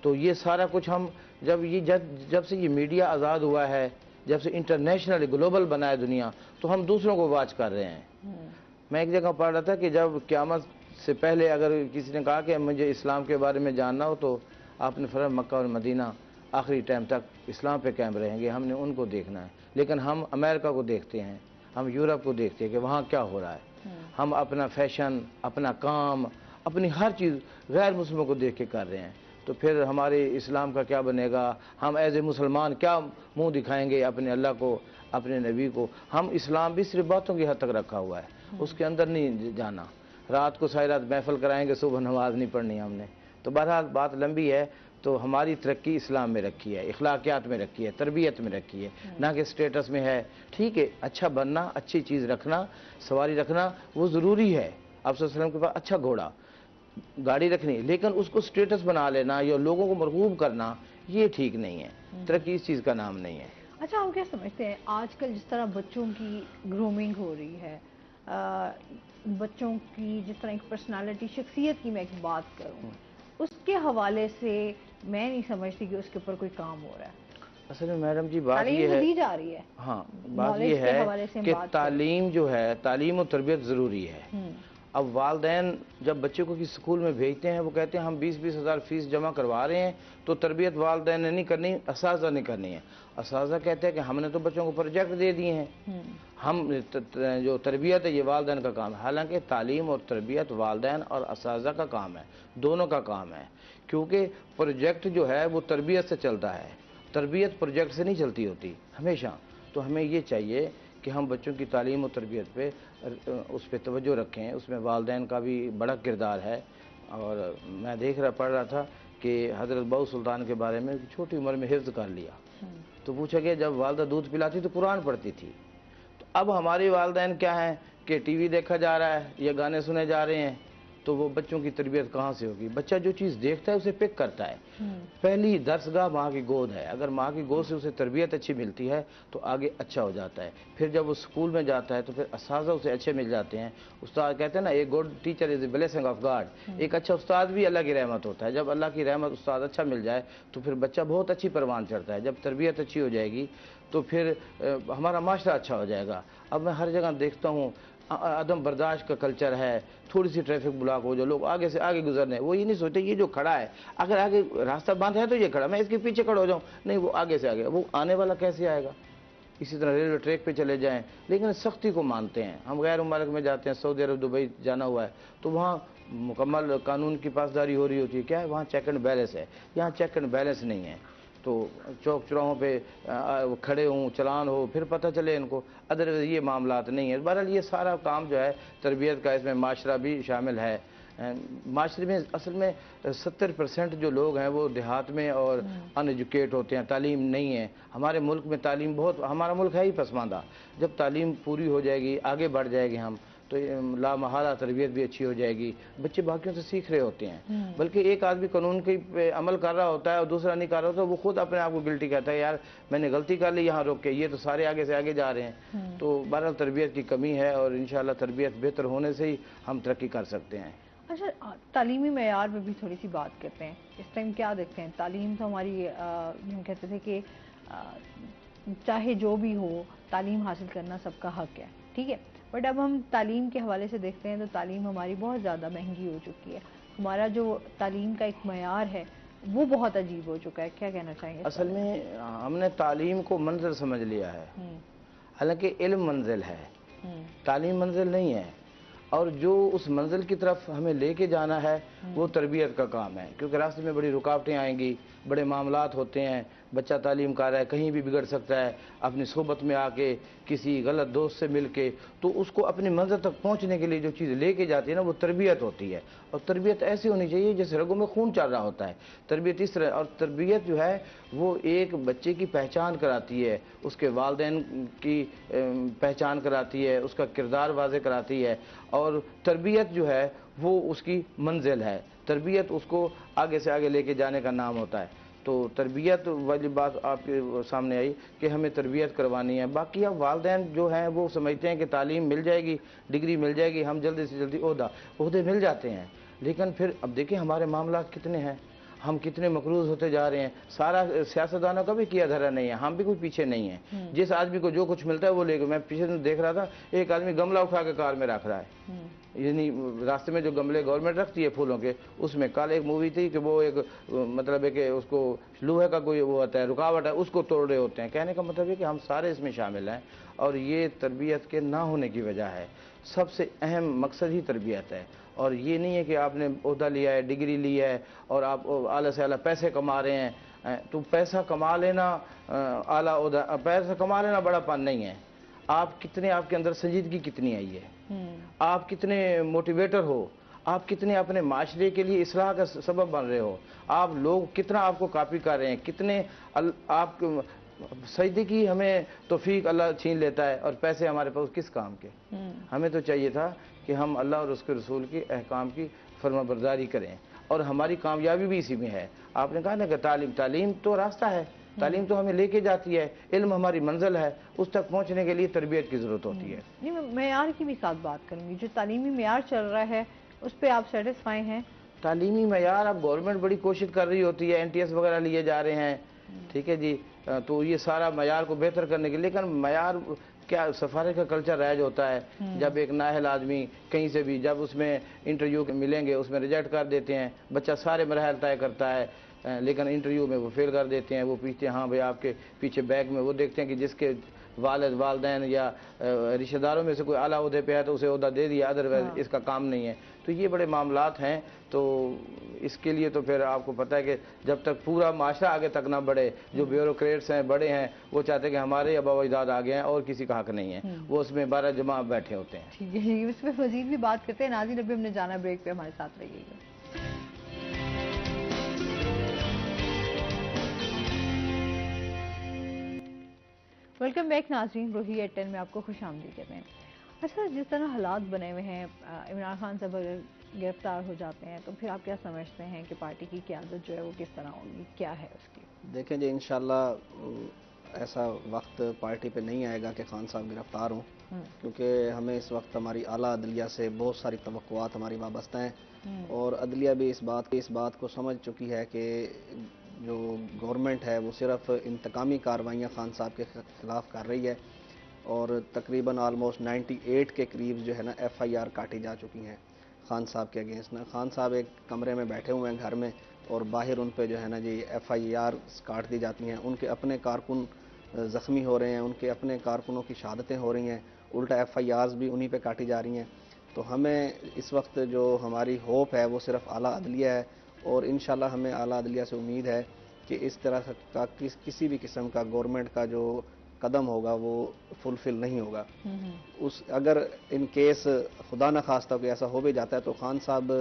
तो ये सारा कुछ हम जब से ये मीडिया आज़ाद हुआ है, जब से इंटरनेशनल ग्लोबल बना है दुनिया, तो हम दूसरों को वाच कर रहे हैं। मैं एक जगह पढ़ रहा था कि जब क़यामत से पहले अगर किसी ने कहा कि मुझे इस्लाम के बारे में जानना हो तो आपने फरमाया मक्का और मदीना आखिरी टाइम तक इस्लाम पे कायम रहेंगे, हमने उनको देखना है। लेकिन हम अमेरिका को देखते हैं, हम यूरोप को देखते हैं कि वहाँ क्या हो रहा है। हम अपना फैशन, अपना काम, अपनी हर चीज़ गैर मुस्लिमों को देख के कर रहे हैं, तो फिर हमारे इस्लाम का क्या बनेगा? हम एज ए मुसलमान क्या मुंह दिखाएंगे अपने अल्लाह को, अपने नबी को? हम इस्लाम भी सिर्फ बातों की हद तक रखा हुआ है, उसके अंदर नहीं जाना। रात को सारी रात महफिल कराएंगे, सुबह नमाज नहीं पढ़नी हमने। तो बहरहाल बात लंबी है। तो हमारी तरक्की इस्लाम में रखी है, इखलाकियात में रखी है, तरबियत में रखी है, ना कि स्टेटस में है। ठीक है, अच्छा बनना, अच्छी चीज़ रखना, सवारी रखना वो ज़रूरी है। आप सल्लल्लाहु अलैहि वसल्लम के पास अच्छा घोड़ा गाड़ी रखनी, लेकिन उसको स्टेटस बना लेना या लोगों को मरगूब करना, ये ठीक नहीं है। तरक्की इस चीज़ का नाम नहीं है। अच्छा, हम क्या समझते हैं आजकल जिस तरह बच्चों की ग्रूमिंग हो रही है, बच्चों की जिस तरह एक पर्सनालिटी, शख्सियत की मैं एक बात करूं, उसके हवाले से मैं नहीं समझती कि उसके ऊपर कोई काम हो रहा है। असल में मैडम जी बात ये है, दी जा रही है। हाँ, बात ये है कि तालीम जो है, तालीम और तरबियत ज़रूरी है। अब वालदैन जब बच्चे को किसी स्कूल में भेजते हैं, वो कहते हैं हम 20-20 हज़ार फीस जमा करवा रहे हैं, तो तरबियत वालदैन ने नहीं करनी, असाज़ा ने करनी है। असाज़ा कहते हैं कि हमने तो बच्चों को प्रोजेक्ट दे दिए हैं, हम जो तरबियत है ये वालदैन का काम है। हालांकि तालीम और तरबियत वालदैन और असाज़ा का काम है, दोनों का काम है, क्योंकि प्रोजेक्ट जो है वो तरबियत से चलता है, तरबियत प्रोजेक्ट से नहीं चलती होती हमेशा। तो हमें ये चाहिए कि हम बच्चों की तालीम और तरबियत पे उस पर तवज्जो रखें, उसमें वालदैन का भी बड़ा किरदार है। और मैं पढ़ रहा था कि हज़रत बहू सुल्तान के बारे में छोटी उम्र में हिफ्ज़ कर लिया, तो पूछा गया जब वालदा दूध पिलाती तो कुरान पढ़ती थी। तो अब हमारी वालदैन क्या है कि टीवी देखा जा रहा है या गाने सुने जा रहे हैं, तो वो बच्चों की तरबियत कहाँ से होगी? बच्चा जो चीज़ देखता है उसे पिक करता है। पहली दर्सगाह माँ की गोद है, अगर माँ की गोद से उसे तरबियत अच्छी मिलती है तो आगे अच्छा हो जाता है। फिर जब वो स्कूल में जाता है तो फिर असाज़ा उसे अच्छे मिल जाते हैं। उस्ताद कहते हैं ना, एक good teacher is a blessing of God. एक अच्छा उस्ताद भी अल्लाह की रहमत होता है। जब अल्लाह की रहमत उस्ताद अच्छा मिल जाए तो फिर बच्चा बहुत अच्छी परवान चढ़ता है। जब तरबियत अच्छी हो जाएगी तो फिर हमारा माशरा अच्छा हो जाएगा। अब मैं हर जगह देखता हूँ अदम बर्दाश्त का कल्चर है, थोड़ी सी ट्रैफिक ब्लॉक हो, जो लोग आगे से आगे गुजरने, वो ये नहीं सोचते ये जो खड़ा है, अगर आगे रास्ता बंद है तो ये खड़ा, मैं इसके पीछे खड़ा हो जाऊं, नहीं वो आगे से आगे, वो आने वाला कैसे आएगा? इसी तरह रेलवे ट्रैक पे चले जाएं, लेकिन सख्ती को मानते हैं। हम गैर मुमालिक में जाते हैं, सऊदी अरब, दुबई जाना हुआ है, तो वहाँ मुकम्मल कानून की पासदारी हो रही होती है। क्या है वहाँ? चेक एंड बैलेंस है। यहाँ चेक एंड बैलेंस नहीं है। तो चौक चौराहों पे खड़े हों, चलान हो, फिर पता चले इनको, अदरवाइज ये मामलात नहीं है। बहरहाल ये सारा काम जो है तरबियत का, इसमें माशरा भी शामिल है। माशरे में असल में 70% जो लोग हैं वो देहात में और अनएजुकेट होते हैं, तालीम नहीं है। हमारे मुल्क में तालीम बहुत, हमारा मुल्क है ही पसमानदा। जब तालीम पूरी हो जाएगी, आगे बढ़ जाएगी हम, तो लामहाला तरबियत भी अच्छी हो जाएगी। बच्चे बाकियों से सीख रहे होते हैं। बल्कि एक आदमी कानून के अमल कर रहा होता है और दूसरा नहीं कर रहा होता, वो खुद अपने आप को गिल्टी कहता है, यार मैंने गलती कर ली यहाँ रोक के, ये तो सारे आगे से आगे जा रहे हैं। तो बहरहाल तरबियत की कमी है और इंशाअल्लाह तरबियत बेहतर होने से ही हम तरक्की कर सकते हैं। अच्छा, तालीमी मेयार में भी थोड़ी सी बात करते हैं। इस टाइम क्या देखते हैं, तालीम तो हमारी हम कहते थे कि चाहे जो भी हो तालीम हासिल करना सबका हक है, ठीक है, बट अब हम तालीम के हवाले से देखते हैं तो तालीम हमारी बहुत ज़्यादा महंगी हो चुकी है। हमारा जो तालीम का एक मयार है वो बहुत अजीब हो चुका है। क्या कहना चाहेंगे? असल में हमने तालीम को मंजिल समझ लिया है, हालांकि इल्म मंजिल है, तालीम मंजिल नहीं है। और जो उस मंजिल की तरफ हमें लेके जाना है वो तरबियत का काम है, क्योंकि रास्ते में बड़ी रुकावटें आएंगी, बड़े मामलात होते हैं। बच्चा तालीम कर रहा है, कहीं भी बिगड़ सकता है, अपनी सोबत में आके किसी गलत दोस्त से मिल के, तो उसको अपनी मंजिल तक पहुंचने के लिए जो चीज़ लेके जाती है ना, वो तरबियत होती है। और तरबियत ऐसी होनी चाहिए जैसे रगों में खून चल रहा होता है, तरबियत इस तरह। और तरबियत जो है वो एक बच्चे की पहचान कराती है, उसके वालिदैन की पहचान कराती है, उसका किरदार वाज़े कराती है। और तरबियत जो है वो उसकी मंजिल है, तरबियत उसको आगे से आगे लेके जाने का नाम होता है। तो तरबियत वाली बात आपके सामने आई कि हमें तरबियत करवानी है। बाकी अब वालिदैन जो हैं वो समझते हैं कि तालीम मिल जाएगी, डिग्री मिल जाएगी, हम जल्दी से जल्दी ओहदे मिल जाते हैं। लेकिन फिर अब देखिए हमारे मामला कितने हैं, हम कितने मकरूज होते जा रहे हैं। सारा सियासतदानों का भी किया धरा नहीं है, हम भी कोई पीछे नहीं है। जिस आदमी को जो कुछ मिलता है वो लेके, मैं पीछे दिन देख रहा था एक आदमी गमला उठा के कार में रख रहा है, यानी रास्ते में जो गमले गवर्नमेंट रखती है फूलों के, उसमें कल एक मूवी थी कि वो एक मतलब है कि उसको लोहे का कोई वो होता है रुकावट है, उसको तोड़ रहे होते हैं। कहने का मतलब है कि हम सारे इसमें शामिल हैं और ये तरबियत के ना होने की वजह है। सबसे अहम मकसद ही तरबियत है اور یہ نہیں ہے کہ آپ نے عہدہ لیا ہے، ڈگری لی ہے اور آپ اعلیٰ سے اعلیٰ پیسے کما رہے ہیں، تو پیسہ کما لینا اعلیٰ عہدہ، پیسہ کما لینا بڑا پن نہیں ہے. آپ کتنے، آپ کے اندر سنجیدگی کتنی آئی ہے، آپ کتنے موٹیویٹر ہو، آپ کتنے اپنے معاشرے کے لیے اصلاح کا سبب بن رہے ہو، آپ لوگ کتنا آپ کو کاپی کر رہے ہیں، کتنے آپ سجدے کی ہمیں توفیق اللہ چھین لیتا ہے اور پیسے ہمارے پاس کس کام کے. ہمیں تو چاہیے تھا کہ ہم اللہ اور اس کے رسول کے احکام کی فرما برداری کریں، اور ہماری کامیابی بھی اسی میں ہے. آپ نے کہا نا کہ تعلیم تو راستہ ہے، تعلیم تو ہمیں لے کے جاتی ہے، علم ہماری منزل ہے، اس تک پہنچنے کے لیے تربیت کی ضرورت ہوتی ہے. نہیں، میں معیار کی بھی ساتھ بات کروں گی. جو تعلیمی معیار چل رہا ہے اس پہ آپ سیٹسفائی ہیں؟ تعلیمی معیار اب گورنمنٹ بڑی کوشش کر رہی ہوتی ہے، NTS وغیرہ لیے جا رہے ہیں، ٹھیک ہے جی، تو یہ سارا معیار کو بہتر کرنے کے، لیکن معیار کیا سفارش کا کلچر رائج ہوتا ہے. جب ایک نااہل آدمی کہیں سے بھی جب اس میں انٹرویو ملیں گے اس میں ریجیکٹ کر دیتے ہیں. بچہ سارے مراحل طے کرتا ہے لیکن انٹرویو میں وہ فیل کر دیتے ہیں. وہ پیچھے، ہاں بھائی آپ کے پیچھے بیگ میں وہ دیکھتے ہیں کہ جس کے والد والدین یا رشتہ داروں میں سے کوئی اعلیٰ عہدے پہ ہے تو اسے عہدہ دے دیا، ادروائز اس کا کام نہیں ہے. تو یہ بڑے معاملات ہیں. تو اس کے لیے تو پھر آپ کو پتہ ہے کہ جب تک پورا معاشرہ آگے تک نہ بڑھے، جو بیوروکریٹس ہیں بڑے ہیں وہ چاہتے ہیں کہ ہمارے آبا و اجداد آگے ہیں اور کسی کا حق نہیں ہے، وہ اس میں 12 جمع بیٹھے ہوتے ہیں. ٹھیک ہے جی، اس پہ مزید بھی بات کرتے ہیں. ناظرین ابھی ہم نے جانا بریک پہ، ہمارے ساتھ رہیے گا. ویلکم بیک ناظرین، روہی ایٹ 10 میں آپ کو خوش آمدید کہتے ہیں. اچھا، جس طرح حالات بنے ہوئے ہیں، عمران خان صاحب اگر گرفتار ہو جاتے ہیں تو پھر آپ کیا سمجھتے ہیں کہ پارٹی کی قیادت جو ہے وہ کس طرح ہوگی، کیا ہے اس کی؟ دیکھیں جی، انشاءاللہ ایسا وقت پارٹی پہ نہیں آئے گا کہ خان صاحب گرفتار ہوں، کیونکہ ہمیں اس وقت ہماری اعلیٰ عدلیہ سے بہت ساری توقعات ہماری وابستہ ہیں، اور عدلیہ بھی اس بات کو سمجھ چکی ہے کہ جو گورنمنٹ ہے وہ صرف انتقامی کارروائیاں خان صاحب کے خلاف کر رہی ہے، اور تقریباً آلموسٹ 98 کے قریب جو ہے نا FIR کاٹی جا چکی ہیں خان صاحب کے اگینسٹ نا. خان صاحب ایک کمرے میں بیٹھے ہوئے ہیں گھر میں، اور باہر ان پہ جو ہے نا جی FIR کاٹ دی جاتی ہیں. ان کے اپنے کارکن زخمی ہو رہے ہیں، ان کے اپنے کارکنوں کی شہادتیں ہو رہی ہیں، الٹا FIRs بھی انہی پہ کاٹی جا رہی ہیں. تو ہمیں اس وقت جو ہماری ہوپ ہے وہ صرف اعلیٰ عدلیہ ہے، اور انشاءاللہ ہمیں اعلیٰ عدلیہ سے امید ہے کہ اس طرح کا کسی بھی قسم کا گورنمنٹ کا جو قدم ہوگا وہ فلفل نہیں ہوگا. اگر ان کیس خدا نہ خواستہ کوئی ایسا ہو بھی جاتا ہے تو خان صاحب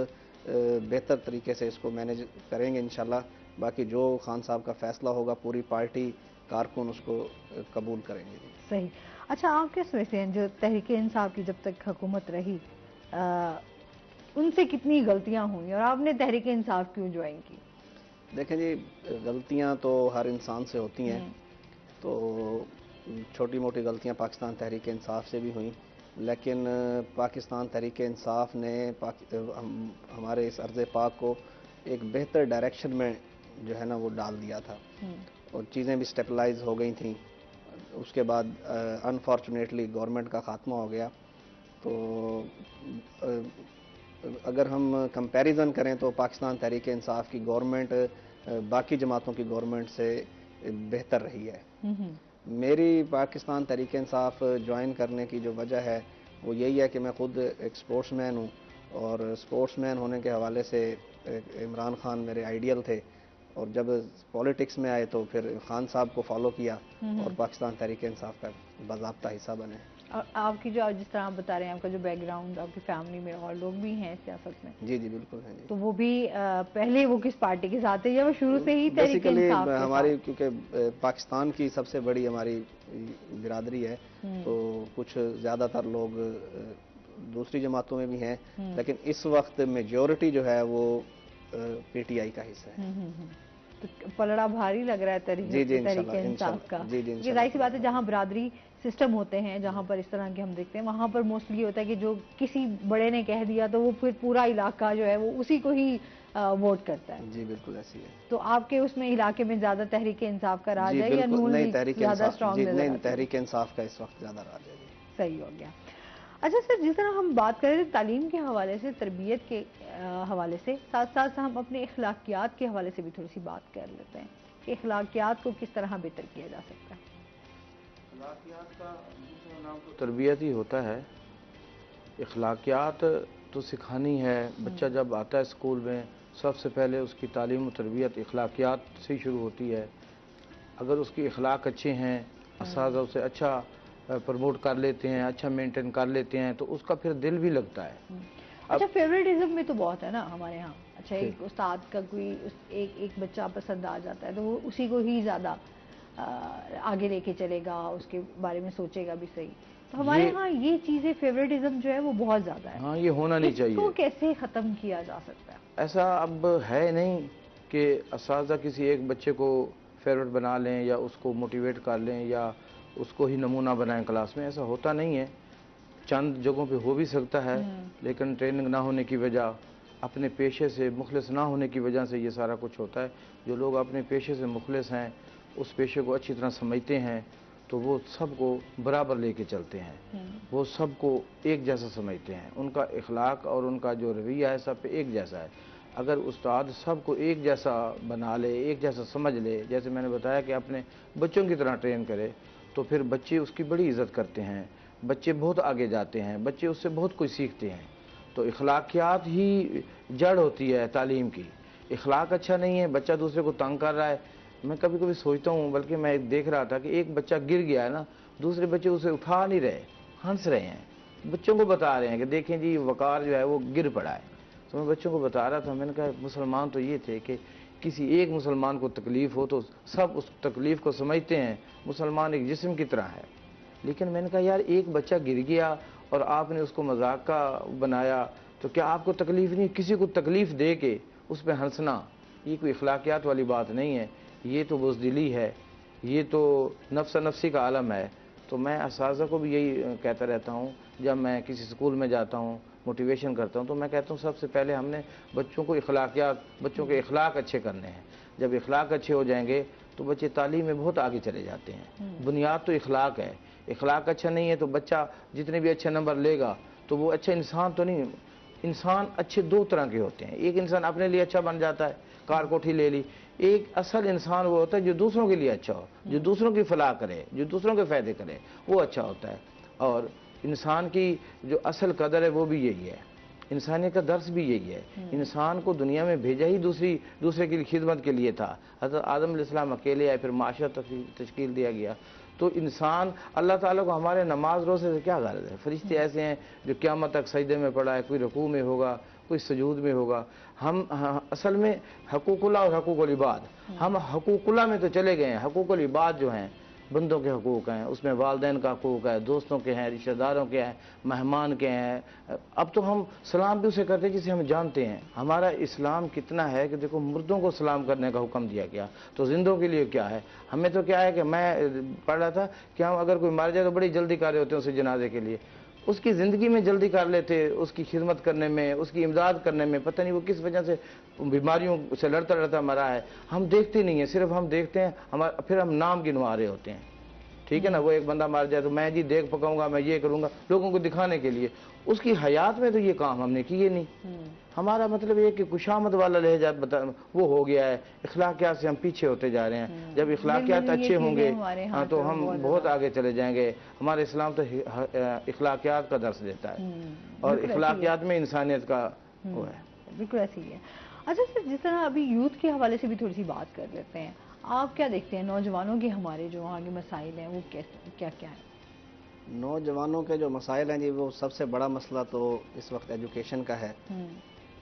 بہتر طریقے سے اس کو مینیج کریں گے انشاءاللہ. باقی جو خان صاحب کا فیصلہ ہوگا پوری پارٹی کارکن اس کو قبول کریں گے. صحیح. اچھا، آپ کیا سمجھتے ہیں جو تحریک انصاف کی جب تک حکومت رہی ان سے کتنی غلطیاں ہوئی اور آپ نے تحریک انصاف کیوں جوائن کی؟ دیکھیں جی، غلطیاں تو ہر انسان سے ہوتی ہیں، تو چھوٹی موٹی غلطیاں پاکستان تحریک انصاف سے بھی ہوئیں، لیکن پاکستان تحریک انصاف نے ہمارے اس ارض پاک کو ایک بہتر ڈائریکشن میں جو ہے نا وہ ڈال دیا تھا، اور چیزیں بھی سٹیبلائز ہو گئی تھیں. اس کے بعد انفارچونیٹلی گورنمنٹ کا خاتمہ ہو گیا. تو اگر ہم کمپیریزن کریں تو پاکستان تحریک انصاف کی گورنمنٹ باقی جماعتوں کی گورنمنٹ سے بہتر رہی ہے. میری پاکستان تحریک انصاف جوائن کرنے کی جو وجہ ہے وہ یہی ہے کہ میں خود ایک سپورٹس مین ہوں، اور سپورٹس مین ہونے کے حوالے سے عمران خان میرے آئیڈیل تھے، اور جب پولیٹکس میں آئے تو پھر خان صاحب کو فالو کیا اور پاکستان تحریک انصاف کا باضابطہ حصہ بنے. اور آپ کی جو جس طرح آپ بتا رہے ہیں آپ کا جو بیک گراؤنڈ، آپ کی فیملی میں اور لوگ بھی ہیں سیاست میں؟ جی جی بالکل ہیں. تو وہ بھی پہلے وہ کس پارٹی کے ساتھ ہے یا وہ شروع سے ہی تحریک انصاف کے ساتھ؟ ہماری کیونکہ پاکستان کی سب سے بڑی ہماری برادری ہے، تو کچھ زیادہ تر لوگ دوسری جماعتوں میں بھی ہیں، لیکن اس وقت میجورٹی جو ہے وہ PTI کا حصہ ہے. تو پلڑا بھاری لگ رہا ہے تحریک انصاف کا. یہ ظاہر سی بات ہے، جہاں برادری سسٹم ہوتے ہیں، جہاں پر اس طرح کے ہم دیکھتے ہیں، وہاں پر موسٹلی ہوتا ہے کہ جو کسی بڑے نے کہہ دیا تو وہ پھر پورا علاقہ جو ہے وہ اسی کو ہی ووٹ کرتا ہے. جی بالکل ایسی ہے. تو آپ کے اس میں علاقے میں زیادہ تحریک انصاف کا راج ہے یا نون لیگ زیادہ اسٹرانگ نظر آتی ہے؟ تحریک انصاف کا اس وقت زیادہ راج ہے. صحیح ہو گیا. اچھا سر، جس طرح ہم بات کر رہے تھے تعلیم کے حوالے سے، تربیت کے حوالے سے، ساتھ ساتھ ہم اپنے اخلاقیات کے حوالے سے بھی تھوڑی سی بات کر لیتے ہیں کہ اخلاقیات کو کس طرح بہتر کیا جا سکتا ہے. اخلاقیات کا دوسرا نام تو تربیت ہی ہوتا ہے. اخلاقیات تو तो सिखानी है। बच्चा जब आता है स्कूल में, सबसे पहले उसकी तालीम व तरबियत इखलाकियात से ही शुरू होती है। अगर उसकी इखलाक अच्छे हैं, असाज़ा उसे अच्छा प्रमोट कर लेते हैं, अच्छा मेंटेन कर लेते हैं, तो उसका फिर दिल भी लगता है। अच्छा, फेवरेटिज्म में तो बहुत है ना हमारे यहाँ। अच्छा, एक उस्ताद का कोई एक बच्चा पसंद आ जाता है तो वो उसी को ही ज़्यादा आगे लेके चलेगा, उसके बारे में सोचेगा भी सही। तो हमारे यहाँ ये चीज़ें, फेवरेटिज्म जो है वो बहुत ज़्यादा है। हाँ, ये होना नहीं चाहिए। इसको कैसे ख़त्म किया जा सकता है? ऐसा अब है नहीं कि असाज़ा किसी एक बच्चे को फेवरेट बना लें या उसको मोटिवेट कर लें या उसको ही नमूना बनाएं क्लास में। ऐसा होता नहीं है। चंद जगहों पे हो भी सकता है, लेकिन ट्रेनिंग ना होने की वजह, अपने पेशे से मुखलिस ना होने की वजह से ये सारा कुछ होता है। जो लोग अपने पेशे से मुखलिस हैं, उस पेशे को अच्छी तरह समझते हैं, तो वो सबको बराबर लेके चलते हैं। वो सबको एक जैसा समझते हैं। उनका इखलाक और उनका जो रवैया है सब पे एक जैसा है। अगर उस्ताद सबको एक जैसा बना ले, एक जैसा समझ ले, जैसे मैंने बताया कि अपने बच्चों की तरह ट्रेन करे, तो फिर बच्चे उसकी बड़ी इज़्ज़त करते हैं। बच्चे बहुत आगे जाते हैं, बच्चे उससे बहुत कुछ सीखते हैं। तो इखलाकियात ही जड़ होती है तालीम की। इखलाक अच्छा नहीं है, बच्चा दूसरे को तंग कर रहा है। मैं कभी कभी सोचता हूँ, बल्कि मैं देख रहा था कि एक बच्चा गिर गया है ना, दूसरे बच्चे उसे उठा नहीं रहे, हंस रहे हैं, बच्चों को बता रहे हैं कि देखें जी वकार जो है वो गिर पड़ा है। तो मैं बच्चों को बता रहा था, मैंने कहा मुसलमान तो ये थे कि किसी एक मुसलमान को तकलीफ़ हो तो सब उस तकलीफ़ को समझते हैं। मुसलमान एक जिस्म की तरह है। लेकिन मैंने कहा यार, एक बच्चा गिर गया और आपने उसको मजाक का बनाया, तो क्या आपको तकलीफ़ नहीं? किसी को तकलीफ़ दे के उस पर हंसना, ये कोई अखलाकियात वाली बात नहीं है। ये तो बुज़दिली है, ये तो नफ्स नफ्सी का आलम है। तो मैं असाज़ा को भी यही कहता रहता हूँ, जब मैं किसी स्कूल में जाता हूँ, मोटिवेशन करता हूँ, तो मैं कहता हूँ सबसे पहले हमने बच्चों को इखलाकियात, बच्चों के इखलाक अच्छे करने हैं। जब इखलाक अच्छे हो जाएंगे तो बच्चे तालीम में बहुत आगे चले जाते हैं। बुनियाद तो इखलाक है। इखलाक अच्छा नहीं है तो बच्चा जितने भी अच्छे नंबर लेगा तो वो अच्छा इंसान तो नहीं। इंसान अच्छे दो तरह के होते हैं। एक इंसान अपने लिए अच्छा बन जाता है, कार कोठी ले ली। एक असल इंसान वो होता है जो दूसरों के लिए अच्छा हो, जो दूसरों की फलाह करे, जो दूसरों के फ़ायदे करे, वो अच्छा होता है। और इंसान की जो असल कदर है वो भी यही है। इंसानियत का दर्स भी यही है। इंसान को दुनिया में भेजा ही दूसरे की खिदमत के लिए था। हज़रत आदम अलैहिस्सलाम अकेले आए, फिर माशरा तश्कील दिया गया। तो इंसान, अल्लाह ताला को हमारे नमाज रोज़े से क्या गर्ज है? फरिश्ते ऐसे हैं जो क़यामत तक सजदे में पड़ा है, कोई रुकू में होगा, कोई सजूद में होगा। हम असल में हकूकुल्लाह और हकूकुल इबाद, हम हकूकुल्लाह में तो चले गए हैं। हकूकुल इबाद जो हैं, बंदों के हकूक़ हैं, उसमें वालिदैन का हकूक़ है, दोस्तों के हैं, रिश्तेदारों के हैं, मेहमान के हैं। अब तो हम सलाम भी उसे करते हैं जिसे हम जानते हैं। हमारा इस्लाम कितना है कि देखो, मुर्दों को सलाम करने का हुक्म दिया गया, तो जिंदों के लिए क्या है? हमें तो क्या है कि मैं पढ़ रहा था कि हम अगर कोई मर जाए तो बड़ी जल्दी कर रहे होते हैं उसके जनाजे के लिए। उसकी ज़िंदगी में जल्दी कर लेते, उसकी खिदमत करने में, उसकी इमदाद करने में। पता नहीं वो किस वजह से बीमारियों से लड़ता लड़ता मरा है, हम देखते नहीं हैं। सिर्फ हम देखते हैं, हमारा फिर हम नाम गिनवा रहे होते हैं। ठीक है ना? वो एक बंदा मार जाए तो मैं जी देख पकाऊंगा, मैं ये करूंगा, लोगों को दिखाने के लिए। उसकी हयात में तो ये काम हमने किए नहीं। हमारा मतलब ये कि खुशामद वाला लहजा वो हो गया है। इखलाकियात से हम पीछे होते जा रहे हैं। जब इखलाकियात अच्छे होंगे तो हम बहुत आगे चले जाएंगे। हमारे इस्लाम तो इखलाकियात का दर्स देता है और इखलाकियात में इंसानियत का वो है। बिल्कुल ऐसी ही है। अच्छा सर, जिस तरह अभी यूथ के हवाले से भी थोड़ी सी बात कर लेते हैं, आप क्या देखते हैं नौजवानों के हमारे जो आगे मसाइल हैं वो क्या क्या है? नौजवानों के जो मसाइल हैं जी, वो सबसे बड़ा मसला तो इस वक्त एजुकेशन का है।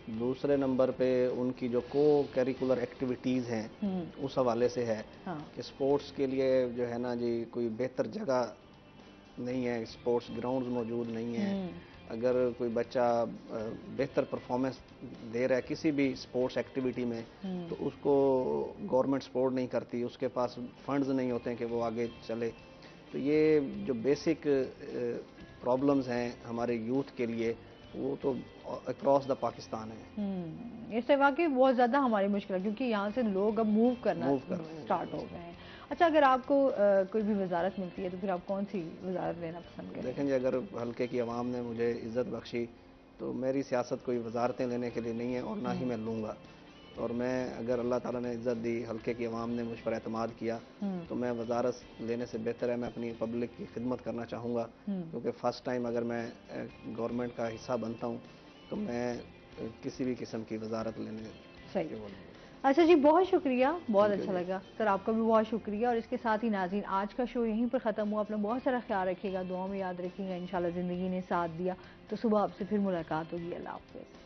दूसरे नंबर पे उनकी जो को करिकुलर एक्टिविटीज़ हैं उस हवाले से है। कि स्पोर्ट्स के लिए जो है ना जी, कोई बेहतर जगह नहीं है, स्पोर्ट्स ग्राउंड मौजूद नहीं है। अगर कोई बच्चा बेहतर परफॉर्मेंस दे रहा है किसी भी स्पोर्ट्स एक्टिविटी में, तो उसको गवर्नमेंट सपोर्ट नहीं करती, उसके पास फंड्स नहीं होते हैं कि वो आगे चले। तो ये जो बेसिक प्रॉब्लम्स हैं हमारे यूथ के लिए, वो तो अक्रॉस द पाकिस्तान है। इससे वाकई बहुत ज़्यादा हमारी मुश्किल है, क्योंकि यहाँ से लोग अब मूव करना स्टार्ट हो गए हैं। अच्छा, अगर आपको कोई भी वजारत मिलती है तो फिर आप कौन सी वजारत लेना पसंद करें? देखें जी, अगर हल्के की आवाम ने मुझे इज़्ज़त बख्शी तो मेरी सियासत कोई वजारतें लेने के लिए नहीं है और ना ही मैं लूँगा। और मैं, अगर अल्लाह ताला ने इज़्ज़त दी, हल्के की आवाम ने मुझ पर एतमाद किया, तो मैं वजारत लेने से बेहतर है मैं अपनी पब्लिक की खिदमत करना चाहूँगा। क्योंकि फ़र्स्ट टाइम अगर मैं गवर्नमेंट का हिस्सा बनता हूँ तो मैं किसी भी किस्म की वजारत लेने सही। के वो नहीं। अच्छा जी, बहुत शुक्रिया, बहुत अच्छा लगा सर, आपका भी बहुत शुक्रिया। और इसके साथ ही नाज़रीन, आज का शो यहीं पर ख़त्म हुआ। अपना बहुत सारा ख्याल रखिएगा, दुआ में याद रखिएगा। इंशाल्लाह ज़िंदगी ने साथ दिया तो सुबह आपसे फिर मुलाकात होगी। अल्लाह हाफ़िज़।